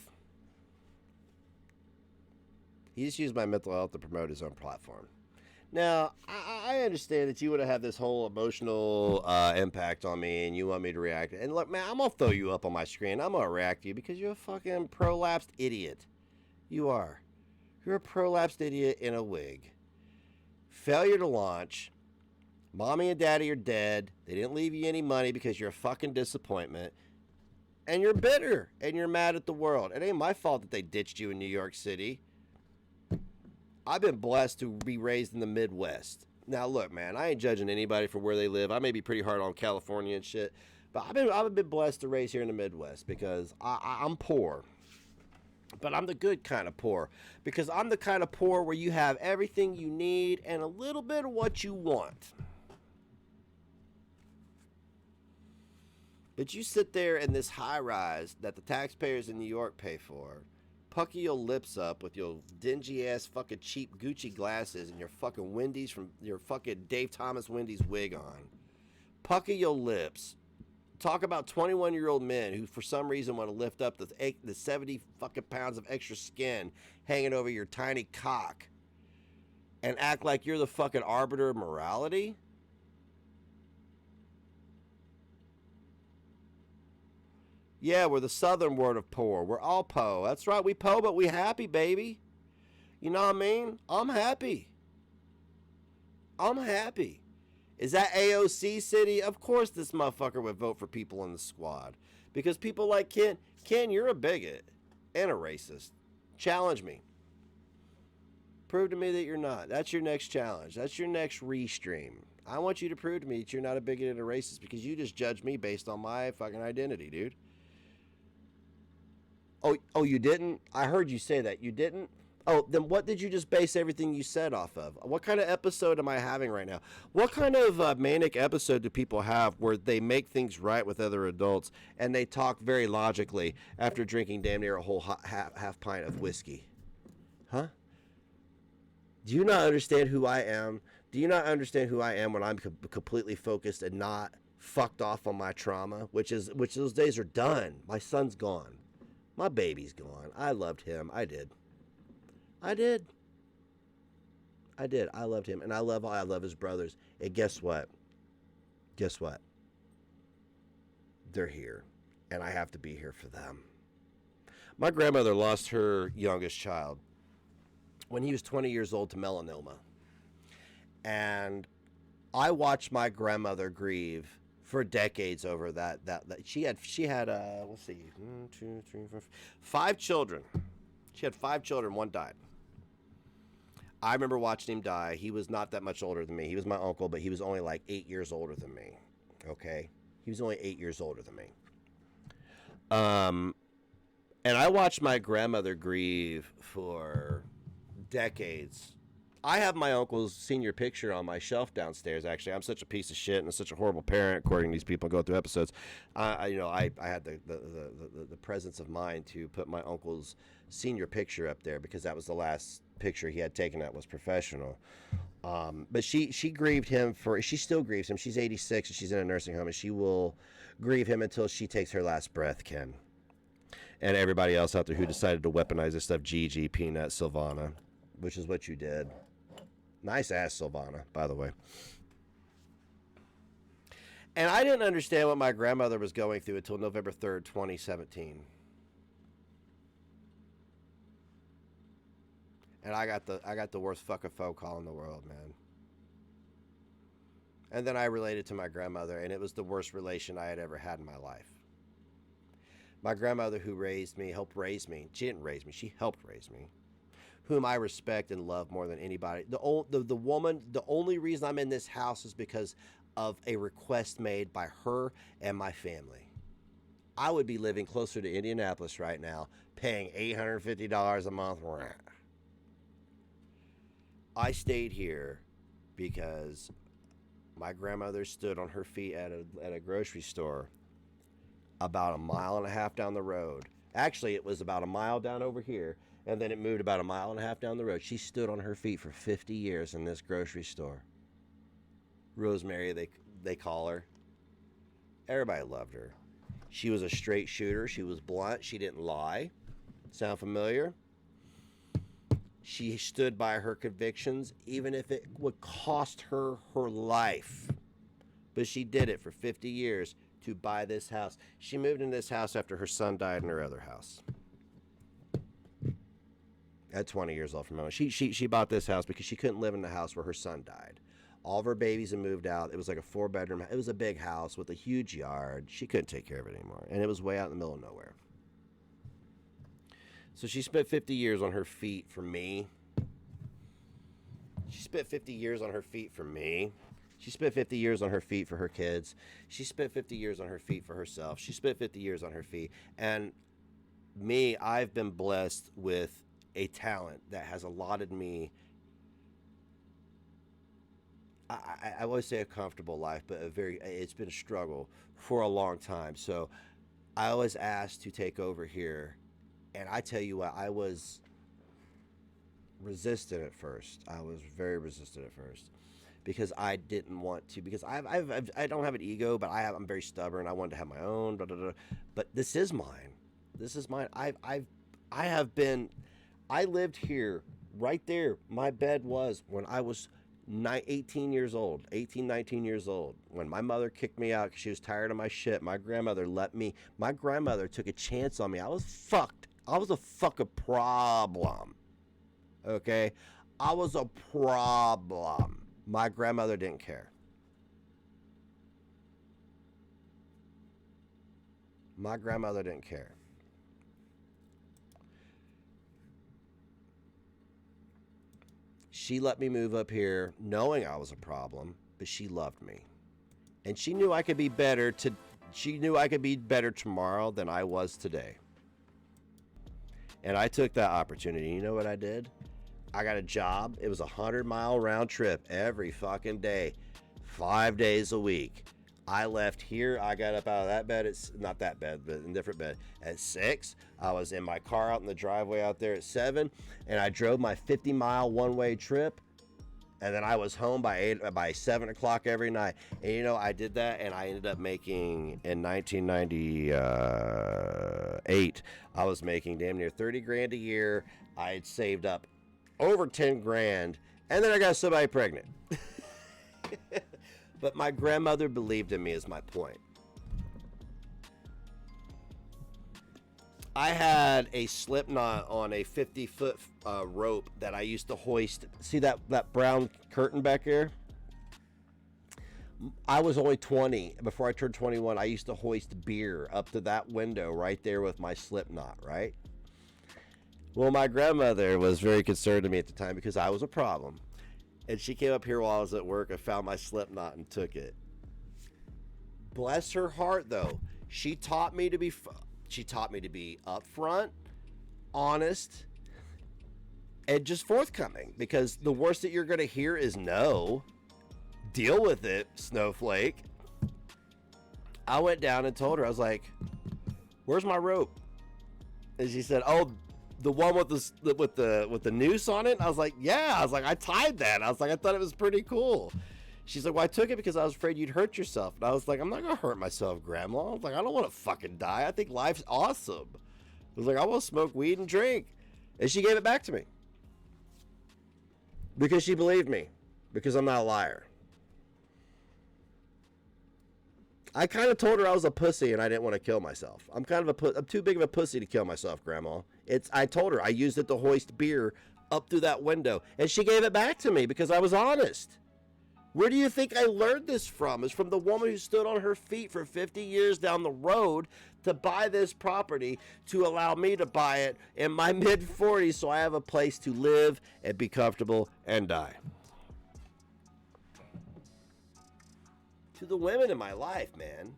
Speaker 1: He just used my mental health to promote his own platform. Now, I understand that you would have had this whole emotional impact on me and you want me to react. And look, man, I'm going to throw you up on my screen. I'm going to react to you because you're a fucking prolapsed idiot. You are. You're a prolapsed idiot in a wig. Failure to launch. Mommy and daddy are dead. They didn't leave you any money because you're a fucking disappointment. And you're bitter. And you're mad at the world. It ain't my fault that they ditched you in New York City. I've been blessed to be raised in the Midwest. Now, look, man, I ain't judging anybody for where they live. I may be pretty hard on California and shit. But I've been blessed to raise here in the Midwest because I'm poor. But I'm the good kind of poor. Because I'm the kind of poor where you have everything you need and a little bit of what you want. But you sit there in this high rise that the taxpayers in New York pay for, pucker your lips up with your dingy ass fucking cheap Gucci glasses and your fucking Wendy's from your fucking Dave Thomas Wendy's wig on. Pucker your lips. Talk about 21-year-old men who for some reason want to lift up the 70 fucking pounds of extra skin hanging over your tiny cock and act like you're the fucking arbiter of morality. Yeah, we're the southern word of poor. We're all po. That's right, we po, but we happy, baby. You know what I mean? I'm happy. I'm happy. Is that AOC city? Of course this motherfucker would vote for people in the squad. Because people like Ken, you're a bigot and a racist. Challenge me. Prove to me that you're not. That's your next challenge. That's your next restream. I want you to prove to me that you're not a bigot and a racist because you just judge me based on my fucking identity, dude. Oh, you didn't? I heard you say that. You didn't? Oh, then what did you just base everything you said off of? What kind of episode am I having right now? What kind of manic episode do people have where they make things right with other adults and they talk very logically after drinking damn near a whole half pint of whiskey? Huh? Do you not understand who I am? Do you not understand who I am when I'm completely focused and not fucked off on my trauma? Which those days are done. My son's gone. My baby's gone. I loved him. I did. I loved him, and I love his brothers. And guess what? They're here, and I have to be here for them. My grandmother lost her youngest child when he was 20 years old to melanoma. And I watched my grandmother grieve for decades over that she had let's see, 1, 2, 3, 4, 5 children. She had 5 children, one died. I remember watching him die. He was not that much older than me. He was my uncle, but he was only like 8 years older than me. Okay? He was only 8 years older than me. And I watched my grandmother grieve for decades. I have my uncle's senior picture on my shelf downstairs, actually. I'm such a piece of shit and such a horrible parent, according to these people go through episodes. I had the presence of mind to put my uncle's senior picture up there because that was the last picture he had taken that was professional. But she grieved him she still grieves him. She's 86 and she's in a nursing home, and she will grieve him until she takes her last breath, Ken. And everybody else out there who decided to weaponize this stuff, Gigi, Peanut, Silvana, which is what you did. Nice ass Silvana, by the way. And I didn't understand what my grandmother was going through until November 3rd, 2017. And I got the worst fucking phone call in the world, man. And then I related to my grandmother, and it was the worst relation I had ever had in my life. My grandmother, who raised me, helped raise me. She didn't raise me, she helped raise me. Whom I respect and love more than anybody. The woman, the only reason I'm in this house is because of a request made by her and my family. I would be living closer to Indianapolis right now, paying $850 a month rent. I stayed here because my grandmother stood on her feet at a grocery store about 1.5 miles down the road. Actually, it was about 1 mile down over here. And then it moved about 1.5 miles down the road. She stood on her feet for 50 years in this grocery store. Rosemary, they call her. Everybody loved her. She was a straight shooter. She was blunt. She didn't lie. Sound familiar? She stood by her convictions, even if it would cost her her life. But she did it for 50 years to buy this house. She moved in this house after her son died in her other house. At 20 years old from now. She bought this house because she couldn't live in the house where her son died. All of her babies had moved out. It was like a 4-bedroom. It was a big house with a huge yard. She couldn't take care of it anymore. And it was way out in the middle of nowhere. So she spent 50 years on her feet for me. She spent 50 years on her feet for me. She spent 50 years on her feet for her kids. She spent 50 years on her feet for herself. She spent 50 years on her feet. And me, I've been blessed with a talent that has allotted me, I always say a comfortable life, but it's been a struggle for a long time. So I was asked to take over here, and I tell you what, I was resistant at first. I was very resistant at first because I didn't want to, because I don't have an ego, but I'm very stubborn. I wanted to have my own, blah, blah, blah. But this is mine. This is mine. I lived here, right there. My bed was when I was 18, 19 years old. When my mother kicked me out because she was tired of my shit, my grandmother took a chance on me. I was fucked. I was a fucking problem. Okay? I was a problem. My grandmother didn't care. My grandmother didn't care. She let me move up here knowing I was a problem, but she loved me. And she knew I could be better tomorrow than I was today. And I took that opportunity. You know what I did? I got a job. It was a 100-mile round trip every fucking day, 5 days a week. I left here. I got up out of that bed. It's not that bed, but a different bed at 6. I was in my car out in the driveway out there at 7, and I drove my 50-mile one-way trip. And then I was home by 7 o'clock every night. And you know, I did that, and I ended up making, in 1998, I was making damn near 30 grand a year. I had saved up over 10 grand, and then I got somebody pregnant. But my grandmother believed in me, is my point. I had a slip knot on a 50-foot rope that I used to hoist. See that brown curtain back there? I was only 20. Before I turned 21, I used to hoist beer up to that window right there with my slip knot, right? Well, my grandmother was very concerned to me at the time because I was a problem. And she came up here while I was at work and found my slip knot and took it. Bless her heart, though. She taught me to be upfront, honest, and just forthcoming. Because the worst that you're going to hear is no. Deal with it, snowflake. I went down and told her, I was like, "Where's my rope?" And she said, "Oh, the one with the noose on it." I was like, "Yeah." I was like, "I tied that." I was like, "I thought it was pretty cool." She's like, "Well, I took it because I was afraid you'd hurt yourself." And I was like, "I'm not gonna hurt myself, Grandma." I was like, "I don't want to fucking die. I think life's awesome." I was like, "I want to smoke weed and drink," and she gave it back to me because she believed me, because I'm not a liar. I kind of told her I was a pussy and I didn't want to kill myself. I'm too big of a pussy to kill myself, Grandma. I told her I used it to hoist beer up through that window, and she gave it back to me because I was honest. Where do you think I learned this from? It's from the woman who stood on her feet for 50 years down the road to buy this property, to allow me to buy it in my mid-40s so I have a place to live and be comfortable and die. To the women in my life, man.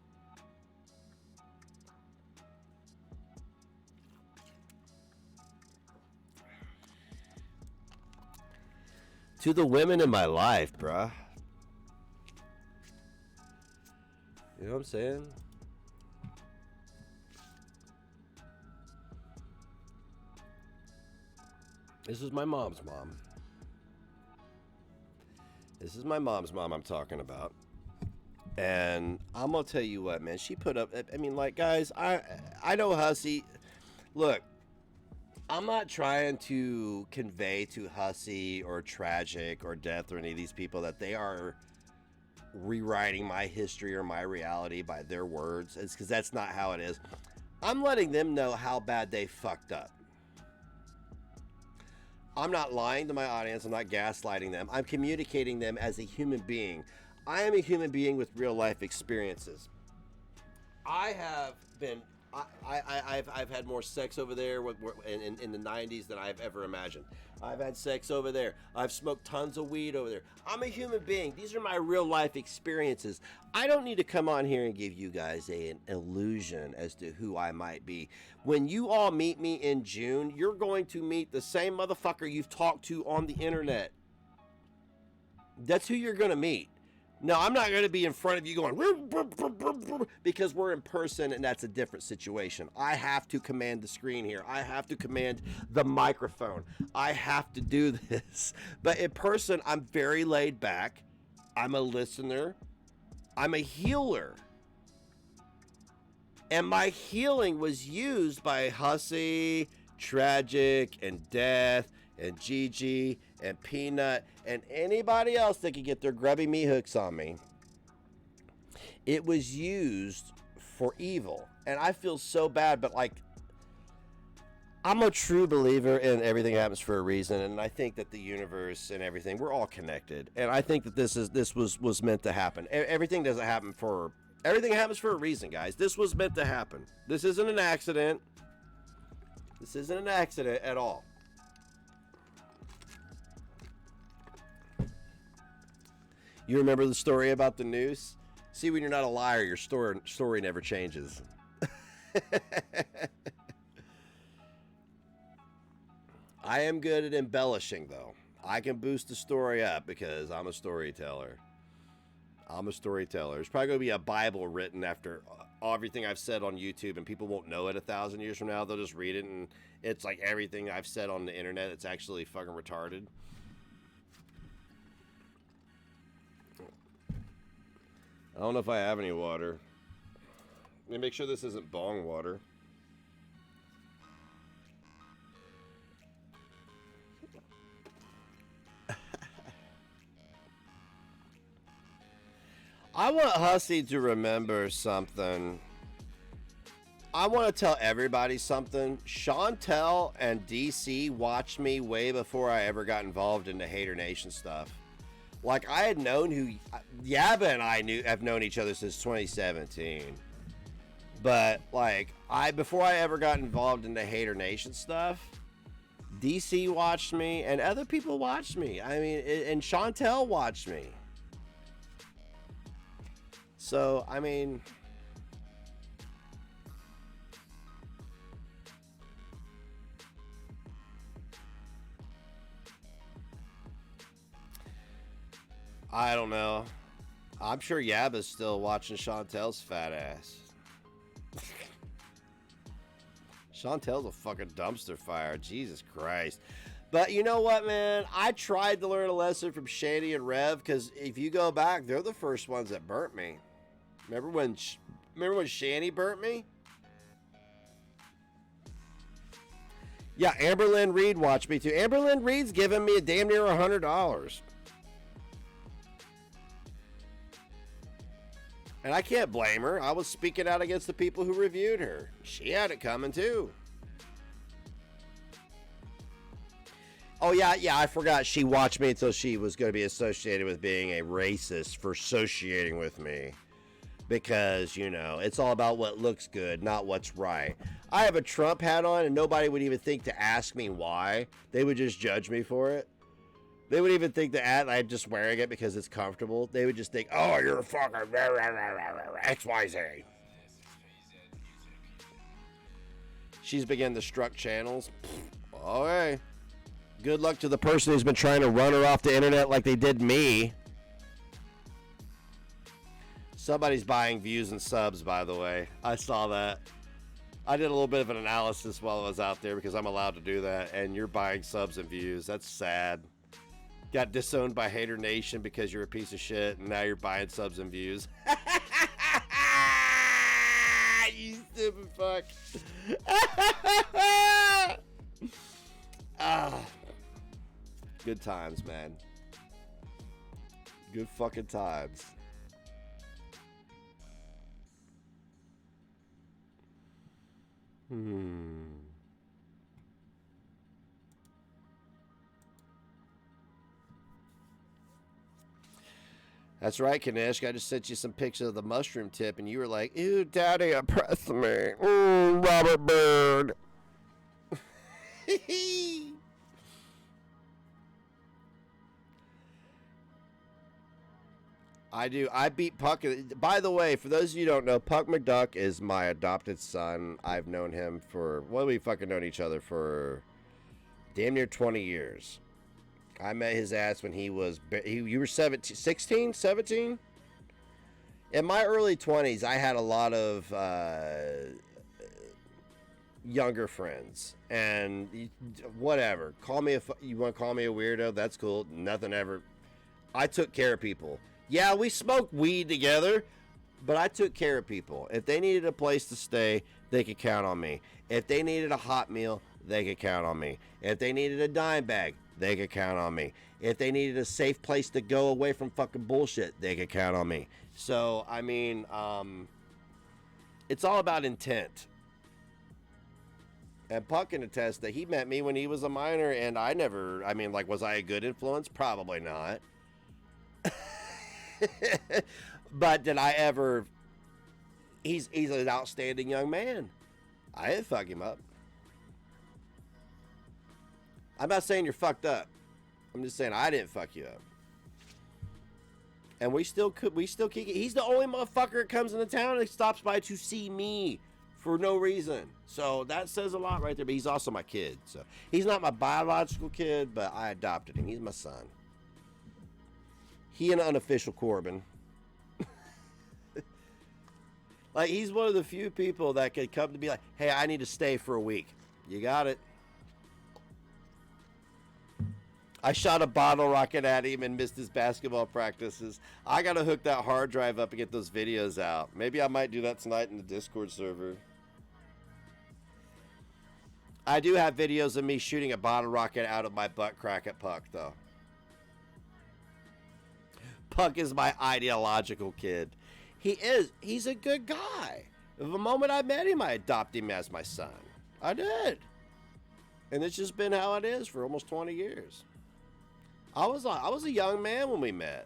Speaker 1: To the women in my life, bruh. You know what I'm saying? This is my mom's mom. This is my mom's mom I'm talking about. And I'm gonna tell you what, man, she put up, I mean, like, guys, I know Hussy. Look, I'm not trying to convey to Hussy or Tragic or Death or any of these people that they are rewriting my history or my reality by their words. It's because that's not how it is. I'm letting them know how bad they fucked up. I'm not lying to my audience. I'm not gaslighting them. I'm communicating them as a human being. I am a human being with real life experiences. I have been, I've had more sex over there in the 90s than I've ever imagined. I've had sex over there. I've smoked tons of weed over there. I'm a human being. These are my real life experiences. I don't need to come on here and give you guys an illusion as to who I might be. When you all meet me in June, you're going to meet the same motherfucker you've talked to on the internet. That's who you're going to meet. No, I'm not going to be in front of you going, because we're in person and that's a different situation. I have to command the screen here. I have to command the microphone. I have to do this. But in person, I'm very laid back. I'm a listener. I'm a healer. And my healing was used by Hussy, Tragic, and Death, and Gigi, and Peanut, and anybody else that could get their grubby meat hooks on me. It was used for evil. And I feel so bad, but like, I'm a true believer in everything happens for a reason, and I think that the universe and everything, we're all connected. And I think that this was meant to happen. Everything happens for a reason, guys. This was meant to happen. This isn't an accident. This isn't an accident at all. You remember the story about the noose? See, when you're not a liar, your story never changes. I am good at embellishing, though. I can boost the story up because I'm a storyteller. There's probably going to be a Bible written after everything I've said on YouTube, and people won't know it 1,000 years from now. They'll just read it, and it's like everything I've said on the internet. It's actually fucking retarded. I don't know if I have any water. Let me make sure this isn't bong water. I want Hussy to remember something. I want to tell everybody something. Chantel and DC watched me way before I ever got involved in the Hater Nation stuff. Like, I had known Yabba and I have known each other since 2017. But, like, before I ever got involved in the Hater Nation stuff, DC watched me and other people watched me. I mean, and Chantel watched me. So, I mean, I don't know. I'm sure Yabba's still watching Chantel's fat ass. Chantel's a fucking dumpster fire. Jesus Christ. But you know what, man? I tried to learn a lesson from Shady and Rev, because if you go back, they're the first ones that burnt me. Remember when Shani burnt me? Yeah, Amberlynn Reed watched me too. Amberlynn Reed's giving me a damn near $100. And I can't blame her. I was speaking out against the people who reviewed her. She had it coming too. Oh, yeah, I forgot. She watched me until she was going to be associated with being a racist for associating with me. Because, you know, it's all about what looks good, not what's right. I have a Trump hat on, and nobody would even think to ask me why. They would just judge me for it. They would even think that I'm just wearing it because it's comfortable. They would just think, oh, you're a fucking XYZ. She's begun to struck channels. Okay. Good luck to the person who's been trying to run her off the internet like they did me. Somebody's buying views and subs, by the way. I saw that. I did a little bit of an analysis while I was out there because I'm allowed to do that, and you're buying subs and views. That's sad. Got disowned by Hater Nation because you're a piece of shit, and now you're buying subs and views. You stupid fuck. Good times, man. Good fucking times. That's right, Kanishk. I just sent you some pictures of the mushroom tip, and you were like, ew, daddy, oppress me. Ooh, Robert Bird. I do. I beat Puck. By the way, for those of you who don't know, Puck McDuck is my adopted son. I've known him for, we fucking known each other for damn near 20 years. I met his ass when you were 16, 17? In my early 20s, I had a lot of younger friends. And whatever. You want to call me a weirdo? That's cool. Nothing ever. I took care of people. Yeah, we smoked weed together, but I took care of people. If they needed a place to stay, they could count on me. If they needed a hot meal, they could count on me. If they needed a dime bag, they could count on me. If they needed a safe place to go away from fucking bullshit, they could count on me. So, I mean, it's all about intent. And Puck can attest that he met me when he was a minor, and I never, I mean, like, was I a good influence? Probably not. But did I ever, he's an outstanding young man. I didn't fuck him up. I'm not saying you're fucked up. I'm just saying I didn't fuck you up. And we still kick it. He's the only motherfucker that comes into town and stops by to see me for no reason. So that says a lot right there. But he's also my kid. So he's not my biological kid, but I adopted him. He's my son. He an unofficial Corbin. Like, he's one of the few people that could come to be like, hey, I need to stay for a week. You got it. I shot a bottle rocket at him and missed his basketball practices. I got to hook that hard drive up and get those videos out. Maybe I might do that tonight in the Discord server. I do have videos of me shooting a bottle rocket out of my butt crack at Puck, though. Puck is my ideological kid. He is. He's a good guy. The moment I met him, I adopted him as my son. I did. And it's just been how it is for almost 20 years. I was a young man when we met.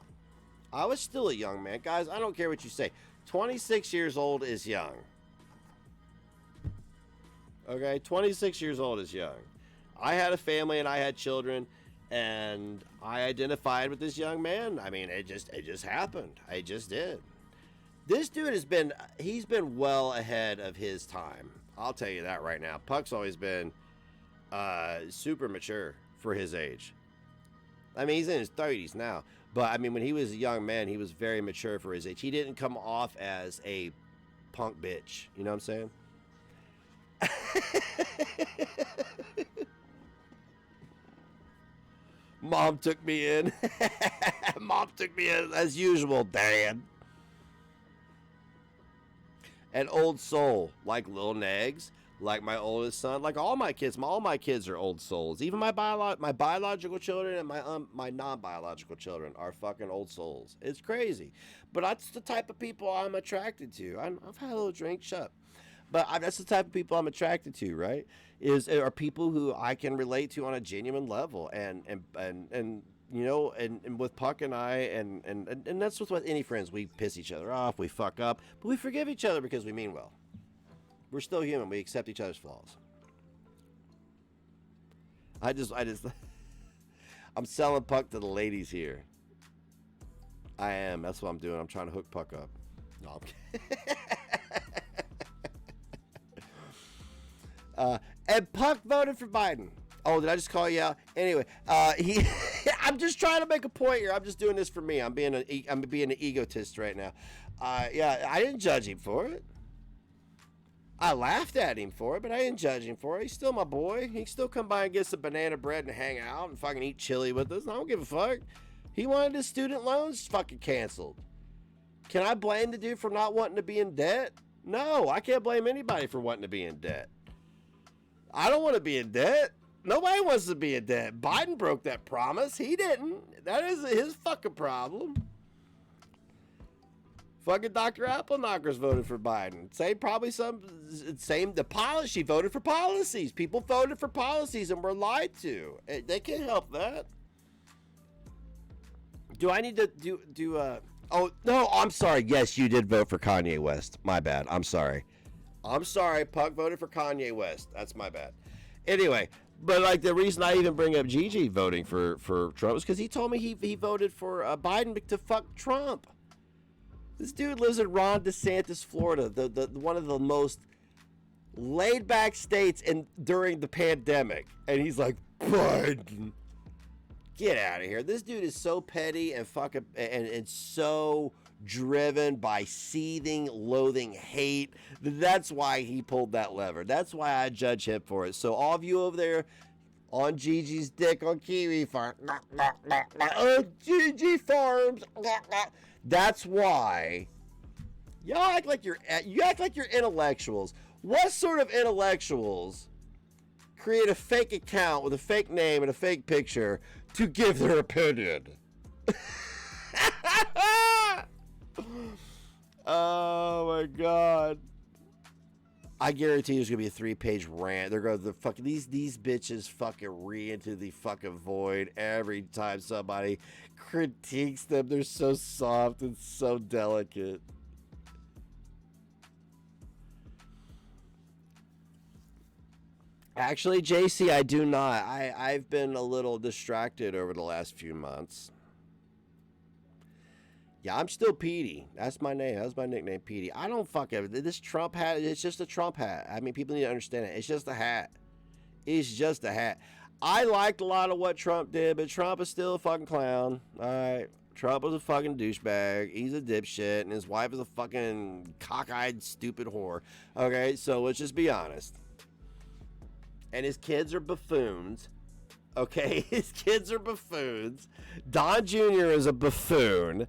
Speaker 1: I was still a young man. Guys, I don't care what you say. 26 years old is young. Okay? 26 years old is young. I had a family and I had children, and I identified with this young man. I mean, it just happened. I just did. This dude he's been well ahead of his time. I'll tell you that right now. Puck's always been super mature for his age. I mean, he's in his 30s now. But, I mean, when he was a young man, he was very mature for his age. He didn't come off as a punk bitch. You know what I'm saying? Mom took me in. Mom took me in as usual, Dad. An old soul, like Lil Negs, like my oldest son, like all my kids. All my kids are old souls. Even my biological children and my non-biological children are fucking old souls. It's crazy, but that's the type of people I'm attracted to. I've had a little drink, shut. But that's the type of people I'm attracted to, right? Are people who I can relate to on a genuine level, and you know, and with Puck and I, and that's with any friends. We piss each other off, we fuck up, but we forgive each other because we mean well. We're still human. We accept each other's flaws. I'm selling Puck to the ladies here. I am. That's what I'm doing. I'm trying to hook Puck up. No, I'm kidding. And Puck voted for Biden. Oh, did I just call you out? Anyway, I'm just trying to make a point here. I'm just doing this for me. I'm being an egotist right now. Yeah, I didn't judge him for it. I laughed at him for it, but I didn't judge him for it. He's still my boy. He can still come by and get some banana bread and hang out and fucking eat chili with us. I don't give a fuck. He wanted his student loans fucking canceled. Can I blame the dude for not wanting to be in debt? No, I can't blame anybody for wanting to be in debt. I don't want to be in debt. Nobody wants to be in debt. Biden broke that promise. He didn't. That is his fucking problem. Fucking Dr. Appleknockers voted for Biden. She voted for policies. People voted for policies and were lied to. They can't help that. Do I need to do oh, no, I'm sorry. Yes, you did vote for Kanye West. My bad. I'm sorry. Puck voted for Kanye West. That's my bad. Anyway, but like the reason I even bring up Gigi voting for Trump is because he told me he voted for Biden to fuck Trump. This dude lives in Ron DeSantis, Florida, the one of the most laid back states during the pandemic, and he's like, Biden, get out of here. This dude is so petty and fucking and so driven by seething, loathing hate. That's why he pulled that lever. That's why I judge him for it. So all of you over there on Gigi's dick on Kiwi Farm, Gigi Farms, that's why y'all act like you're intellectuals. What sort of intellectuals create a fake account with a fake name and a fake picture to give their opinion? Oh my God. I guarantee there's gonna be a 3-page rant. They're going to fucking these bitches fucking into the fucking void every time somebody critiques them. They're so soft and so delicate. Actually, JC, I do not. I've been a little distracted over the last few months. Yeah, I'm still Petey. That's my name. That's my nickname, Petey. I don't fucking... This Trump hat, it's just a Trump hat. I mean, people need to understand it. It's just a hat. It's just a hat. I liked a lot of what Trump did, but Trump is still a fucking clown. All right? Trump was a fucking douchebag. He's a dipshit, and his wife is a fucking cockeyed, stupid whore. Okay, so let's just be honest. And his kids are buffoons. Okay? His kids are buffoons. Don Jr. is a buffoon.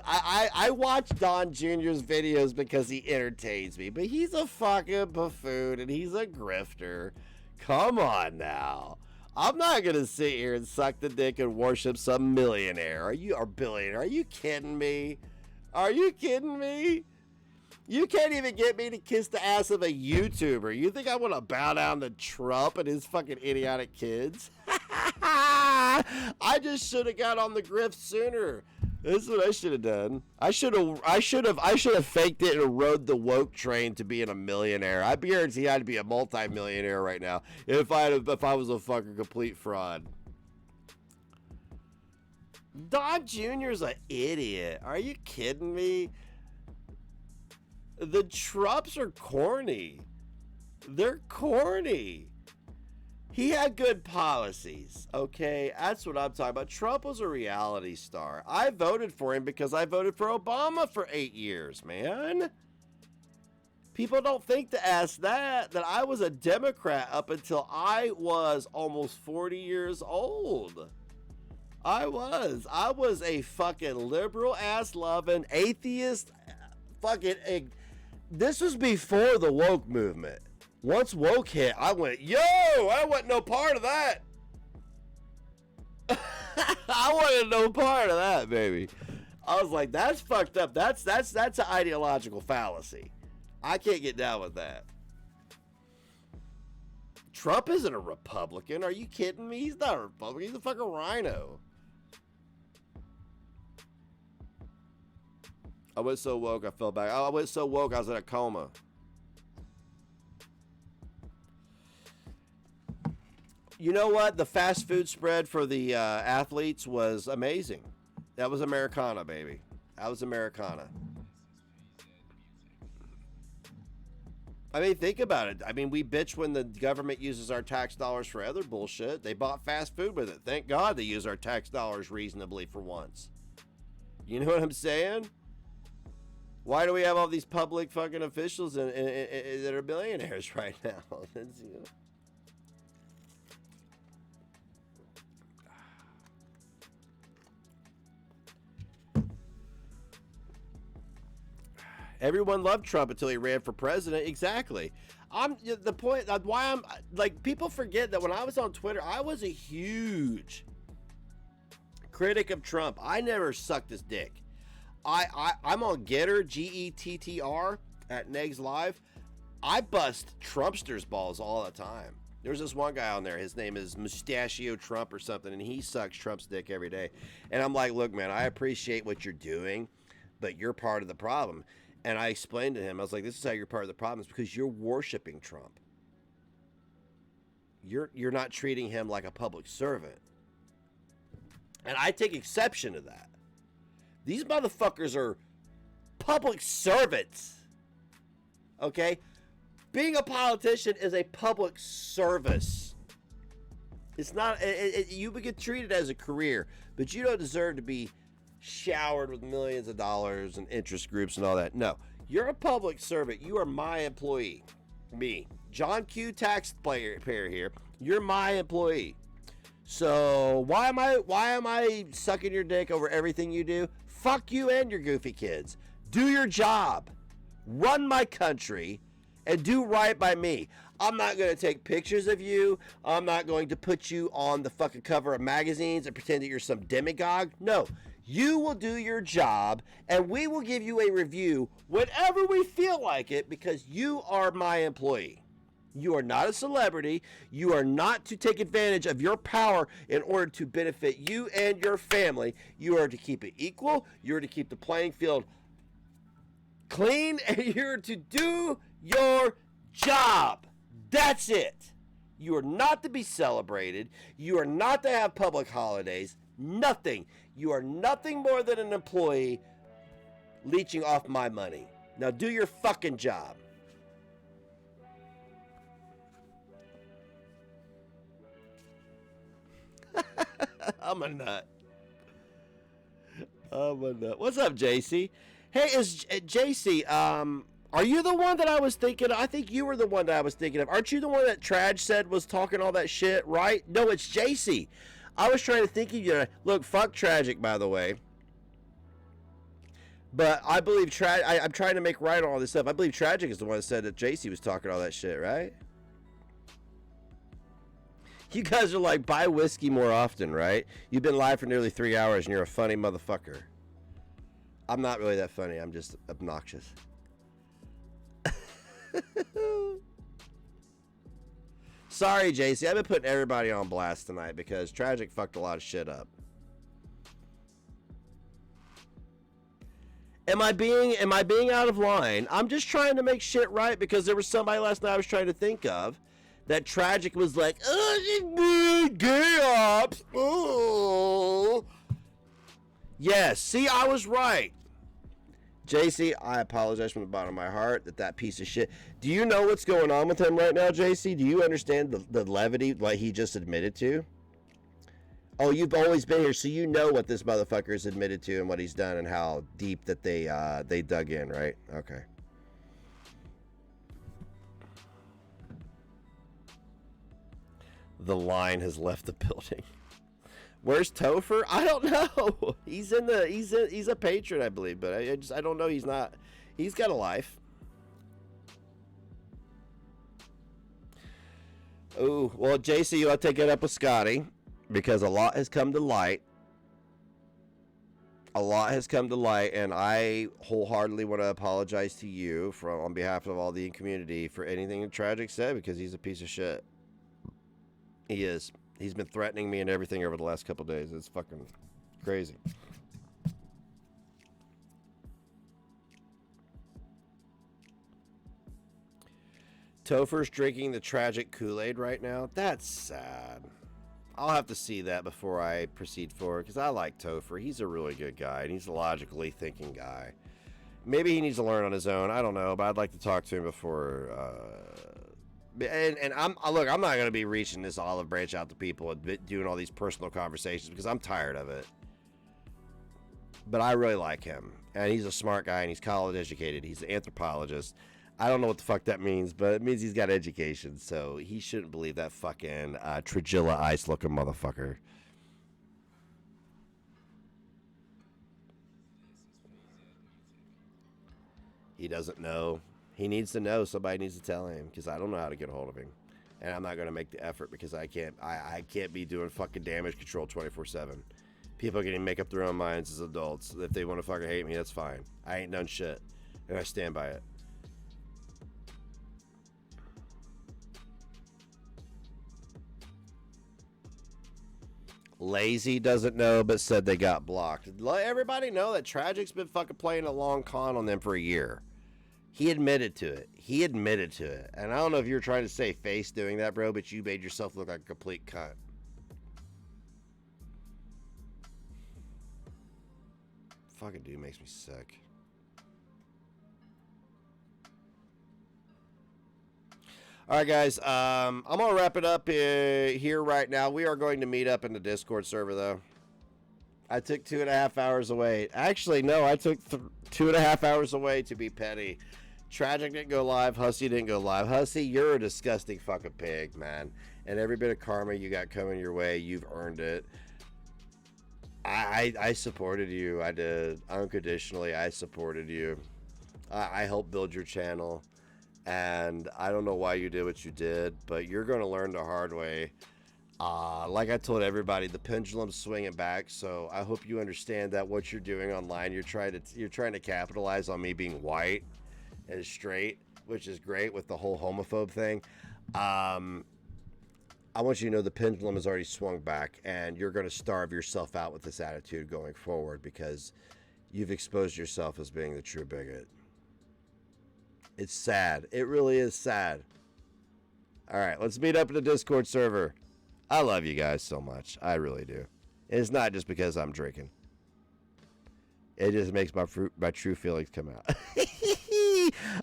Speaker 1: I watch Don Jr.'s videos because he entertains me, but he's a fucking buffoon and he's a grifter. Come on now. I'm not going to sit here and suck the dick and worship some millionaire. Or billionaire? Are you kidding me? Are you kidding me? You can't even get me to kiss the ass of a YouTuber. You think I want to bow down to Trump and his fucking idiotic kids? I just should have got on the grift sooner. This is what I should have done. I should have faked it and rode the woke train to being a millionaire. I guarantee I'd be a multi-millionaire right now if I was a fucking complete fraud. Don Jr.'s an idiot. Are you kidding me? The Trumps are corny. They're corny. He had good policies, okay? That's what I'm talking about. Trump was a reality star. I voted for him because I voted for Obama for 8 years, man. People don't think to ask that I was a Democrat up until I was almost 40 years old. I was a fucking liberal ass loving atheist fucking. This was before the woke movement. Once woke hit, I went, yo, I want no part of that. I wanted no part of that, baby. I was like, that's fucked up. That's an ideological fallacy. I can't get down with that. Trump isn't a Republican. Are you kidding me? He's not a Republican. He's a fucking rhino. I went so woke, I fell back. I went so woke, I was in a coma. You know what? The fast food spread for the athletes was amazing. That was Americana, baby. That was Americana. I mean, think about it. I mean, we bitch when the government uses our tax dollars for other bullshit. They bought fast food with it. Thank God they use our tax dollars reasonably for once. You know what I'm saying? Why do we have all these public fucking officials that are billionaires right now? Everyone loved Trump until he ran for president. Exactly. The point why I'm like, people forget that when I was on Twitter, I was a huge critic of Trump. I never sucked his dick. I'm on Getter, GETTR at Negs Live. I bust Trumpsters balls all the time. There's this one guy on there. His name is Mustachio Trump or something, and he sucks Trump's dick every day. And I'm like, look, man, I appreciate what you're doing, but you're part of the problem. And I explained to him, I was like, this is how you're part of the problem. It's because you're worshiping Trump. You're not treating him like a public servant. And I take exception to that. These motherfuckers are public servants. Okay? Being a politician is a public service. It's not, you get treated as a career, but you don't deserve to be showered with millions of dollars and interest groups and all that. No, you're a public servant. You are my employee. Me, John Q, taxpayer here. You're my employee. So why am I sucking your dick over everything you do? Fuck you and your goofy kids. Do your job. Run my country and do right by me. I'm not going to take pictures of you. I'm not going to put you on the fucking cover of magazines and pretend that you're some demagogue. No, You will do your job, and we will give you a review whenever we feel like it because you are my employee. You are not a celebrity. You are not to take advantage of your power in order to benefit you and your family. You are to keep it equal. You are to keep the playing field clean, and you're to do your job. That's it. You are not to be celebrated. You are not to have public holidays. Nothing. You are nothing more than an employee leeching off my money. Now do your fucking job. I'm a nut. What's up, JC? Hey, is JC, are you the one that I was thinking of? I think you were the one that I was thinking of. Aren't you the one that Traj said was talking all that shit, right? No, it's JC. I was trying to think of you. Look, fuck Tragic, by the way. But I believe I'm trying to make right on all this stuff. I believe Tragic is the one that said that JC was talking all that shit, right? You guys are like, buy whiskey more often, right? You've been live for nearly 3 hours and you're a funny motherfucker. I'm not really that funny. I'm just obnoxious. Sorry, JC. I've been putting everybody on blast tonight because Tragic fucked a lot of shit up. Am I being out of line? I'm just trying to make shit right because there was somebody last night I was trying to think of that Tragic was like, oh, gay ops. Oh. Yes, see, I was right. JC, I apologize from the bottom of my heart that piece of shit. Do you know what's going on with him right now, JC? Do you understand the levity, what he just admitted to? Oh, you've always been here, so you know what this motherfucker's admitted to and what he's done and how deep that they dug in, right? Okay. The line has left the building. Where's Topher? I don't know. He's a patron, I believe, but I don't know. He's got a life. Oh, well, JC, you'll have to take it up with Scotty because a lot has come to light. A lot has come to light, and I wholeheartedly want to apologize to you on behalf of all the community for anything that Tragic said because he's a piece of shit. He is. He's been threatening me and everything over the last couple days. It's fucking crazy. Topher's drinking the Tragic Kool-Aid right now. That's sad. I'll have to see that before I proceed forward because I like Topher. He's a really good guy and he's a logically thinking guy. Maybe he needs to learn on his own. I don't know, but I'd like to talk to him before. And I'm not going to be reaching this olive branch out to people and doing all these personal conversations because I'm tired of it. But I really like him. And he's a smart guy and he's college educated. He's an anthropologist. I don't know what the fuck that means, but it means he's got education. So he shouldn't believe that fucking Trigilla Ice looking motherfucker. He doesn't know. He needs to know. Somebody needs to tell him because I don't know how to get a hold of him. And I'm not going to make the effort because I can't be doing fucking damage control 24/7. People are going to make up their own minds as adults. If they want to fucking hate me, that's fine. I ain't done shit. And I stand by it. Lazy doesn't know, but said they got blocked. Let everybody know that Tragic's been fucking playing a long con on them for a year. He admitted to it. And I don't know if you're trying to save face doing that, bro, but you made yourself look like a complete cunt. Fucking dude makes me sick. All right, guys. I'm going to wrap it up here right now. We are going to meet up in the Discord server, though. I took 2.5 hours away. Actually, no, I took 2.5 hours away to be petty. Tragic didn't go live. Hussy didn't go live. Hussy, you're a disgusting fucking pig, man. And every bit of karma you got coming your way, you've earned it. I supported you. I did. Unconditionally, I supported you. I helped build your channel. And I don't know why you did what you did, but you're going to learn the hard way. Like I told everybody, the pendulum's swinging back. So I hope you understand that what you're doing online, you're trying to capitalize on me being white and straight, which is great with the whole homophobe thing. I want you to know the pendulum has already swung back, and you're going to starve yourself out with this attitude going forward because you've exposed yourself as being the true bigot. It's sad. It really is sad. All right, let's meet up in the Discord server. I love you guys so much. I really do. It's not just because I'm drinking. It just makes my true feelings come out.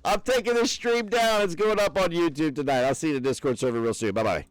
Speaker 1: I'm taking this stream down. It's going up on YouTube tonight. I'll see you in the Discord server real soon. Bye-bye.